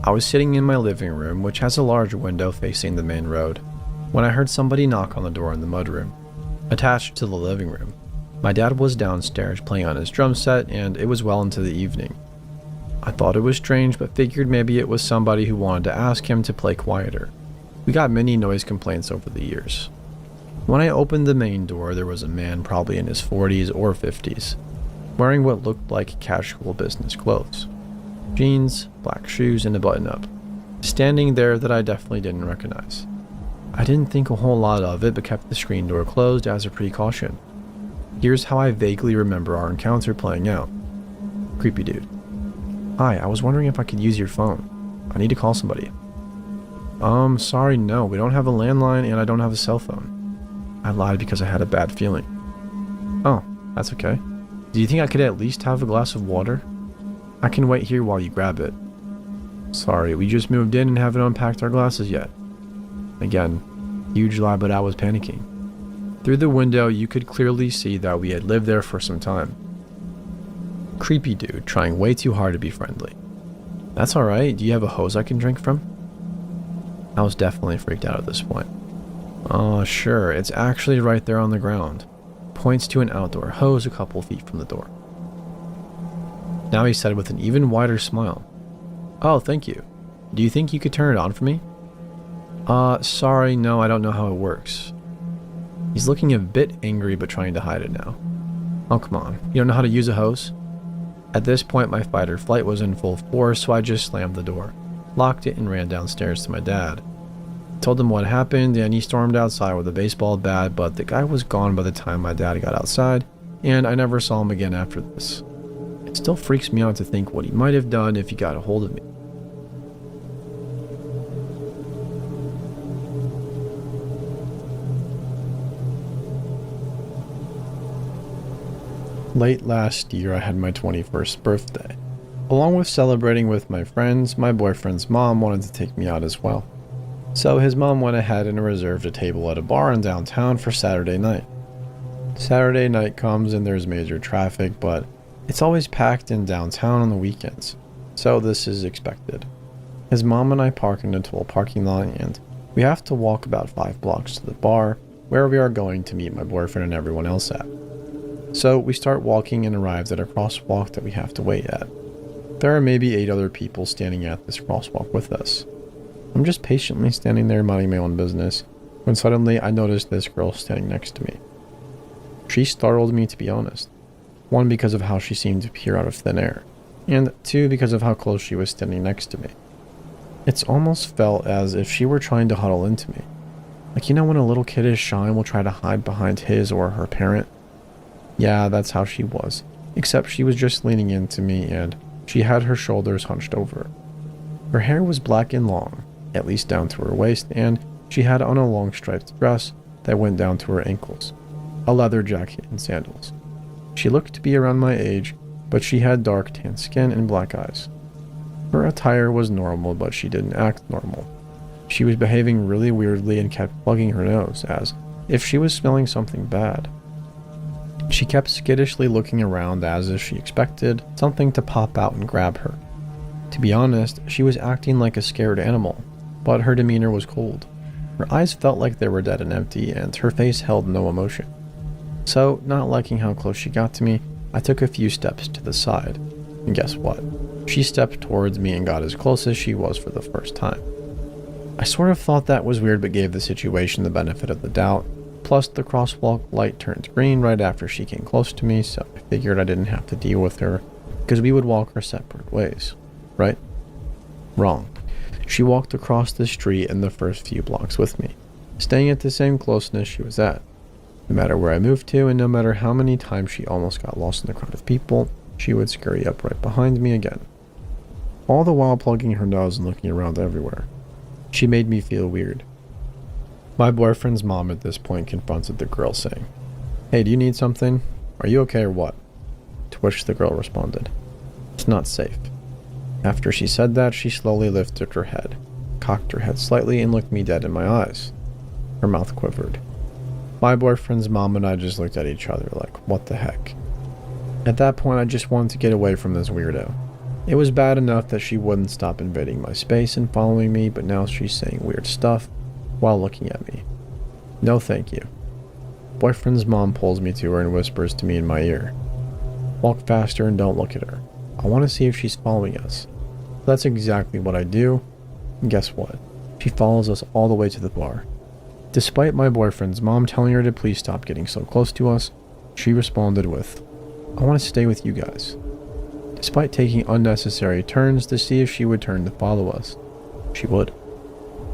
I was sitting in my living room, which has a large window facing the main road, when I heard somebody knock on the door in the mudroom, attached to the living room. My dad was downstairs playing on his drum set, and it was well into the evening. I thought it was strange, but figured maybe it was somebody who wanted to ask him to play quieter. We got many noise complaints over the years. When I opened the main door, there was a man probably in his 40s or 50s, wearing what looked like casual business clothes. Jeans, black shoes, and a button-up, standing there that I definitely didn't recognize. I didn't think a whole lot of it, but kept the screen door closed as a precaution. Here's how I vaguely remember our encounter playing out. Creepy dude. Hi, I was wondering if I could use your phone. I need to call somebody. Sorry, no, we don't have a landline and I don't have a cell phone. I lied because I had a bad feeling. Oh, that's okay. Do you think I could at least have a glass of water? I can wait here while you grab it. Sorry, we just moved in and haven't unpacked our glasses yet. Again, huge lie, but I was panicking. Through the window, you could clearly see that we had lived there for some time. Creepy dude trying way too hard to be friendly. That's alright, do you have a hose I can drink from? I was definitely freaked out at this point. Oh, sure, it's actually right there on the ground. Points to an outdoor hose a couple feet from the door. Now he said with an even wider smile, "Oh, thank you. Do you think you could turn it on for me?" Sorry, no, I don't know how it works. He's looking a bit angry but trying to hide it now. Oh, come on, you don't know how to use a hose? At this point, my fight or flight was in full force, so I just slammed the door, locked it, and ran downstairs to my dad. Told him what happened, and he stormed outside with a baseball bat, but the guy was gone by the time my dad got outside, and I never saw him again after this. It still freaks me out to think what he might have done if he got a hold of me. Late last year, I had my 21st birthday. Along with celebrating with my friends, my boyfriend's mom wanted to take me out as well. So his mom went ahead and reserved a table at a bar in downtown for Saturday night. Saturday night comes and there's major traffic, but it's always packed in downtown on the weekends, so this is expected. His mom and I park in a toll parking lot, and we have to walk about 5 blocks to the bar where we are going to meet my boyfriend and everyone else at. So we start walking and arrive at a crosswalk that we have to wait at. There are maybe 8 other people standing at this crosswalk with us. I'm just patiently standing there minding my own business when suddenly I noticed this girl standing next to me. She startled me, to be honest. 1, because of how she seemed to appear out of thin air, and 2, because of how close she was standing next to me. It's almost felt as if she were trying to huddle into me. Like, you know when a little kid is shy and will try to hide behind his or her parent? Yeah, that's how she was, except she was just leaning into me and she had her shoulders hunched over. Her hair was black and long, at least down to her waist, and she had on a long striped dress that went down to her ankles, a leather jacket and sandals. She looked to be around my age, but she had dark tan skin and black eyes. Her attire was normal, but she didn't act normal. She was behaving really weirdly and kept plugging her nose, as if she was smelling something bad. She kept skittishly looking around as if she expected something to pop out and grab her. To be honest, she was acting like a scared animal, but her demeanor was cold. Her eyes felt like they were dead and empty, and her face held no emotion. So, not liking how close she got to me, I took a few steps to the side. And guess what? She stepped towards me and got as close as she was for the first time. I sort of thought that was weird, but gave the situation the benefit of the doubt, Plus, the crosswalk light turned green right after she came close to me, so I figured I didn't have to deal with her because we would walk our separate ways, right? Wrong. She walked across the street in the first few blocks with me, staying at the same closeness she was at. No matter where I moved to, and no matter how many times she almost got lost in the crowd of people, she would scurry up right behind me again. All the while plugging her nose and looking around everywhere. She made me feel weird. My boyfriend's mom at this point confronted the girl, saying, "Hey, do you need something? Are you okay or what?" To which the girl responded, "It's not safe." After she said that, she slowly lifted her head, cocked her head slightly, and looked me dead in my eyes. Her mouth quivered. My boyfriend's mom and I just looked at each other like, what the heck? At that point, I just wanted to get away from this weirdo. It was bad enough that she wouldn't stop invading my space and following me, but now she's saying weird stuff while looking at me. No thank you. Boyfriend's mom pulls me to her and whispers to me in my ear, "Walk faster and don't look at her. I want to see if she's following us." That's exactly what I do, and guess what? She follows us all the way to the bar. Despite my boyfriend's mom telling her to please stop getting so close to us, she responded with, "I want to stay with you guys." Despite taking unnecessary turns to see if she would turn to follow us, she would.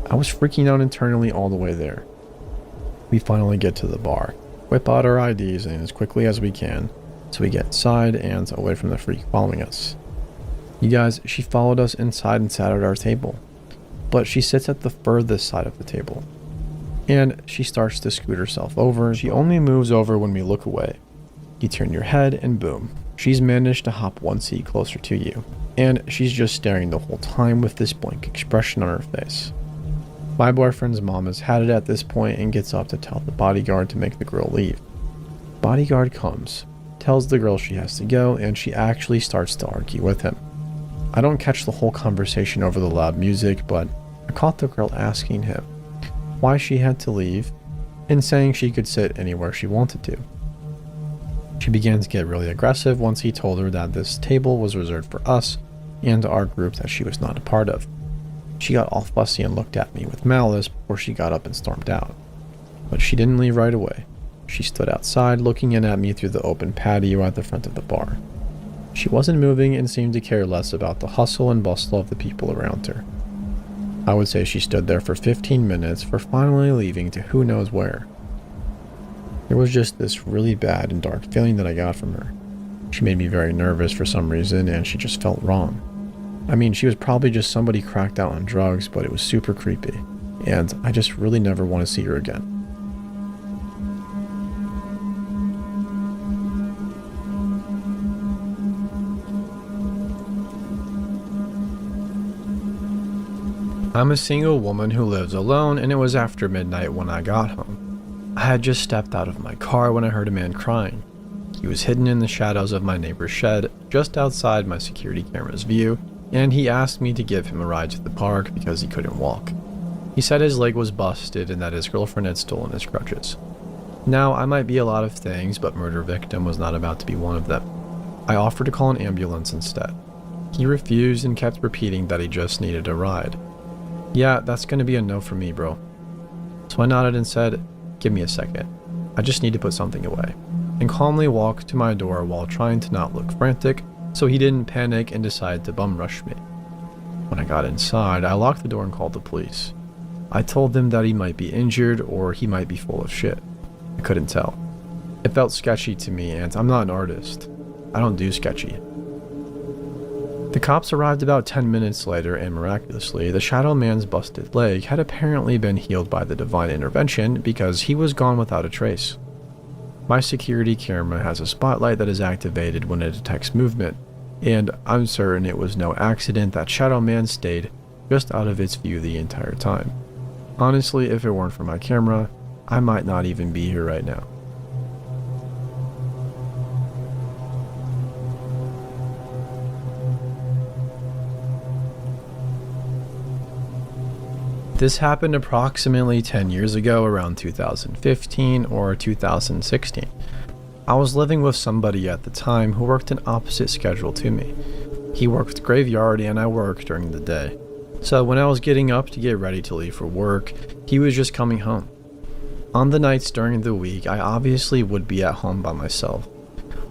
I was freaking out internally all the way there. We finally get to the bar, whip out our IDs and as quickly as we can, so we get inside and away from the freak following us. You guys, she followed us inside and sat at our table, but she sits at the furthest side of the table. And she starts to scoot herself over. She only moves over when we look away. You turn your head and boom, she's managed to hop one seat closer to you. And she's just staring the whole time with this blank expression on her face. My boyfriend's mom has had it at this point and gets up to tell the bodyguard to make the girl leave. Bodyguard comes, tells the girl she has to go, and she actually starts to argue with him. I don't catch the whole conversation over the loud music, but I caught the girl asking him why she had to leave, and saying she could sit anywhere she wanted to. She began to get really aggressive once he told her that this table was reserved for us and our group that she was not a part of. She got all fussy and looked at me with malice before she got up and stormed out. But she didn't leave right away. She stood outside looking in at me through the open patio at the front of the bar. She wasn't moving and seemed to care less about the hustle and bustle of the people around her. I would say she stood there for 15 minutes for finally leaving to who knows where. There was just this really bad and dark feeling that I got from her. She made me very nervous for some reason, and she just felt wrong. I mean, she was probably just somebody cracked out on drugs, but it was super creepy, and I just really never want to see her again. I'm a single woman who lives alone, and it was after midnight when I got home. I had just stepped out of my car when I heard a man crying. He was hidden in the shadows of my neighbor's shed, just outside my security camera's view, and he asked me to give him a ride to the park because he couldn't walk. He said his leg was busted and that his girlfriend had stolen his crutches. Now, I might be a lot of things, but murder victim was not about to be one of them. I offered to call an ambulance instead. He refused and kept repeating that he just needed a ride. Yeah, that's gonna be a no for me, bro. So I nodded and said, "Give me a second. I just need to put something away," and calmly walked to my door while trying to not look frantic so he didn't panic and decide to bum rush me. When I got inside, I locked the door and called the police. I told them that he might be injured or he might be full of shit. I couldn't tell. It felt sketchy to me, and I'm not an artist. I don't do sketchy. The cops arrived about 10 minutes later, and miraculously, the shadow man's busted leg had apparently been healed by the divine intervention because he was gone without a trace. My security camera has a spotlight that is activated when it detects movement, and I'm certain it was no accident that Shadow Man stayed just out of its view the entire time. Honestly, if it weren't for my camera, I might not even be here right now. This happened approximately 10 years ago, around 2015 or 2016. I was living with somebody at the time who worked an opposite schedule to me. He worked graveyard and I worked during the day. So when I was getting up to get ready to leave for work, he was just coming home. On the nights during the week, I obviously would be at home by myself.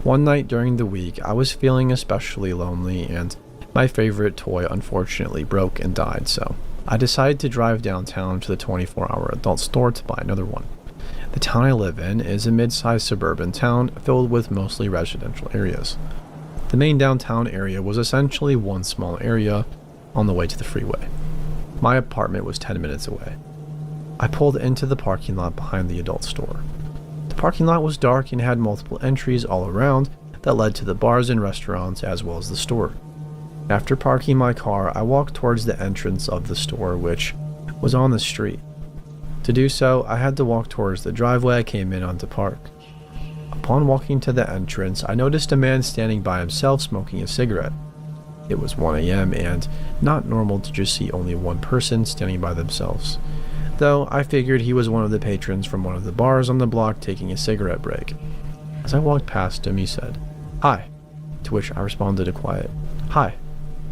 One night during the week, I was feeling especially lonely, and my favorite toy unfortunately broke and died, so I decided to drive downtown to the 24-hour adult store to buy another one. The town I live in is a mid-sized suburban town filled with mostly residential areas. The main downtown area was essentially one small area on the way to the freeway. My apartment was 10 minutes away. I pulled into the parking lot behind the adult store. The parking lot was dark and had multiple entries all around that led to the bars and restaurants as well as the store. After parking my car, I walked towards the entrance of the store, which was on the street. To do so, I had to walk towards the driveway I came in on to park. Upon walking to the entrance, I noticed a man standing by himself smoking a cigarette. It was 1 a.m. and not normal to just see only one person standing by themselves, though I figured he was one of the patrons from one of the bars on the block taking a cigarette break. As I walked past him, he said, "Hi," to which I responded a quiet, "Hi,"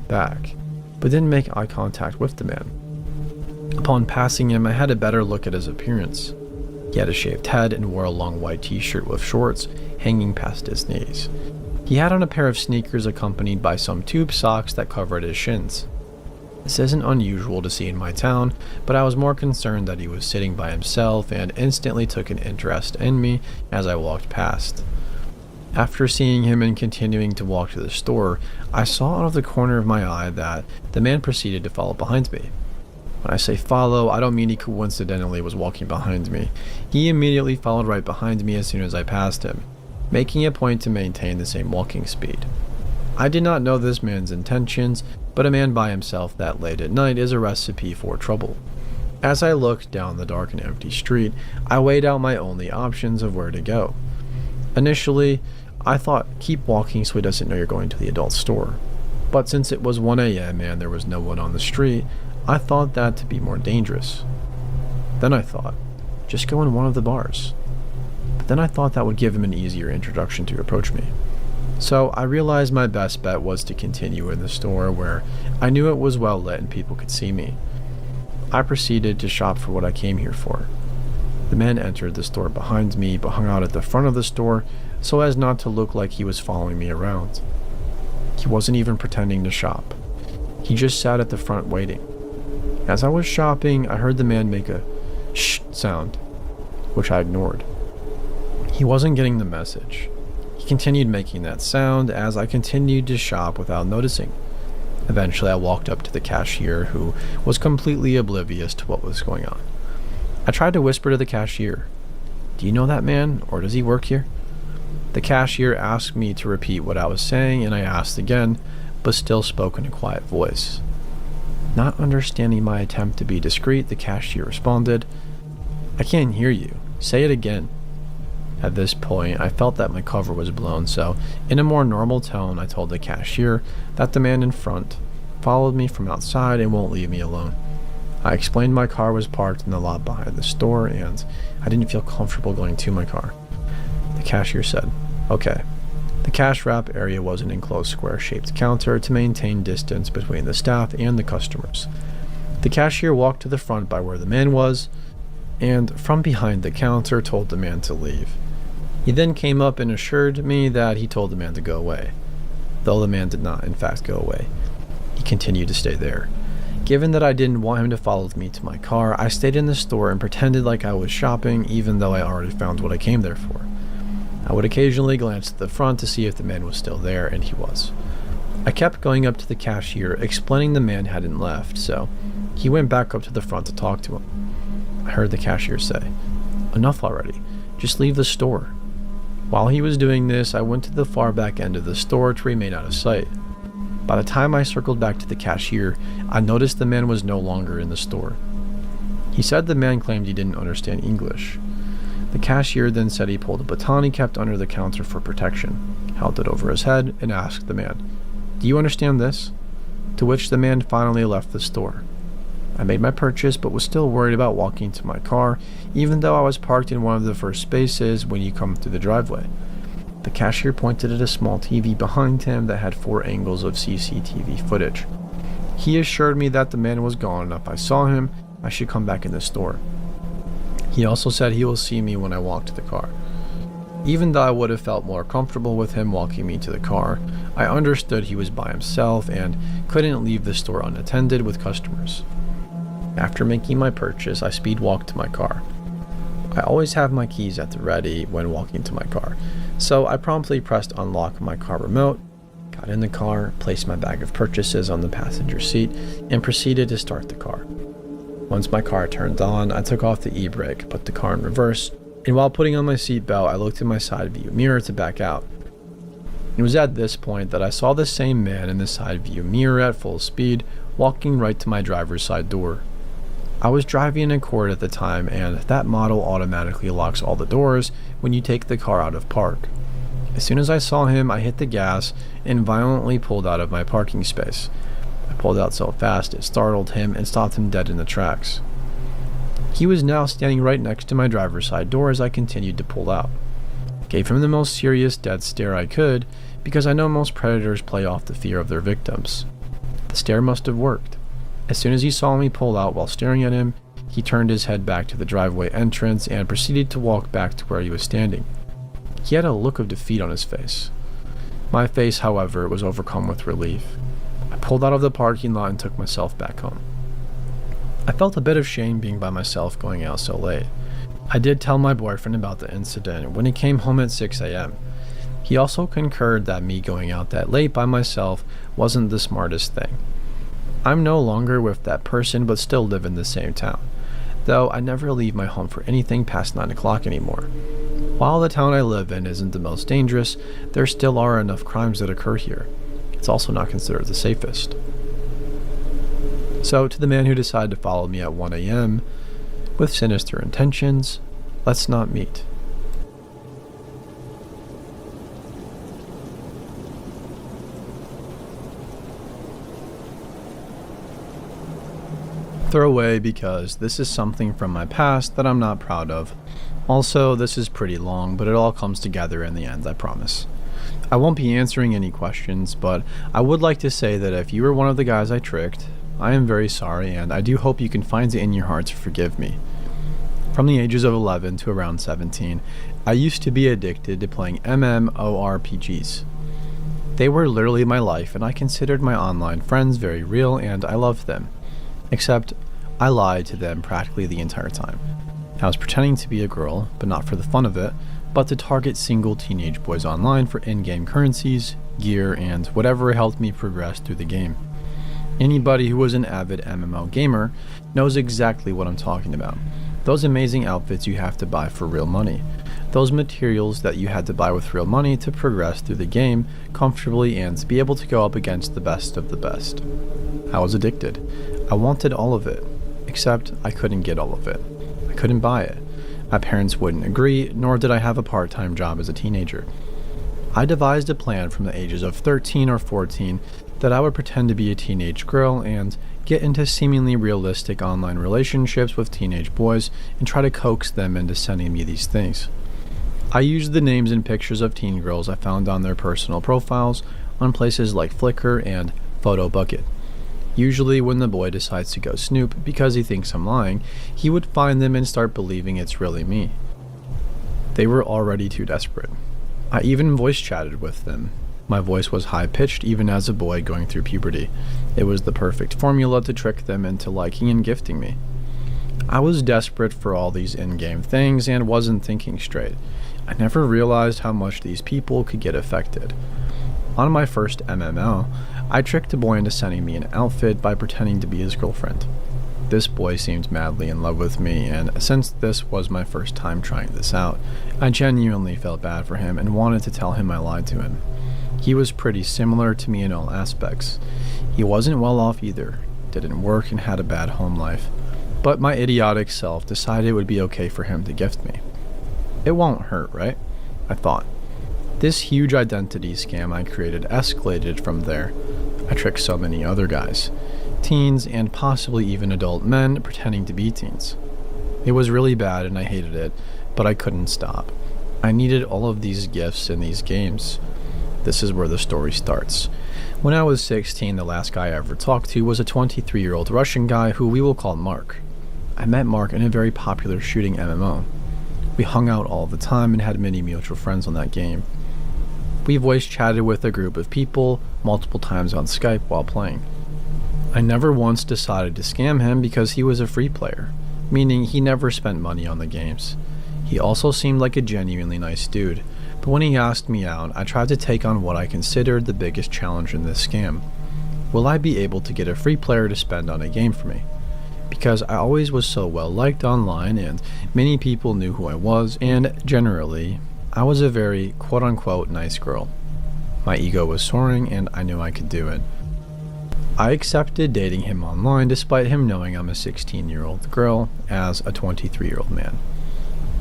back, but didn't make eye contact with the man. Upon passing him, I had a better look at his appearance. He had a shaved head and wore a long white t-shirt with shorts hanging past his knees. He had on a pair of sneakers accompanied by some tube socks that covered his shins. This isn't unusual to see in my town, but I was more concerned that he was sitting by himself and instantly took an interest in me as I walked past. After seeing him and continuing to walk to the store, I saw out of the corner of my eye that the man proceeded to follow behind me. When I say follow, I don't mean he coincidentally was walking behind me. He immediately followed right behind me as soon as I passed him, making a point to maintain the same walking speed. I did not know this man's intentions, but a man by himself that late at night is a recipe for trouble. As I looked down the dark and empty street, I weighed out my only options of where to go. Initially, I thought keep walking so he doesn't know you're going to the adult store. But since it was 1 a.m. and there was no one on the street, I thought that to be more dangerous. Then I thought, just go in one of the bars. But then I thought that would give him an easier introduction to approach me. So I realized my best bet was to continue in the store where I knew it was well lit and people could see me. I proceeded to shop for what I came here for. The man entered the store behind me but hung out at the front of the store so as not to look like he was following me around. He wasn't even pretending to shop. He just sat at the front waiting. As I was shopping, I heard the man make a shh sound, which I ignored. He wasn't getting the message. He continued making that sound as I continued to shop without noticing. Eventually, I walked up to the cashier, who was completely oblivious to what was going on. I tried to whisper to the cashier, "Do you know that man, or does he work here?" The cashier asked me to repeat what I was saying, and I asked again, but still spoke in a quiet voice. Not understanding my attempt to be discreet, the cashier responded, "I can't hear you. Say it again." At this point, I felt that my cover was blown, so in a more normal tone, I told the cashier that the man in front followed me from outside and won't leave me alone. I explained my car was parked in the lot behind the store, and I didn't feel comfortable going to my car. The cashier said, "Okay." The cash wrap area was an enclosed square-shaped counter to maintain distance between the staff and the customers. The cashier walked to the front by where the man was, and from behind the counter told the man to leave. He then came up and assured me that he told the man to go away, though the man did not in fact go away. He continued to stay there. Given that I didn't want him to follow me to my car, I stayed in the store and pretended like I was shopping even though I already found what I came there for. I would occasionally glance at the front to see if the man was still there, and he was. I kept going up to the cashier, explaining the man hadn't left, so he went back up to the front to talk to him. I heard the cashier say, "Enough already, just leave the store." While he was doing this, I went to the far back end of the store to remain out of sight. By the time I circled back to the cashier, I noticed the man was no longer in the store. He said the man claimed he didn't understand English. The cashier then said he pulled a baton he kept under the counter for protection, held it over his head, and asked the man, "Do you understand this?" To which the man finally left the store. I made my purchase but was still worried about walking to my car, even though I was parked in one of the first spaces when you come through the driveway. The cashier pointed at a small TV behind him that had 4 angles of CCTV footage. He assured me that the man was gone and if I saw him, I should come back in the store. He also said he will see me when I walk to the car. Even though I would have felt more comfortable with him walking me to the car, I understood he was by himself and couldn't leave the store unattended with customers. After making my purchase, I speed walked to my car. I always have my keys at the ready when walking to my car, so I promptly pressed unlock my car remote, got in the car, placed my bag of purchases on the passenger seat, and proceeded to start the car. Once my car turned on, I took off the e-brake, put the car in reverse, and while putting on my seatbelt, I looked in my side view mirror to back out. It was at this point that I saw the same man in the side view mirror at full speed, walking right to my driver's side door. I was driving an Accord at the time, and that model automatically locks all the doors when you take the car out of park. As soon as I saw him, I hit the gas and violently pulled out of my parking space. I pulled out so fast it startled him and stopped him dead in the tracks. He was now standing right next to my driver's side door as I continued to pull out. I gave him the most serious dead stare I could, because I know most predators play off the fear of their victims. The stare must have worked. As soon as he saw me pull out while staring at him, he turned his head back to the driveway entrance and proceeded to walk back to where he was standing. He had a look of defeat on his face. My face, however, was overcome with relief. I pulled out of the parking lot and took myself back home. I felt a bit of shame being by myself going out so late. I did tell my boyfriend about the incident when he came home at 6 a.m. He also concurred that me going out that late by myself wasn't the smartest thing. I'm no longer with that person but still live in the same town, though I never leave my home for anything past 9 o'clock anymore. While the town I live in isn't the most dangerous, there still are enough crimes that occur here. It's also not considered the safest. So, to the man who decided to follow me at 1 a.m. with sinister intentions, let's not meet. Throwaway because this is something from my past that I'm not proud of. Also, this is pretty long, but it all comes together in the end, I promise. I won't be answering any questions, but I would like to say that if you were one of the guys I tricked, I am very sorry, and I do hope you can find it in your heart to forgive me. From the ages of 11 to around 17, I used to be addicted to playing MMORPGs. They were literally my life, and I considered my online friends very real, and I loved them. Except, I lied to them practically the entire time. I was pretending to be a girl, but not for the fun of it, but to target single teenage boys online for in-game currencies, gear, and whatever helped me progress through the game. Anybody who was an avid MMO gamer knows exactly what I'm talking about. Those amazing outfits you have to buy for real money. Those materials that you had to buy with real money to progress through the game comfortably and be able to go up against the best of the best. I was addicted. I wanted all of it, except I couldn't get all of it. I couldn't buy it. My parents wouldn't agree, nor did I have a part-time job as a teenager. I devised a plan from the ages of 13 or 14 that I would pretend to be a teenage girl and get into seemingly realistic online relationships with teenage boys and try to coax them into sending me these things. I used the names and pictures of teen girls I found on their personal profiles on places like Flickr and PhotoBucket. Usually when the boy decides to go snoop because he thinks I'm lying, he would find them and start believing it's really me. They were already too desperate. I even voice chatted with them. My voice was high-pitched even as a boy going through puberty. It was the perfect formula to trick them into liking and gifting me. I was desperate for all these in-game things and wasn't thinking straight. I never realized how much these people could get affected. On my first MMO, I tricked a boy into sending me an outfit by pretending to be his girlfriend. This boy seemed madly in love with me, and since this was my first time trying this out, I genuinely felt bad for him and wanted to tell him I lied to him. He was pretty similar to me in all aspects. He wasn't well off either, didn't work, and had a bad home life. But my idiotic self decided it would be okay for him to gift me. It won't hurt, right? I thought. This huge identity scam I created escalated from there. I tricked so many other guys, teens and possibly even adult men pretending to be teens. It was really bad and I hated it, but I couldn't stop. I needed all of these gifts in these games. This is where the story starts. When I was 16, the last guy I ever talked to was a 23-year-old Russian guy who we will call Mark. I met Mark in a very popular shooting MMO. We hung out all the time and had many mutual friends on that game. We voice chatted with a group of people multiple times on Skype while playing. I never once decided to scam him because he was a free player, meaning he never spent money on the games. He also seemed like a genuinely nice dude, but when he asked me out, I tried to take on what I considered the biggest challenge in this scam. Will I be able to get a free player to spend on a game for me? Because I always was so well liked online and many people knew who I was, and generally, I was a very quote-unquote nice girl. My ego was soaring and I knew I could do it. I accepted dating him online despite him knowing I'm a 16-year-old girl as a 23-year-old man.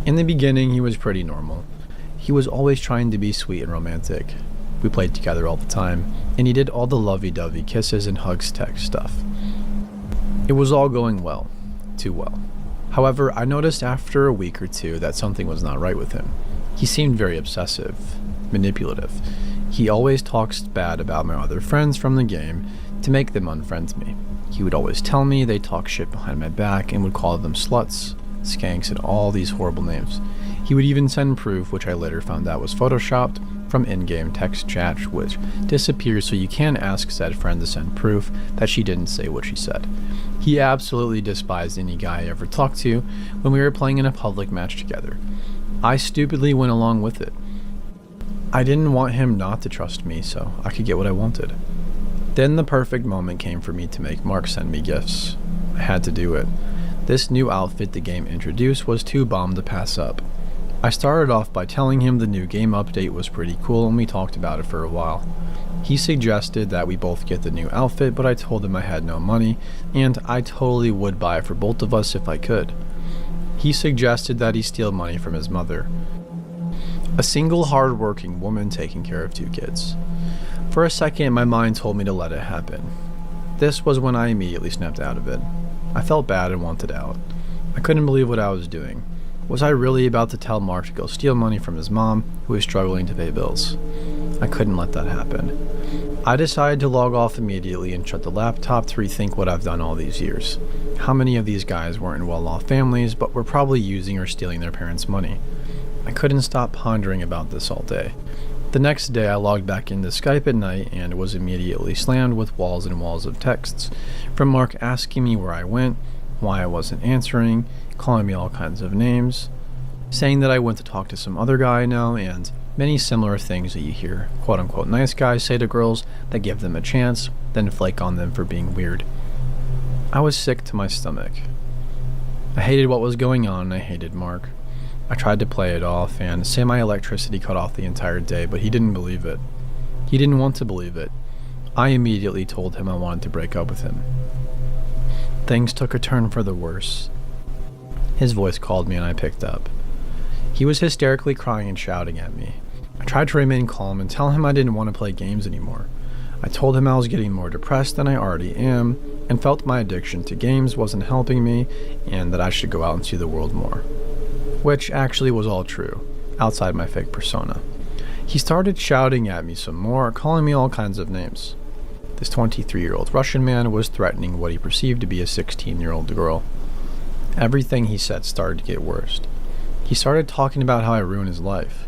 In the beginning, he was pretty normal. He was always trying to be sweet and romantic. We played together all the time, and he did all the lovey-dovey kisses and hugs text stuff. It was all going well. Too well. However, I noticed after a week or two that something was not right with him. He seemed very obsessive, manipulative. He always talks bad about my other friends from the game to make them unfriend me. He would always tell me they talk shit behind my back and would call them sluts, skanks, and all these horrible names. He would even send proof, which I later found out was photoshopped, from in-game text chat, which disappears so you can ask said friend to send proof that she didn't say what she said. He absolutely despised any guy I ever talked to when we were playing in a public match together. I stupidly went along with it. I didn't want him not to trust me so I could get what I wanted. Then the perfect moment came for me to make Mark send me gifts. I had to do it. This new outfit the game introduced was too bomb to pass up. I started off by telling him the new game update was pretty cool and we talked about it for a while. He suggested that we both get the new outfit, but I told him I had no money and I totally would buy it for both of us if I could. He suggested that he steal money from his mother, a single hard-working woman taking care of 2 kids. For a second, my mind told me to let it happen. This was when I immediately snapped out of it. I felt bad and wanted out. I couldn't believe what I was doing. Was I really about to tell Mark to go steal money from his mom, who was struggling to pay bills? I couldn't let that happen. I decided to log off immediately and shut the laptop to rethink what I've done all these years. How many of these guys weren't in well-off families, but were probably using or stealing their parents' money? I couldn't stop pondering about this all day. The next day I logged back into Skype at night and was immediately slammed with walls and walls of texts from Mark asking me where I went, why I wasn't answering, calling me all kinds of names, saying that I went to talk to some other guy I know, and many similar things that you hear quote-unquote nice guys say to girls that give them a chance, then flake on them for being weird. I was sick to my stomach. I hated what was going on and I hated Mark. I tried to play it off and say my electricity cut off the entire day, but he didn't believe it. He didn't want to believe it. I immediately told him I wanted to break up with him. Things took a turn for the worse. His voice called me and I picked up. He was hysterically crying and shouting at me. I tried to remain calm and tell him I didn't want to play games anymore. I told him I was getting more depressed than I already am and felt my addiction to games wasn't helping me and that I should go out and see the world more. Which actually was all true, outside my fake persona. He started shouting at me some more, calling me all kinds of names. This 23-year-old Russian man was threatening what he perceived to be a 16-year-old girl. Everything he said started to get worse. He started talking about how I ruined his life.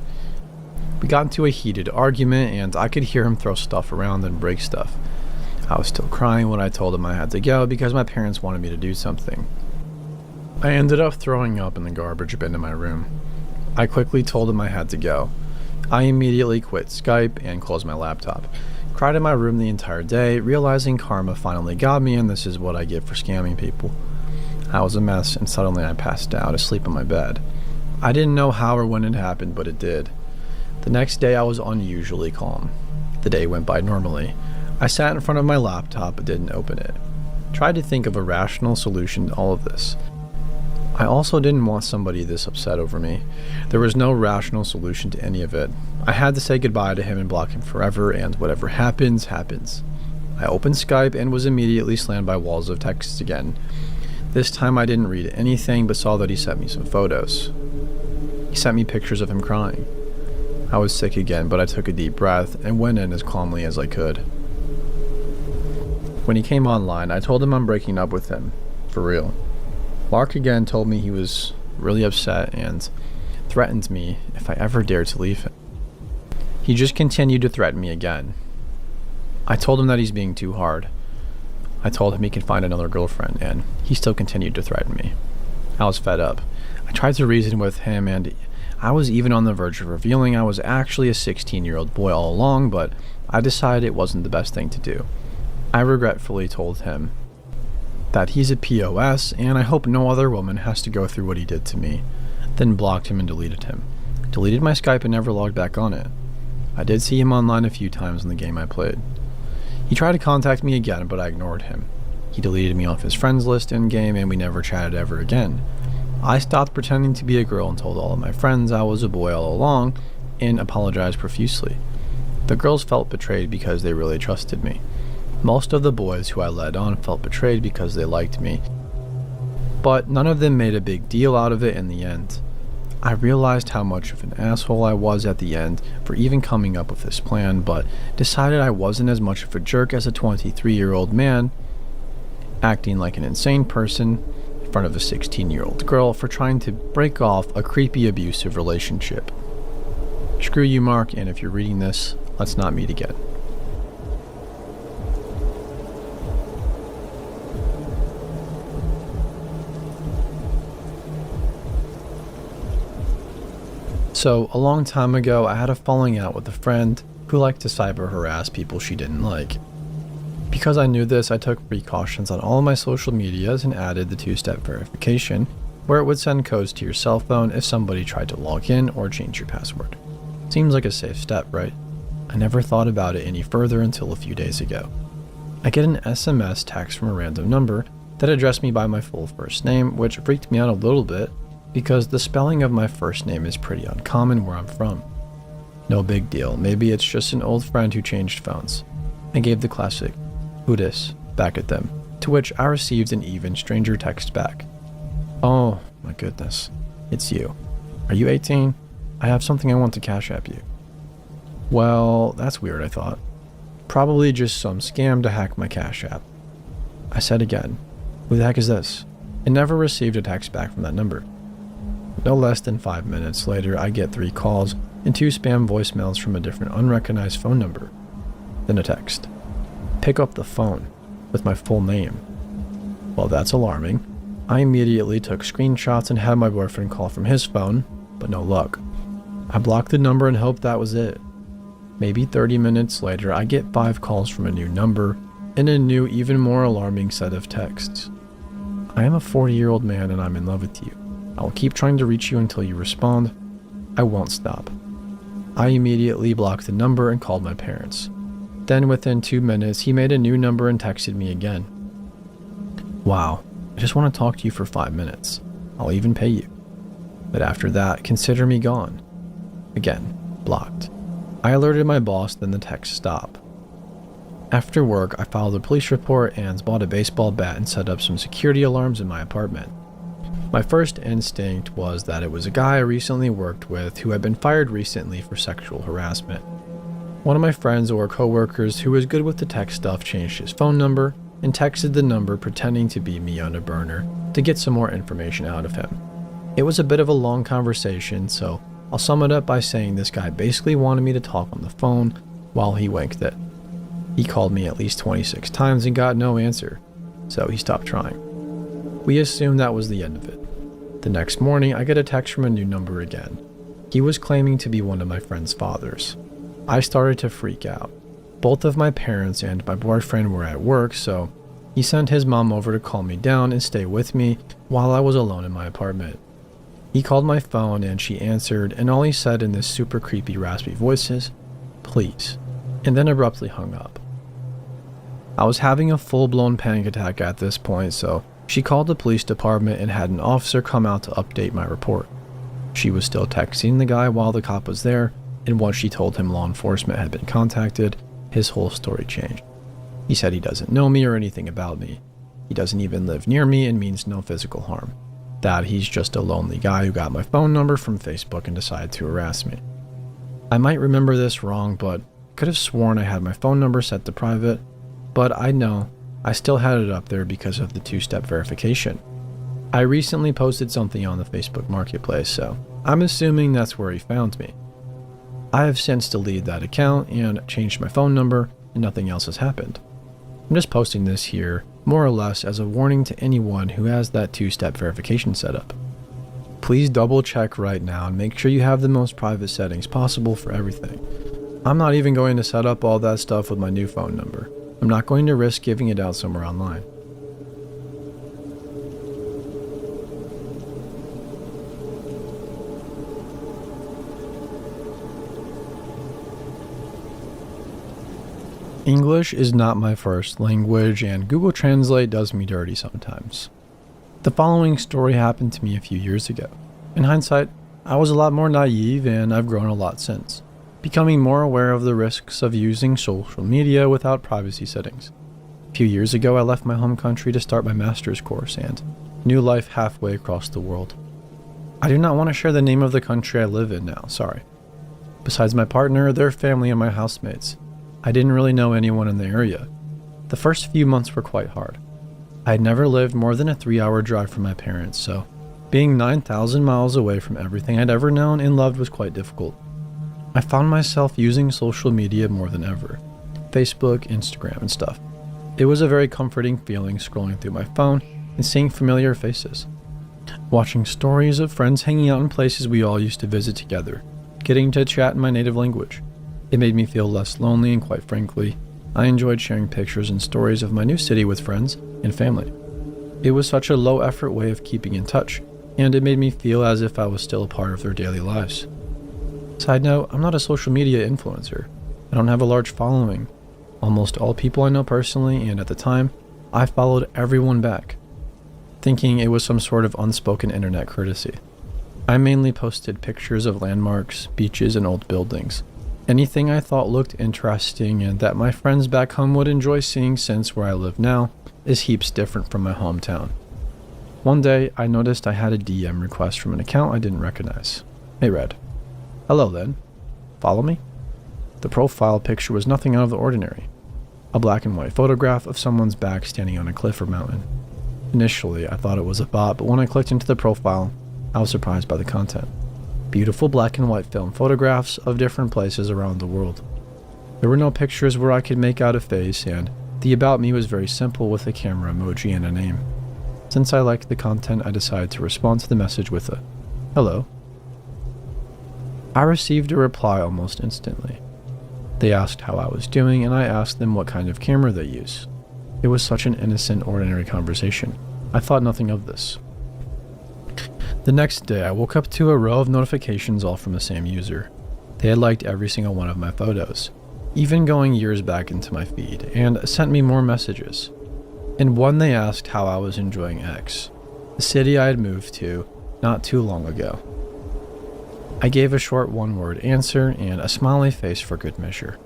We got into a heated argument and I could hear him throw stuff around and break stuff. I was still crying when I told him I had to go because my parents wanted me to do something. I ended up throwing up in the garbage bin in my room. I quickly told him I had to go. I immediately quit Skype and closed my laptop. Cried in my room the entire day, realizing karma finally got me and this is what I get for scamming people. I was a mess and suddenly I passed out asleep in my bed. I didn't know how or when it happened, but it did. The next day I was unusually calm. The day went by normally. I sat in front of my laptop but didn't open it. Tried to think of a rational solution to all of this. I also didn't want somebody this upset over me. There was no rational solution to any of it. I had to say goodbye to him and block him forever, and whatever happens, happens. I opened Skype and was immediately slammed by walls of texts again. This time I didn't read anything but saw that he sent me some photos. He sent me pictures of him crying. I was sick again, but I took a deep breath and went in as calmly as I could. When he came online, I told him I'm breaking up with him. For real. Mark again told me he was really upset and threatened me if I ever dared to leave him. He just continued to threaten me again. I told him that he's being too hard. I told him he could find another girlfriend, and he still continued to threaten me. I was fed up. I tried to reason with him, and I was even on the verge of revealing I was actually a 16-year-old boy all along, but I decided it wasn't the best thing to do. I regretfully told him that he's a POS, and I hope no other woman has to go through what he did to me. Then blocked him and deleted him. Deleted my Skype and never logged back on it. I did see him online a few times in the game I played. He tried to contact me again, but I ignored him. He deleted me off his friends list in-game, and we never chatted ever again. I stopped pretending to be a girl and told all of my friends I was a boy all along, and apologized profusely. The girls felt betrayed because they really trusted me. Most of the boys who I led on felt betrayed because they liked me, but none of them made a big deal out of it in the end. I realized how much of an asshole I was at the end for even coming up with this plan, but decided I wasn't as much of a jerk as a 23-year-old man acting like an insane person in front of a 16-year-old girl for trying to break off a creepy abusive relationship. Screw you, Mark, and if you're reading this, let's not meet again. So, a long time ago, I had a falling out with a friend who liked to cyber harass people she didn't like. Because I knew this, I took precautions on all of my social medias and added the two-step verification, where it would send codes to your cell phone if somebody tried to log in or change your password. Seems like a safe step, right? I never thought about it any further until a few days ago. I get an SMS text from a random number that addressed me by my full first name, which freaked me out a little bit, because the spelling of my first name is pretty uncommon where I'm from. No big deal, maybe it's just an old friend who changed phones. I gave the classic, "Who dis?" back at them, to which I received an even stranger text back. "Oh my goodness, it's you. Are you 18? I have something I want to cash app you." Well, that's weird, I thought. Probably just some scam to hack my cash app. I said again, "Who the heck is this?" and never received a text back from that number. No less than 5 minutes later, I get 3 calls and 2 spam voicemails from a different unrecognized phone number. Then a text. Pick up the phone, with my full name. Well, that's alarming. I immediately took screenshots and had my boyfriend call from his phone, but no luck. I blocked the number and hoped that was it. Maybe 30 minutes later, I get 5 calls from a new number and a new, even more alarming set of texts. "I am a 40-year-old man and I'm in love with you. I will keep trying to reach you until you respond. I won't stop." I immediately blocked the number and called my parents. Then within 2 minutes, he made a new number and texted me again. "Wow, I just want to talk to you for 5 minutes. I'll even pay you. But after that, consider me gone." Again, blocked. I alerted my boss, then the text stopped. After work, I filed a police report and bought a baseball bat and set up some security alarms in my apartment. My first instinct was that it was a guy I recently worked with who had been fired recently for sexual harassment. One of my friends or coworkers who was good with the tech stuff changed his phone number and texted the number pretending to be me on a burner to get some more information out of him. It was a bit of a long conversation, so I'll sum it up by saying this guy basically wanted me to talk on the phone while he winked it. He called me at least 26 times and got no answer, so he stopped trying. We assumed that was the end of it. The next morning, I get a text from a new number again. He was claiming to be one of my friend's fathers. I started to freak out. Both of my parents and my boyfriend were at work, so he sent his mom over to calm me down and stay with me while I was alone in my apartment. He called my phone and she answered, and all he said in this super creepy raspy voice is, "Please," and then abruptly hung up. I was having a full-blown panic attack at this point, so she called the police department and had an officer come out to update my report. She was still texting the guy while the cop was there, and once she told him law enforcement had been contacted, his whole story changed. He said he doesn't know me or anything about me. He doesn't even live near me and means no physical harm. That he's just a lonely guy who got my phone number from Facebook and decided to harass me. I might remember this wrong, but could have sworn I had my phone number set to private, but I know I still had it up there because of the two-step verification. I recently posted something on the Facebook Marketplace, so I'm assuming that's where he found me. I have since deleted that account and changed my phone number, and nothing else has happened. I'm just posting this here, more or less as a warning to anyone who has that two-step verification set up. Please double check right now and make sure you have the most private settings possible for everything. I'm not even going to set up all that stuff with my new phone number. I'm not going to risk giving it out somewhere online. English is not my first language, and Google Translate does me dirty sometimes. The following story happened to me a few years ago. In hindsight, I was a lot more naive, and I've grown a lot since, becoming more aware of the risks of using social media without privacy settings. A few years ago, I left my home country to start my master's course and new life halfway across the world. I do not want to share the name of the country I live in now, sorry. Besides my partner, their family, and my housemates, I didn't really know anyone in the area. The first few months were quite hard. I had never lived more than a 3-hour drive from my parents, so being 9,000 miles away from everything I'd ever known and loved was quite difficult. I found myself using social media more than ever. Facebook, Instagram, and stuff. It was a very comforting feeling scrolling through my phone and seeing familiar faces. Watching stories of friends hanging out in places we all used to visit together, getting to chat in my native language. It made me feel less lonely, and quite frankly, I enjoyed sharing pictures and stories of my new city with friends and family. It was such a low-effort way of keeping in touch, and it made me feel as if I was still a part of their daily lives. Side note, I'm not a social media influencer. I don't have a large following. Almost all people I know personally, and at the time, I followed everyone back, thinking it was some sort of unspoken internet courtesy. I mainly posted pictures of landmarks, beaches, and old buildings. Anything I thought looked interesting and that my friends back home would enjoy seeing, since where I live now is heaps different from my hometown. One day, I noticed I had a DM request from an account I didn't recognize. It read, "Hello then. Follow me?" The profile picture was nothing out of the ordinary. A black and white photograph of someone's back standing on a cliff or mountain. Initially, I thought it was a bot, but when I clicked into the profile, I was surprised by the content. Beautiful black and white film photographs of different places around the world. There were no pictures where I could make out a face, and the about me was very simple with a camera emoji and a name. Since I liked the content, I decided to respond to the message with a "hello." I received a reply almost instantly. They asked how I was doing, and I asked them what kind of camera they use. It was such an innocent, ordinary conversation. I thought nothing of this. The next day, I woke up to a row of notifications, all from the same user. They had liked every single one of my photos, even going years back into my feed, and sent me more messages. In one, they asked how I was enjoying X, the city I had moved to not too long ago. I gave a short one-word answer and a smiley face for good measure.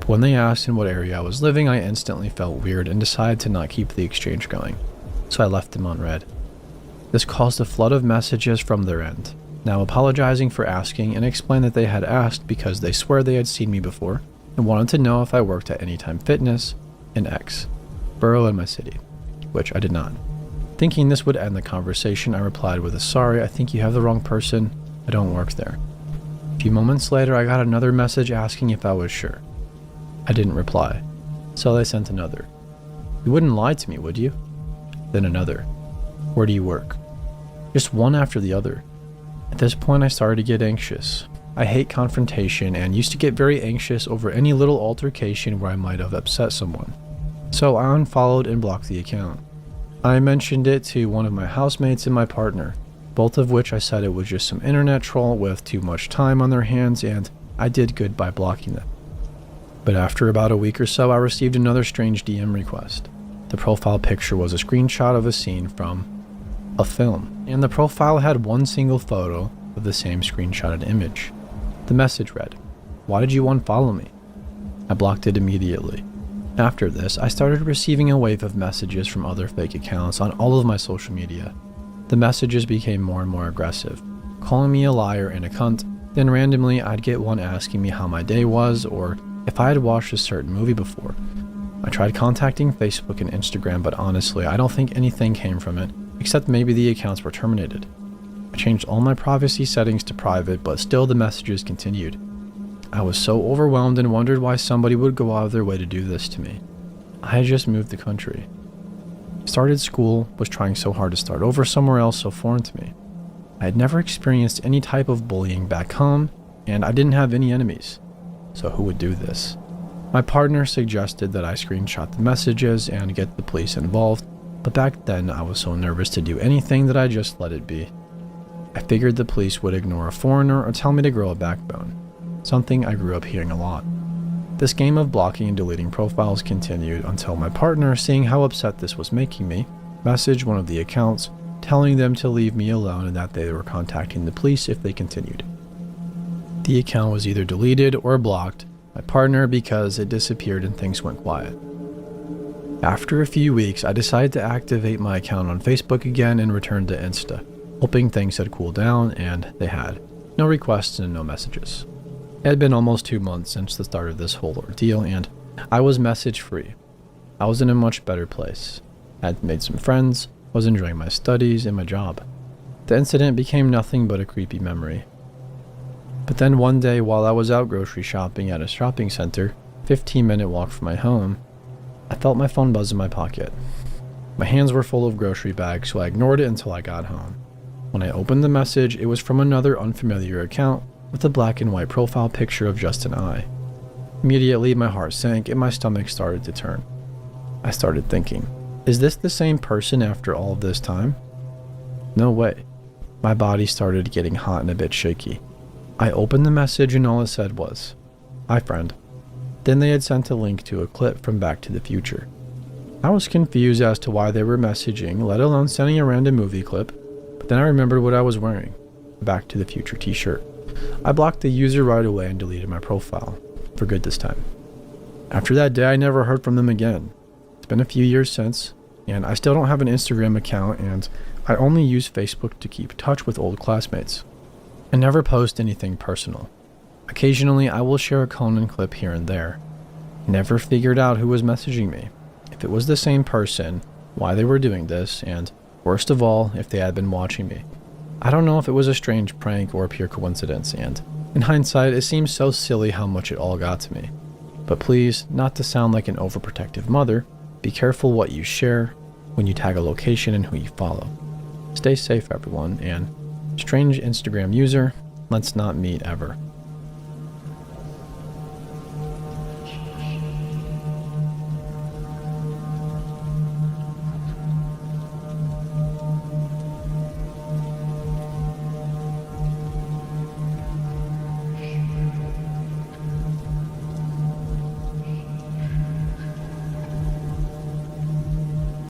But when they asked in what area I was living, I instantly felt weird and decided to not keep the exchange going, so I left them unread. This caused a flood of messages from their end, now apologizing for asking, and explained that they had asked because they swear they had seen me before and wanted to know if I worked at Anytime Fitness in X, borough in my city, which I did not. Thinking this would end the conversation, I replied with a "sorry, I think you have the wrong person, I don't work there." A few moments later, I got another message asking if I was sure. I didn't reply, so they sent another. "You wouldn't lie to me, would you?" Then another. "Where do you work?" Just one after the other. At this point, I started to get anxious. I hate confrontation and used to get very anxious over any little altercation where I might have upset someone. So I unfollowed and blocked the account. I mentioned it to one of my housemates and my partner, both of which I said it was just some internet troll with too much time on their hands, and I did good by blocking them. But after about a week or so, I received another strange DM request. The profile picture was a screenshot of a scene from a film, and the profile had one single photo of the same screenshotted image. The message read, "Why did you unfollow me?" I blocked it immediately. After this, I started receiving a wave of messages from other fake accounts on all of my social media. The messages became more and more aggressive, calling me a liar and a cunt. Then randomly, I'd get one asking me how my day was or if I had watched a certain movie before. I tried contacting Facebook and Instagram, but honestly, I don't think anything came from it, except maybe the accounts were terminated. I changed all my privacy settings to private, but still the messages continued. I was so overwhelmed and wondered why somebody would go out of their way to do this to me. I had just moved the country. Started school, was trying so hard to start over somewhere else so foreign to me. I had never experienced any type of bullying back home, and I didn't have any enemies. So who would do this? My partner suggested that I screenshot the messages and get the police involved, but back then I was so nervous to do anything that I just let it be. I figured the police would ignore a foreigner or tell me to grow a backbone, something I grew up hearing a lot. This game of blocking and deleting profiles continued until my partner, seeing how upset this was making me, messaged one of the accounts, telling them to leave me alone and that they were contacting the police if they continued. The account was either deleted or blocked my partner because it disappeared and things went quiet. After a few weeks, I decided to activate my account on Facebook again and returned to Insta, hoping things had cooled down, and they had. No requests and no messages. It had been almost 2 months since the start of this whole ordeal, and I was message free. I was in a much better place. I had made some friends, was enjoying my studies and my job. The incident became nothing but a creepy memory. But then one day while I was out grocery shopping at a shopping center, 15-minute walk from my home, I felt my phone buzz in my pocket. My hands were full of grocery bags, so I ignored it until I got home. When I opened the message, it was from another unfamiliar account with a black and white profile picture of just an eye. Immediately, my heart sank and my stomach started to turn. I started thinking, is this the same person after all of this time? No way. My body started getting hot and a bit shaky. I opened the message and all it said was, "Hi friend." Then they had sent a link to a clip from Back to the Future. I was confused as to why they were messaging, let alone sending a random movie clip, but then I remembered what I was wearing, a Back to the Future t-shirt. I blocked the user right away and deleted my profile, for good this time. After that day, I never heard from them again. It's been a few years since, and I still don't have an Instagram account, and I only use Facebook to keep in touch with old classmates. I never post anything personal. Occasionally, I will share a Conan clip here and there. Never figured out who was messaging me, if it was the same person, why they were doing this, and worst of all, if they had been watching me. I don't know if it was a strange prank or a pure coincidence, and in hindsight, it seems so silly how much it all got to me. But please, not to sound like an overprotective mother, be careful what you share when you tag a location and who you follow. Stay safe, everyone, and strange Instagram user, let's not meet ever.